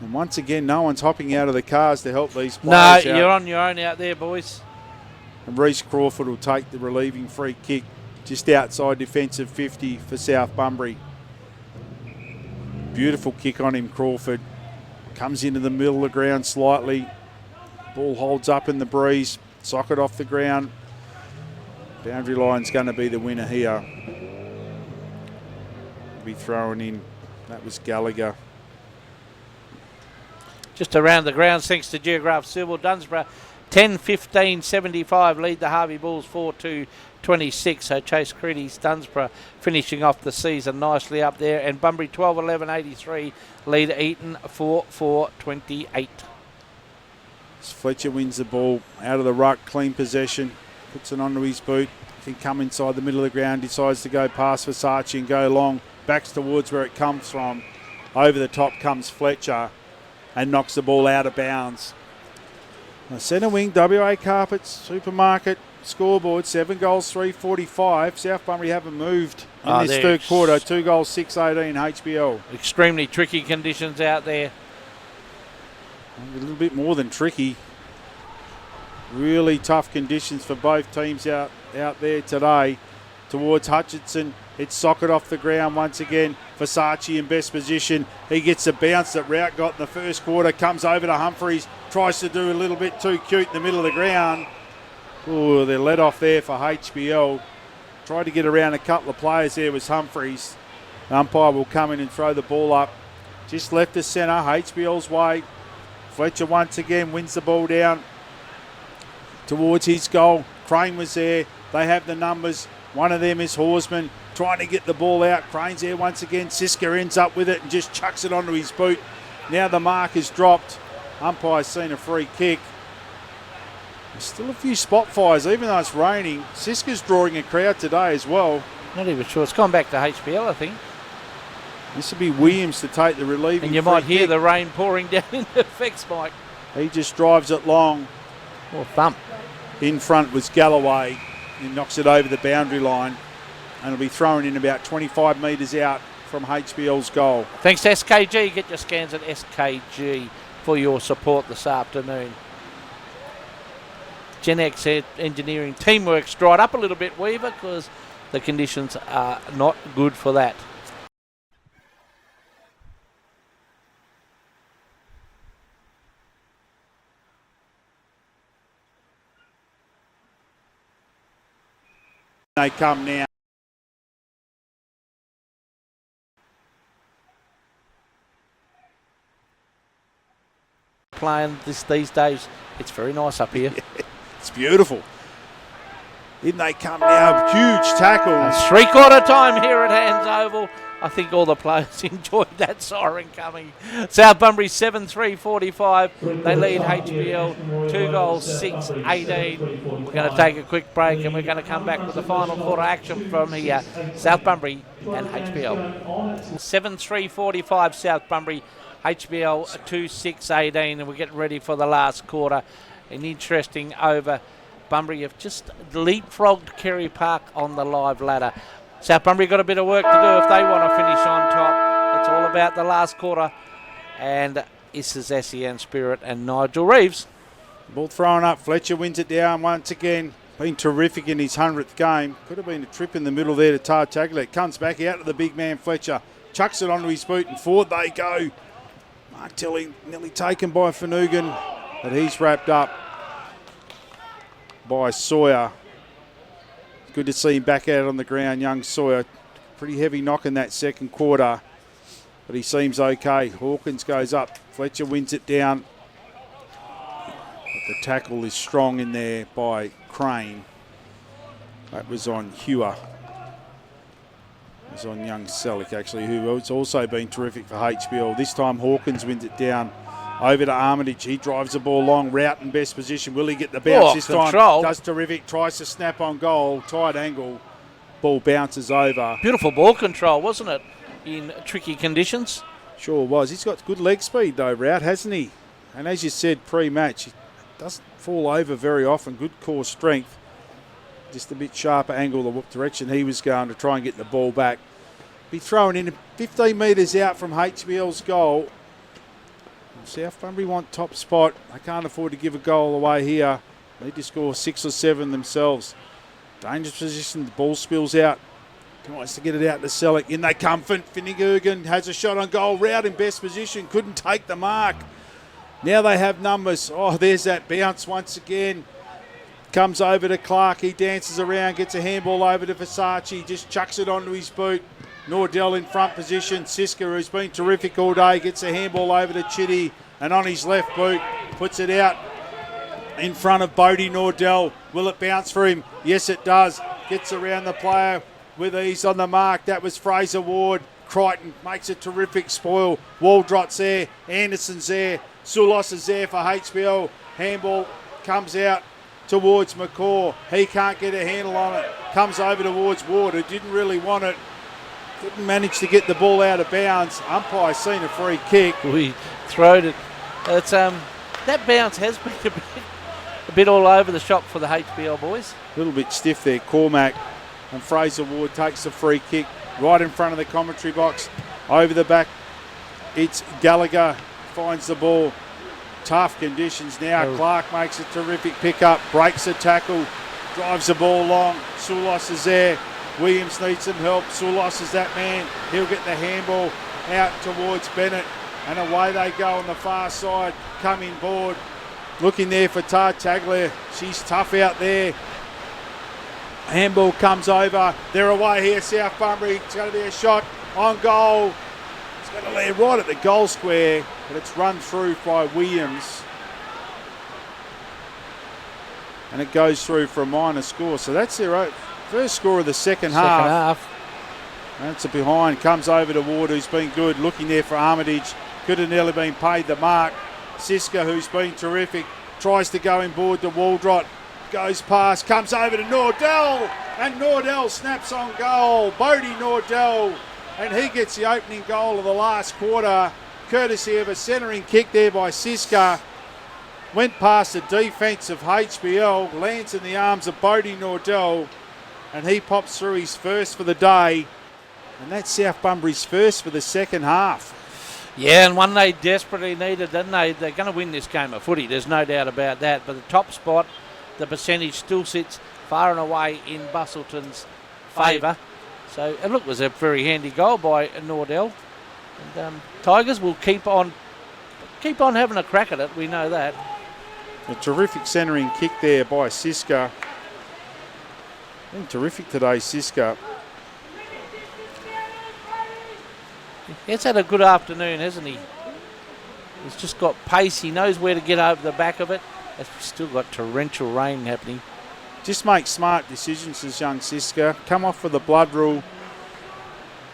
S2: And once again, no one's hopping out of the cars to help these players
S1: No, you're on your own out there, boys.
S2: And Reece Crawford will take the relieving free kick just outside defensive 50 for South Bunbury. Beautiful kick on him, Crawford. Comes into the middle of the ground slightly. Ball holds up in the breeze. Socket off the ground. Boundary line's going to be the winner here. Be thrown in. That was Gallagher.
S1: Just around the grounds, thanks to Geograph Civil. Dunsborough 10-15-75 lead the Harvey Bulls 4-2-26. So Chase Creedy's Dunsborough finishing off the season nicely up there. And Bunbury 12-11-83 lead Eton 4-4-28.
S2: Fletcher wins the ball out of the ruck, clean possession, puts it onto his boot. Can come inside the middle of the ground, decides to go past Versace and go long. Backs towards where it comes from. Over the top comes Fletcher and knocks the ball out of bounds. Now, centre wing, WA Carpets, Supermarket, scoreboard, 7 goals, 345. South Bunbury haven't moved in this third quarter. 2 goals, 6-18 HBL.
S1: Extremely tricky conditions out there.
S2: A little bit more than tricky. Really tough conditions for both teams out there today. Towards Hutchinson, it's socket off the ground once again. Versace in best position. He gets a bounce that Rout got in the first quarter. Comes over to Humphreys. Tries to do a little bit too cute in the middle of the ground. Oh, they're let off there for HBL. Tried to get around a couple of players there was Humphreys. The umpire will come in and throw the ball up. Just left the centre, HBL's way. Fletcher once again wins the ball down towards his goal. Crane was there. They have the numbers. One of them is Horsman trying to get the ball out. Crane's there once again. Siska ends up with it and just chucks it onto his boot. Now the mark is dropped. Umpire's seen a free kick. There's still a few spot fires, even though it's raining. Siska's drawing a crowd today as well.
S1: Not even sure. It's gone back to HBL, I think.
S2: This will be Williams to take the relieving.
S1: And you might hear the rain pouring down in the effects, Mike.
S2: He just drives it long.
S1: Or thump.
S2: In front was Galloway. He knocks it over the boundary line. And it'll be thrown in about 25 metres out from HBL's goal.
S1: Thanks to SKG. Get your scans at SKG for your support this afternoon. Gen X engineering teamwork's dried up a little bit, Weaver, because the conditions are not good for that.
S2: They come now.
S1: Playing these days, it's very nice up here.
S2: It's beautiful. In they come now, huge tackle.
S1: It's 3/4 time here at Hands Oval. I think all the players enjoyed that siren coming. South Bunbury 7-3-45. They lead HBL 2 goals, 6-18. We're going to take a quick break and we're going to come back with the final quarter action from here. South Bunbury and HBL. 7-3-45 South Bunbury. HBL 2-6-18, and we're getting ready for the last quarter. An interesting over. Bunbury have just leapfrogged Kerry Park on the live ladder. South Bunbury got a bit of work to do if they want to finish on top. It's all about the last quarter. And this is SEN Spirit and Nigel Reeves.
S2: Ball thrown up. Fletcher wins it down once again. Been terrific in his 100th game. Could have been a trip in the middle there to Tartaglia. Comes back out to the big man Fletcher. Chucks it onto his boot and forward they go. Mark Tilly nearly taken by Finucane, but he's wrapped up by Sawyer. Good to see him back out on the ground, young Sawyer. Pretty heavy knock in that second quarter, but he seems okay. Hawkins goes up. Fletcher wins it down. But the tackle is strong in there by Crane. That was on Hewer. It was on young Selleck, actually, who has also been terrific for HBL. This time Hawkins wins it down. Over to Armitage. He drives the ball long. Rout in best position. Will he get the bounce this time? Does terrific. Tries to snap on goal. Tight angle. Ball bounces over.
S1: Beautiful ball control, wasn't it, in tricky conditions?
S2: Sure was. He's got good leg speed though, Rout, hasn't he? And as you said pre-match, he doesn't fall over very often. Good core strength. Just a bit sharper angle the direction he was going to try and get the ball back. Be thrown in 15 metres out from HBL's goal. South Bunbury want top spot. They can't afford to give a goal away here. They need to score 6 or 7 themselves. Dangerous position. The ball spills out. Tries to get it out to Selleck. In they come. Finnegan has a shot on goal. Rout in best position. Couldn't take the mark. Now they have numbers. Oh, there's that bounce once again. Comes over to Clark. He dances around. Gets a handball over to Versace. Just chucks it onto his boot. Nordell in front position. Siska, who's been terrific all day, gets a handball over to Chitty. And on his left boot, puts it out in front of Bodie Nordell. Will it bounce for him? Yes, it does. Gets around the player with ease on the mark. That was Fraser Ward. Crichton makes a terrific spoil. Waldrot's there. Anderson's there. Sulos is there for HBL. Handball comes out towards McCaw. He can't get a handle on it. Comes over towards Ward, who didn't really want it. Couldn't manage to get the ball out of bounds. Umpire's seen a free kick.
S1: We throwed it. It's that bounce has been a bit all over the shop for the HBL boys.
S2: A little bit stiff there, Cormac. And Fraser Ward takes the free kick right in front of the commentary box. Over the back, it's Gallagher. Finds the ball. Tough conditions now.
S1: Oh.
S2: Clark makes a terrific pickup. Breaks the tackle. Drives the ball long. Sulos is there. Williams needs some help. Sulos is that man. He'll get the handball out towards Bennett. And away they go on the far side. Coming board. Looking there for Tartaglia. She's tough out there. Handball comes over. They're away here, South Bunbury. It's going to be a shot on goal. It's going to land right at the goal square. But it's run through by Williams. And it goes through for a minor score. So that's their first score of the second half. That's a behind. Comes over to Ward, who's been good. Looking there for Armitage. Could have nearly been paid the mark. Siska, who's been terrific, tries to go in board to Waldrot. Goes past. Comes over to Nordell. And Nordell snaps on goal. Bodie Nordell. And he gets the opening goal of the last quarter. Courtesy of a centering kick there by Siska. Went past the defence of HBL. Lands in the arms of Bodie Nordell. And he pops through his first for the day. And that's South Bunbury's first for the second half.
S1: Yeah, and one they desperately needed, didn't they? They're going to win this game of footy, there's no doubt about that. But the top spot, the percentage still sits far and away in Bustleton's favour. So, and look, it was a very handy goal by Nordell. And Tigers will keep on having a crack at it, we know that.
S2: A terrific centering kick there by Siska. Been terrific today, Siska.
S1: He's had a good afternoon, hasn't he? He's just got pace. He knows where to get over the back of it. We've still got torrential rain happening.
S2: Just make smart decisions, this young Siska. Come off for the blood rule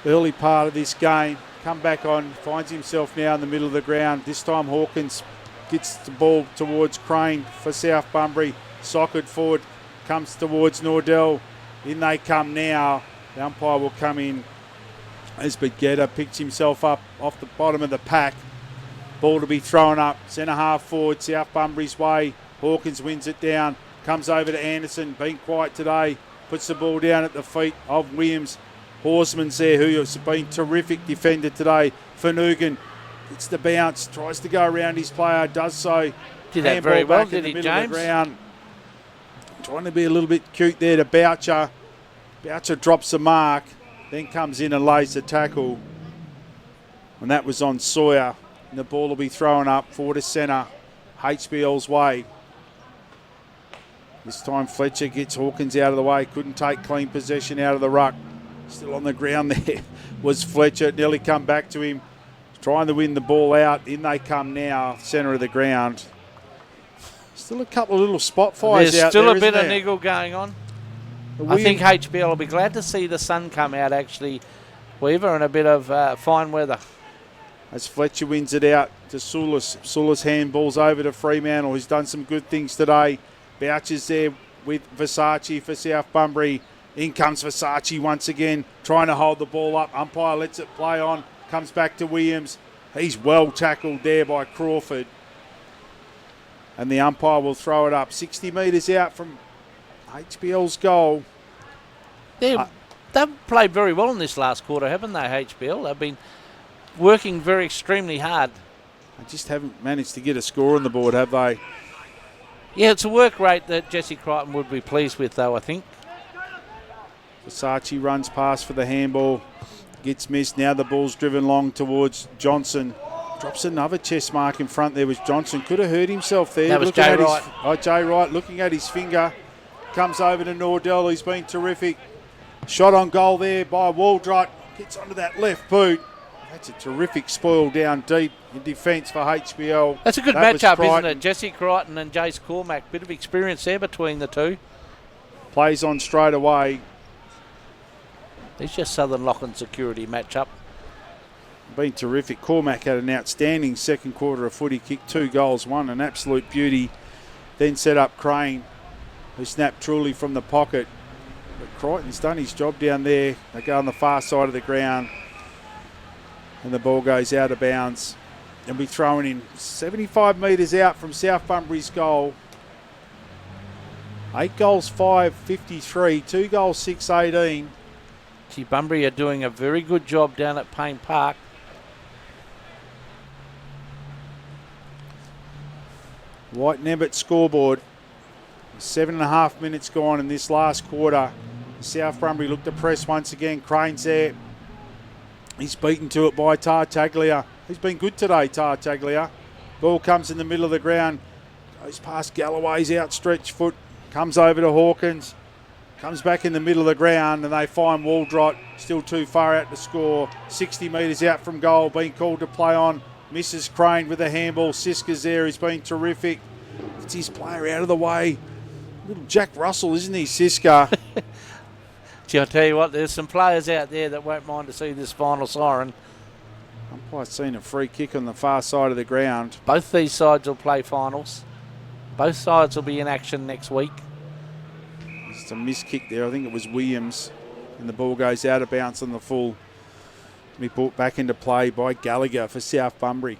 S2: early part of this game. Come back on. Finds himself now in the middle of the ground. This time Hawkins gets the ball towards Crane for South Bunbury. Socked forward. Comes towards Nordell. In they come now. The umpire will come in as Begetta picks himself up off the bottom of the pack. Ball to be thrown up. Centre half forward, South Bunbury's way. Hawkins wins it down. Comes over to Anderson. Been quiet today. Puts the ball down at the feet of Williams. Horseman's there, who has been terrific defender today. Finucane gets the bounce. Tries to go around his player. Does so.
S1: Did that very well, did he, James?
S2: Ground. Trying to be a little bit cute there to Boucher. Boucher drops the mark. Then comes in and lays the tackle. And that was on Sawyer. And the ball will be thrown up forward to centre. HBL's way. This time Fletcher gets Hawkins out of the way. Couldn't take clean possession out of the ruck. Still on the ground there was Fletcher. Nearly come back to him. Trying to win the ball out. In they come now. Centre of the ground. Still a couple of little spot fires
S1: There's
S2: out
S1: still
S2: there,
S1: a bit
S2: isn't
S1: of
S2: there?
S1: niggle going on. I think HBL will be glad to see the sun come out, actually, Weaver, and a bit of fine weather.
S2: As Fletcher wins it out to Sulis. Sulis handballs over to Fremantle, who's done some good things today. Boucher's there with Versace for South Bunbury. In comes Versace once again, trying to hold the ball up. Umpire lets it play on. Comes back to Williams. He's well tackled there by Crawford. And the umpire will throw it up 60 metres out from HBL's goal.
S1: They've played very well in this last quarter, haven't they, HBL? They've been working very extremely hard.
S2: They just haven't managed to get a score on the board, have they?
S1: Yeah, it's a work rate that Jesse Crichton would be pleased with, though, I think.
S2: Versace runs past for the handball. Gets missed. Now the ball's driven long towards Johnson. Drops another chest mark in front. There was Johnson. Could have hurt himself there.
S1: That was Jay Wright.
S2: Jay Wright looking at his finger. Comes over to Nordell. He's been terrific. Shot on goal there by Waldrott. Gets onto that left boot. That's a terrific spoil down deep in defence for HBL.
S1: That's a good matchup, isn't it? Jesse Crichton and Jace Cormack. Bit of experience there between the two.
S2: Plays on straight away.
S1: It's just Southern Lachlan security matchup.
S2: Been terrific. Cormack had an outstanding second quarter of footy. Kicked 2 goals, one an absolute beauty. Then set up Crane, who snapped truly from the pocket. But Crichton's done his job down there. They go on the far side of the ground. And the ball goes out of bounds. And we thrown in 75 metres out from South Bunbury's goal. 8 goals, 5-53. 2 goals, 6-18.
S1: Gee, Bunbury are doing a very good job down at Payne Park.
S2: White Nebbit scoreboard. 7.5 minutes gone in this last quarter. South Bunbury look to press once again. Crane's there. He's beaten to it by Tartaglia. He's been good today, Tartaglia. Ball comes in the middle of the ground. Goes past Galloway's outstretched foot. Comes over to Hawkins. Comes back in the middle of the ground and they find Waldrott still too far out to score. 60 metres out from goal, being called to play on. Misses Crane with a handball. Siska's there, he's been terrific. It's his player out of the way. Little Jack Russell, isn't he, Siska?
S1: Gee, I'll tell you what, there's some players out there that won't mind to see this final siren.
S2: Umpire's seen a free kick on the far side of the ground.
S1: Both these sides will play finals. Both sides will be in action next week.
S2: Just a missed kick there. I think it was Williams. And the ball goes out of bounds on the full. Be brought back into play by Gallagher for South Bunbury.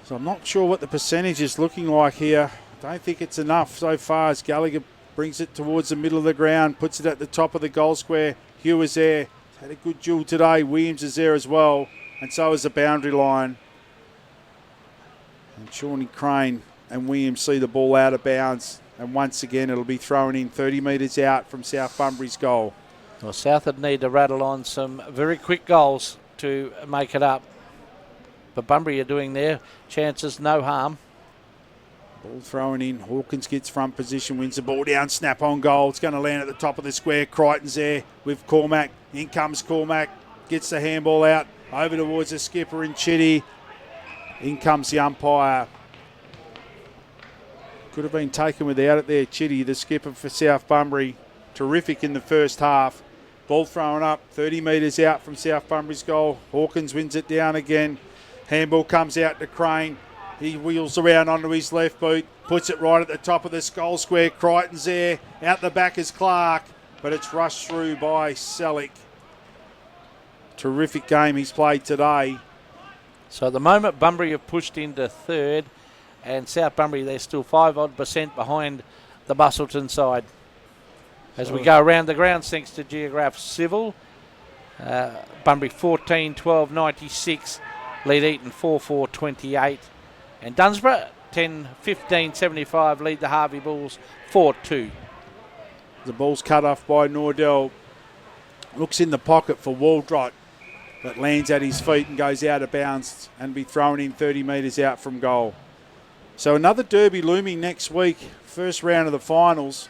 S2: So I'm not sure what the percentage is looking like here. I don't think it's enough so far as Gallagher brings it towards the middle of the ground, puts it at the top of the goal square. Hugh is there. He's had a good duel today. Williams is there as well. And so is the boundary line. And Shawnee Crane and Williams see the ball out of bounds. And once again, it'll be thrown in 30 metres out from South Bunbury's goal.
S1: Well, South would need to rattle on some very quick goals to make it up. But Bunbury are doing their chances no harm.
S2: Ball thrown in. Hawkins gets front position, wins the ball down, snap on goal. It's going to land at the top of the square. Crichton's there with Cormack. In comes Cormack. Gets the handball out. Over towards the skipper in Chitty. In comes the umpire. Could have been taken without it there. Chitty, the skipper for South Bunbury. Terrific in the first half. Ball thrown up 30 metres out from South Bunbury's goal. Hawkins wins it down again. Handball comes out to Crane. He wheels around onto his left boot. Puts it right at the top of the goal square. Crichton's there. Out the back is Clark. But it's rushed through by Selleck. Terrific game he's played today.
S1: So at the moment, Bunbury have pushed into third. And South Bunbury, they're still 5% behind the Bustleton side. As we go around the grounds, thanks to Geograph Civil. Bunbury 14-12-96, lead Eaton 4-4-28. And Dunsborough 10-15-75, lead the Harvey Bulls 4-2.
S2: The ball's cut off by Nordell. Looks in the pocket for Waldrott, but lands at his feet and goes out of bounds and be thrown in 30 metres out from goal. So another derby looming next week, first round of the finals.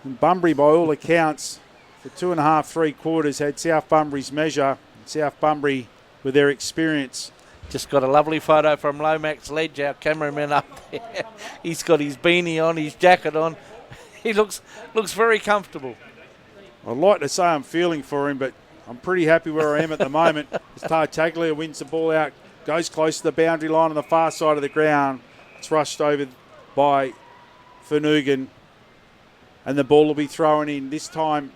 S2: And Bunbury, by all accounts, for 2.5, 3 quarters, had South Bunbury's measure. South Bunbury, with their experience.
S1: Just got a lovely photo from Lomax Ledge, our cameraman up there. He's got his beanie on, his jacket on. He looks very comfortable.
S2: I'd like to say I'm feeling for him, but I'm pretty happy where I am at the moment. As Tartaglia wins the ball out, goes close to the boundary line on the far side of the ground. It's rushed over by Finucane. And the ball will be thrown in. This time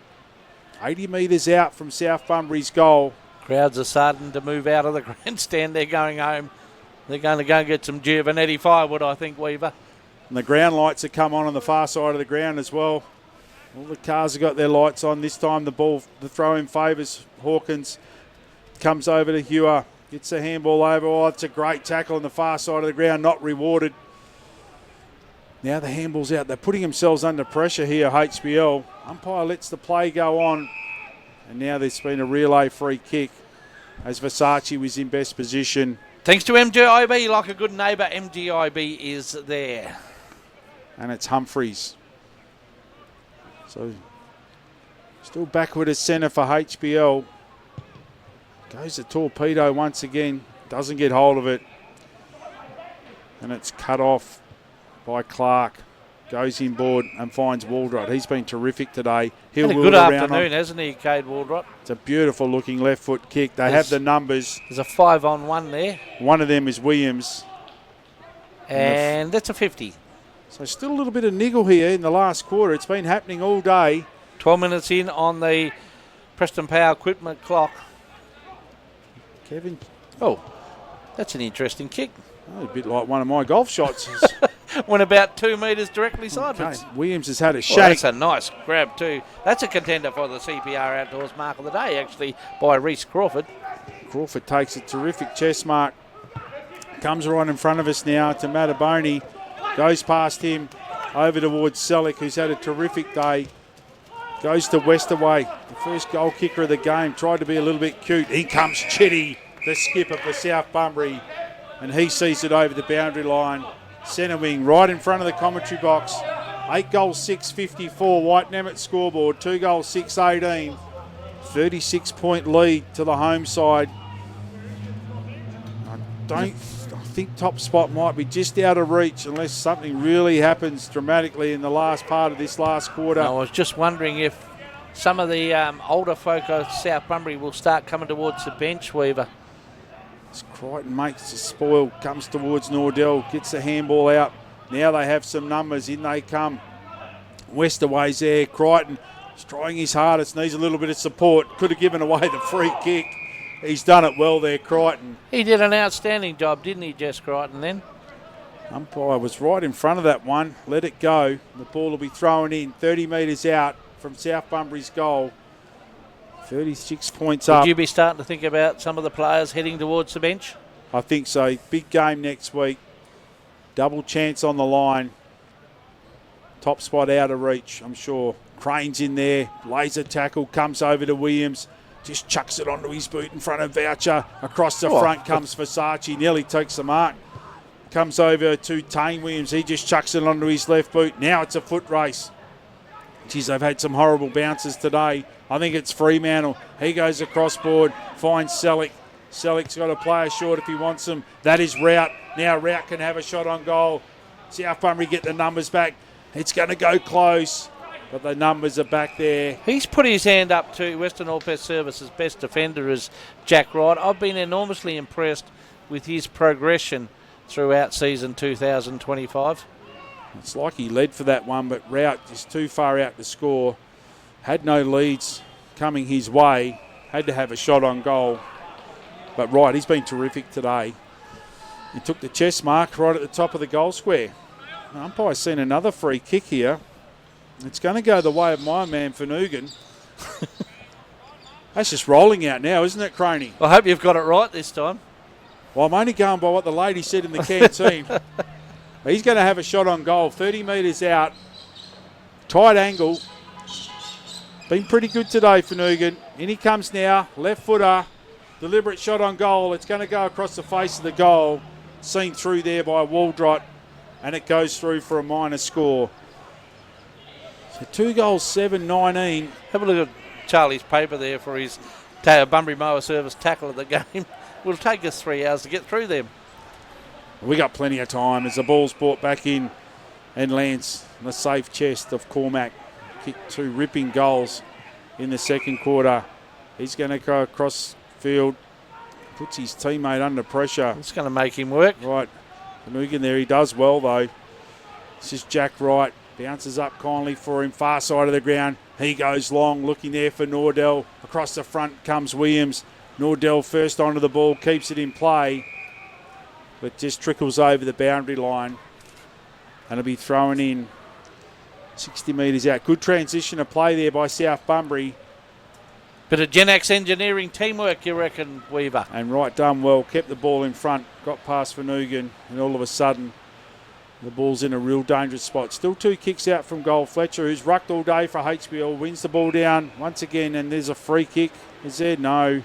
S2: 80 metres out from South Bunbury's goal.
S1: Crowds are starting to move out of the grandstand. They're going home. They're going to go and get some Giovanetti firewood, I think, Weaver.
S2: And the ground lights have come on the far side of the ground as well. All the cars have got their lights on. This time the throw-in favours Hawkins. Comes over to Hewer. Gets the handball over. Oh, it's a great tackle on the far side of the ground. Not rewarded. Now the handball's out. They're putting themselves under pressure here, HBL. Umpire lets the play go on. And now there's been a relay free kick as Versace was in best position.
S1: Thanks to MGIB, like a good neighbour, MGIB is there.
S2: And it's Humphreys. So still backward as centre for HBL. Goes the torpedo once again. Doesn't get hold of it. And it's cut off by Clark. Goes inboard and finds Waldrop. He's been terrific today.
S1: He'll had a good afternoon, hasn't he, Cade Waldrop?
S2: It's a beautiful looking left foot kick. They have the numbers.
S1: There's a 5-on-1 there.
S2: One of them is Williams.
S1: And that's a 50.
S2: So still a little bit of niggle here in the last quarter. It's been happening all day.
S1: 12 minutes in on the Preston Power equipment clock.
S2: Kevin.
S1: Oh, that's an interesting kick.
S2: Oh, a bit like one of my golf shots.
S1: Went about 2 metres directly sideways.
S2: Okay. Williams has had a shake.
S1: That's a nice grab too. That's a contender for the CPR Outdoors Mark of the Day, actually, by Reece Crawford.
S2: Crawford takes a terrific chest mark. Comes right in front of us now to Mataboni. Goes past him over towards Selleck, who's had a terrific day. Goes to Westerway, the first goal kicker of the game. Tried to be a little bit cute. In comes Chitty, the skipper for South Bunbury. And he sees it over the boundary line. Centre wing, right in front of the commentary box. 8 goals, 6-54. White Nemeth scoreboard. 2 goals, 6-18. 36-point lead to the home side. I think top spot might be just out of reach unless something really happens dramatically in the last part of this last quarter.
S1: I was just wondering if some of the older folk of South Bunbury will start coming towards the bench, Weaver.
S2: As Crichton makes the spoil, comes towards Nordell, gets the handball out. Now they have some numbers, in they come. Westerway's there, Crichton is trying his hardest, needs a little bit of support. Could have given away the free kick. He's done it well there, Crichton.
S1: He did an outstanding job, didn't he, Jess Crichton, then?
S2: Umpire was right in front of that one, let it go. The ball will be thrown in 30 metres out from South Bunbury's goal. 36 points up.
S1: Would you be starting to think about some of the players heading towards the bench?
S2: I think so. Big game next week. Double chance on the line. Top spot out of reach, I'm sure. Crane's in there. Laser tackle, comes over to Williams. Just chucks it onto his boot in front of Voucher. Across the front comes Versace. Nearly takes the mark. Comes over to Tane Williams. He just chucks it onto his left boot. Now it's a foot race. Geez, they've had some horrible bounces today. I think it's Fremantle. He goes across board, finds Selleck. Selleck's got a player short if he wants them. That is Rout. Now Rout can have a shot on goal. South Bunbury get the numbers back. It's going to go close, but the numbers are back there.
S1: He's put his hand up to Western All Pest Services' best defender as Jack Wright. I've been enormously impressed with his progression throughout season 2025.
S2: It's like he led for that one, but Rout is too far out to score. Had no leads coming his way. Had to have a shot on goal. But Wright, he's been terrific today. He took the chest mark right at the top of the goal square. The umpire's seen another free kick here. It's going to go the way of my man, Finucane. That's just rolling out now, isn't it, Craney?
S1: I hope you've got it right this time.
S2: Well, I'm only going by what the lady said in the canteen. He's going to have a shot on goal, 30 metres out. Tight angle. Been pretty good today, Finucane. In he comes now, left footer. Deliberate shot on goal. It's going to go across the face of the goal. Seen through there by Waldrop. And it goes through for a minor score. So 2 goals, 7-19.
S1: Have a look at Charlie's paper there for his Bunbury Mower Service tackle of the game. Will take us 3 hours to get through them.
S2: We got plenty of time as the ball's brought back in and lands in the safe chest of Cormac. Kicked 2 ripping goals in the second quarter. He's going to go across field. Puts his teammate under pressure.
S1: It's going to make him work.
S2: Right. Finucane there, he does well though. This is Jack Wright. Bounces up kindly for him, far side of the ground. He goes long, looking there for Nordell. Across the front comes Williams. Nordell first onto the ball, keeps it in play, but just trickles over the boundary line. And it'll be thrown in 60 metres out. Good transition of play there by South Bunbury.
S1: Bit of Genax engineering teamwork, you reckon, Weaver?
S2: And right done well, kept the ball in front, got past Finucane, and all of a sudden the ball's in a real dangerous spot. Still 2 kicks out from goal. Fletcher, who's rucked all day for HBL, wins the ball down once again, and there's a free kick. Is there? No.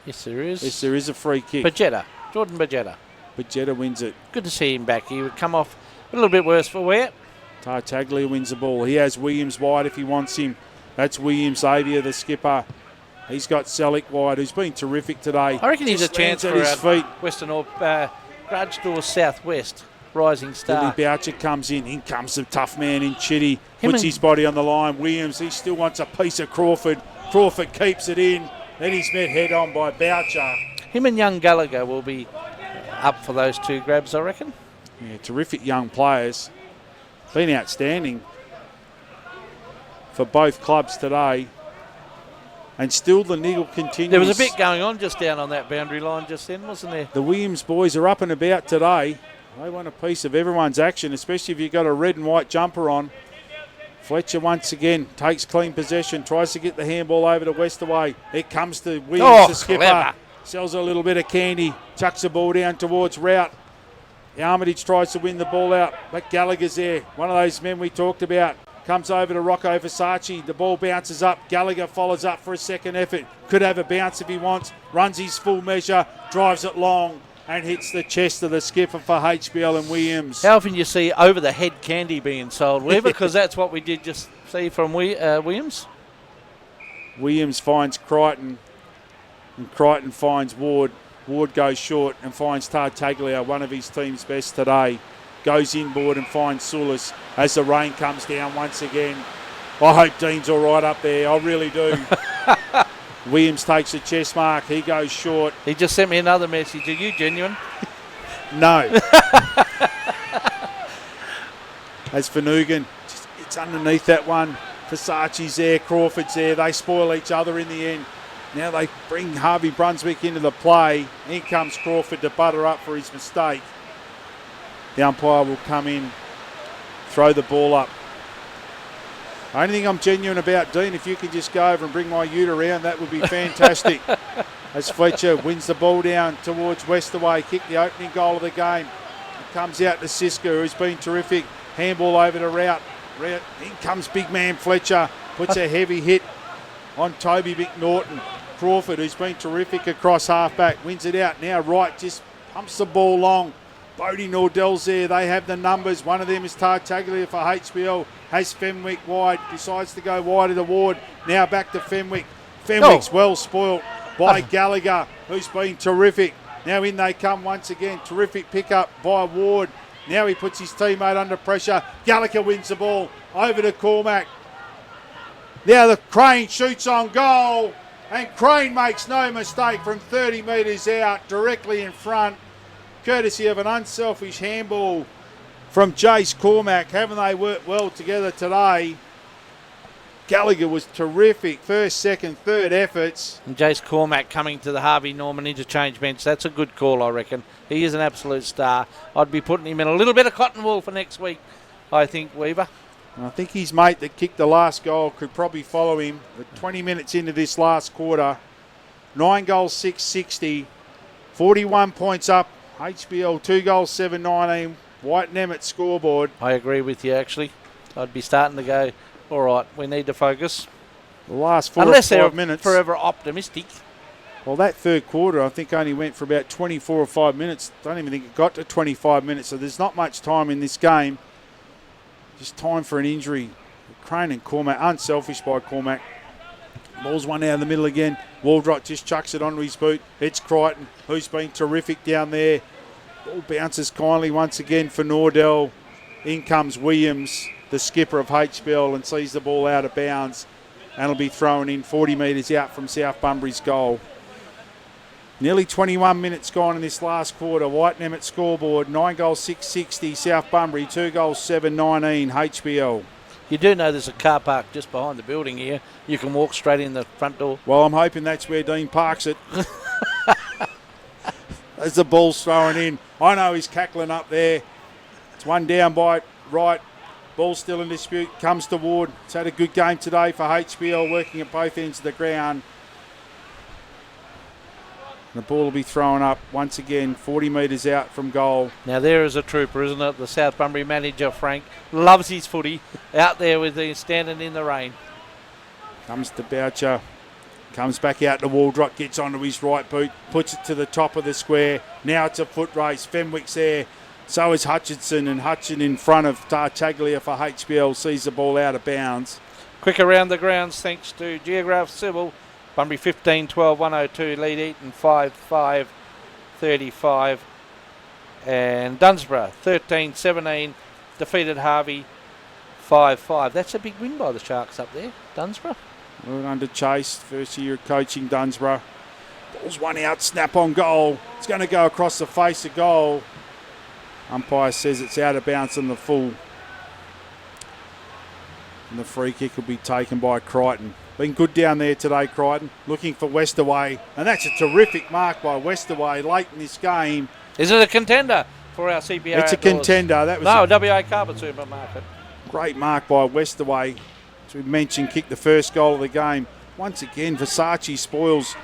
S1: Yes, there is.
S2: Yes, there is a free kick.
S1: Jordan Bajetta.
S2: Bajetta wins it.
S1: Good to see him back. He would come off a little bit worse for wear.
S2: Tartaglia wins the ball. He has Williams wide if he wants him. That's Williams, Xavier, the skipper. He's got Selleck wide, who's been terrific today.
S1: I reckon he's a chance for
S2: his feet.
S1: Western or Grudge or Southwest rising star.
S2: Billy Boucher comes in. In comes the tough man in Chitty. Puts his body on the line. Williams, he still wants a piece of Crawford. Crawford keeps it in. Then he's met head on by Boucher.
S1: Him and young Gallagher will be up for those 2 grabs, I reckon.
S2: Yeah, terrific young players. Been outstanding for both clubs today. And still the niggle continues.
S1: There was a bit going on just down on that boundary line just then, wasn't there?
S2: The Williams boys are up and about today. They want a piece of everyone's action, especially if you've got a red and white jumper on. Fletcher once again takes clean possession, tries to get the handball over to Westaway. It comes to Williams, the skipper.
S1: Clever.
S2: Sells a little bit of candy, chucks the ball down towards Rout. Armitage tries to win the ball out, but Gallagher's there. One of those men we talked about. Comes over to Rocco Versace. The ball bounces up. Gallagher follows up for a second effort. Could have a bounce if he wants. Runs his full measure. Drives it long and hits the chest of the skipper for HBL and Williams.
S1: How often you see over-the-head candy being sold, Weaver? Because that's what we did just see from Williams.
S2: Williams finds Crichton. And Crichton finds Ward. Ward goes short and finds Tartaglia, one of his team's best today. Goes inboard and finds Sulis as the rain comes down once again. I hope Dean's all right up there. I really do. Williams takes a chest mark. He goes short.
S1: He just sent me another message. Are you genuine?
S2: No. As Finucane, it's underneath that one. Versace's there. Crawford's there. They spoil each other in the end. Now they bring Harvey Brunswick into the play. In comes Crawford to butter up for his mistake. The umpire will come in, throw the ball up. The only thing I'm genuine about, Dean, if you could just go over and bring my ute around, that would be fantastic. As Fletcher wins the ball down towards Westaway, kick the opening goal of the game. It comes out to Siska, who's been terrific. Handball over to Rout. In comes big man Fletcher, puts a heavy hit on Toby McNaughton. Crawford, who's been terrific across halfback, wins it out. Now Wright just pumps the ball long. Bodie Nordell's there. They have the numbers. One of them is Tartaglia for HBL. Has Fenwick wide. Decides to go wide of the Ward. Now back to Fenwick. Fenwick's well spoilt by Gallagher, who's been terrific. Now in they come once again. Terrific pickup by Ward. Now he puts his teammate under pressure. Gallagher wins the ball. Over to Cormac. Now the Crane shoots on goal. And Crane makes no mistake from 30 metres out, directly in front. Courtesy of an unselfish handball from Jace Cormac. Haven't they worked well together today? Gallagher was terrific. First, second, third efforts.
S1: And Jace Cormac coming to the Harvey Norman interchange bench. That's a good call, I reckon. He is an absolute star. I'd be putting him in a little bit of cotton wool for next week, I think, Weaver.
S2: And I think his mate that kicked the last goal could probably follow him. But 20 minutes into this last quarter, 9 goals, 660, 41 points up. HBL 2 goals, 7-19. White and Emmett scoreboard.
S1: I agree with you, actually. I'd be starting to go, all right, we need to focus.
S2: The last 4
S1: Unless
S2: or 5
S1: they're
S2: minutes.
S1: forever optimistic.
S2: Well, that third quarter, I think, only went for about 24 or 5 minutes. Don't even think it got to 25 minutes, so there's not much time in this game. Just time for an injury. Crane and Cormac, unselfish by Cormac. Ball's one out of the middle again. Waldrop just chucks it onto his boot. It's Crichton, who's been terrific down there. Ball bounces kindly once again for Nordell. In comes Williams, the skipper of HBL, and sees the ball out of bounds. And it'll be thrown in 40 metres out from South Bunbury's goal. Nearly 21 minutes gone in this last quarter. White Nemeth scoreboard, 9 goals, 660. South Bunbury, 2 goals, 719. HBL.
S1: You do know there's a car park just behind the building here. You can walk straight in the front door.
S2: Well, I'm hoping that's where Dean parks it. As the ball's throwing in. I know he's cackling up there. It's one down by right. Ball still in dispute. Comes to Ward. It's had a good game today for HBL, working at both ends of the ground. The ball will be thrown up once again, 40 metres out from goal.
S1: Now there is a trooper, isn't it? The South Bunbury manager, Frank, loves his footy. Out there with the standing in the rain.
S2: Comes to Boucher. Comes back out to Waldrop, gets onto his right boot, puts it to the top of the square. Now it's a foot race. Fenwick's there. So is Hutchinson, and Hutchin in front of Tartaglia for HBL sees the ball out of bounds.
S1: Quick around the grounds thanks to Geograph Civil. Bunbury 15-12-102, lead Eaton 5-5-35. And Dunsborough 13-17, defeated Harvey 5-5. That's a big win by the Sharks up there, Dunsborough.
S2: Well under Chase, first year of coaching Dunsborough. Ball's one out, snap on goal. It's going to go across the face of goal. Umpire says it's out of bounds on the full. And the free kick will be taken by Crichton. Been good down there today, Crichton. Looking for Westerway. And that's a terrific mark by Westerway late in this game.
S1: Is it a contender for our CPA?
S2: It's a contender. That was
S1: WA Carpet Supermarket.
S2: Great mark by Westerway. As we mentioned, kicked the first goal of the game. Once again, Versace spoils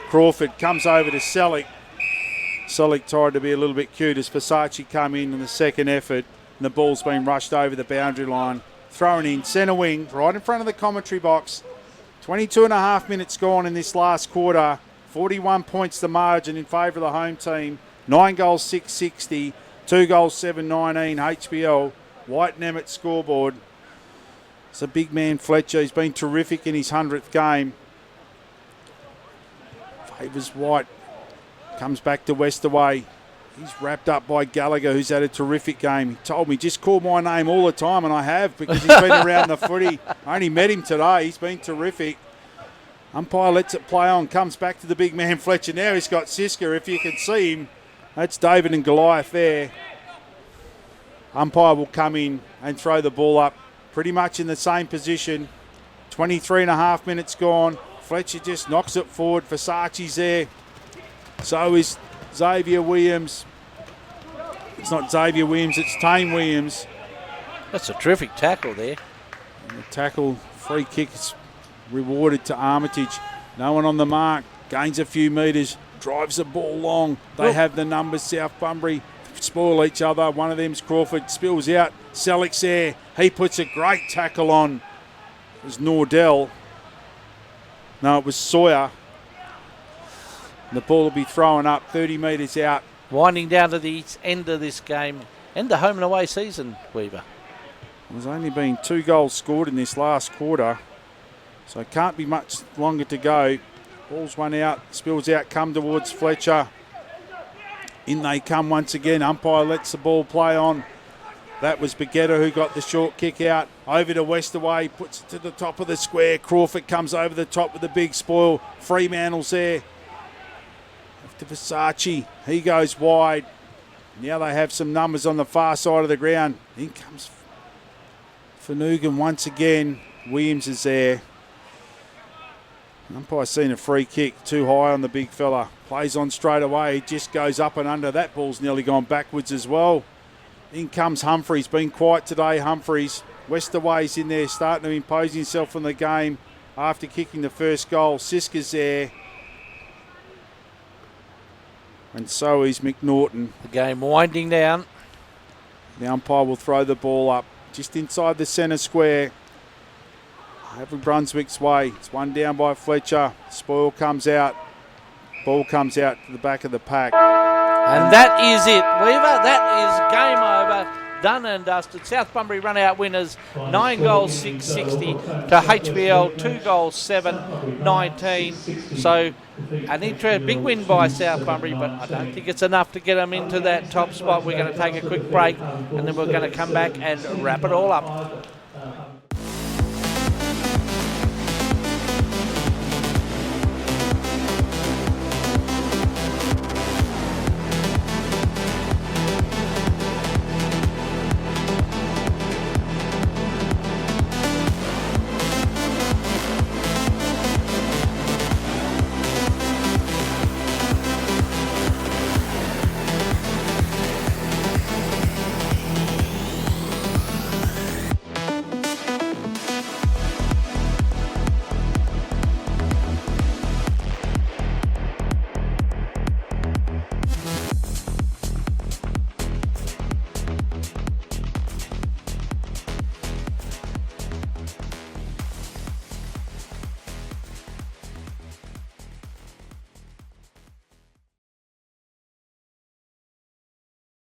S2: Crawford. Comes over to Selleck. Selleck tried to be a little bit cute as Versace come in the second effort. And the ball's been rushed over the boundary line. Thrown in centre wing, right in front of the commentary box. 22 and a half minutes gone in this last quarter. 41 points the margin in favour of the home team. 9 goals, 660. 2 goals, 719. HBL. White Nemeth scoreboard. It's a big man, Fletcher. He's been terrific in his 100th game. Favours White. Comes back to Westerway. He's wrapped up by Gallagher, who's had a terrific game. He told me, just call my name all the time, and I have, because he's been around the footy. I only met him today. He's been terrific. Umpire lets it play on, comes back to the big man Fletcher. Now he's got Siska, if you can see him. That's David and Goliath there. Umpire will come in and throw the ball up pretty much in the same position. 23 and a half minutes gone. Fletcher just knocks it forward. Versace's there. So is Xavier Williams. It's not Xavier Williams, it's Tane Williams.
S1: That's a terrific tackle there.
S2: And the tackle, free kick is rewarded to Armitage. No one on the mark, gains a few metres, drives the ball long. They have the numbers, South Bunbury spoil each other. One of them's Crawford, spills out. Selleck's there. He puts a great tackle on. It was Nordell. No, it was Sawyer. The ball will be thrown up 30 metres out.
S1: Winding down to the end of this game and the home and away season, Weaver.
S2: There's only been 2 goals scored in this last quarter, so it can't be much longer to go. Ball's one out, spills out, come towards Fletcher. In they come once again. Umpire lets the ball play on. That was Begetta who got the short kick out. Over to Westerway, puts it to the top of the square. Crawford comes over the top with the big spoil. Fremantle's there. To Versace, he goes wide. Now they have some numbers on the far side of the ground. In comes Finucane once again. Williams is there. Umpire's seen a free kick too high on the big fella. Plays on straight away. He just goes up and under. That ball's nearly gone backwards as well. In comes Humphreys. Been quiet today, Humphreys. Westerway's in there starting to impose himself on the game after kicking the first goal. Siska's there. And so is McNaughton.
S1: The game winding down.
S2: The umpire will throw the ball up just inside the centre square. Having Brunswick's way. It's one down by Fletcher. Spoil comes out. Ball comes out to the back of the pack.
S1: And that is it, Weaver. That is game over. Done and dusted. South Bunbury run out winners. 9 goals, 660 to HBL. 2 goals, 719. So an big win by South Bunbury, but I don't think it's enough to get them into that top spot. We're going to take a quick break and then we're going to come back and wrap it all up.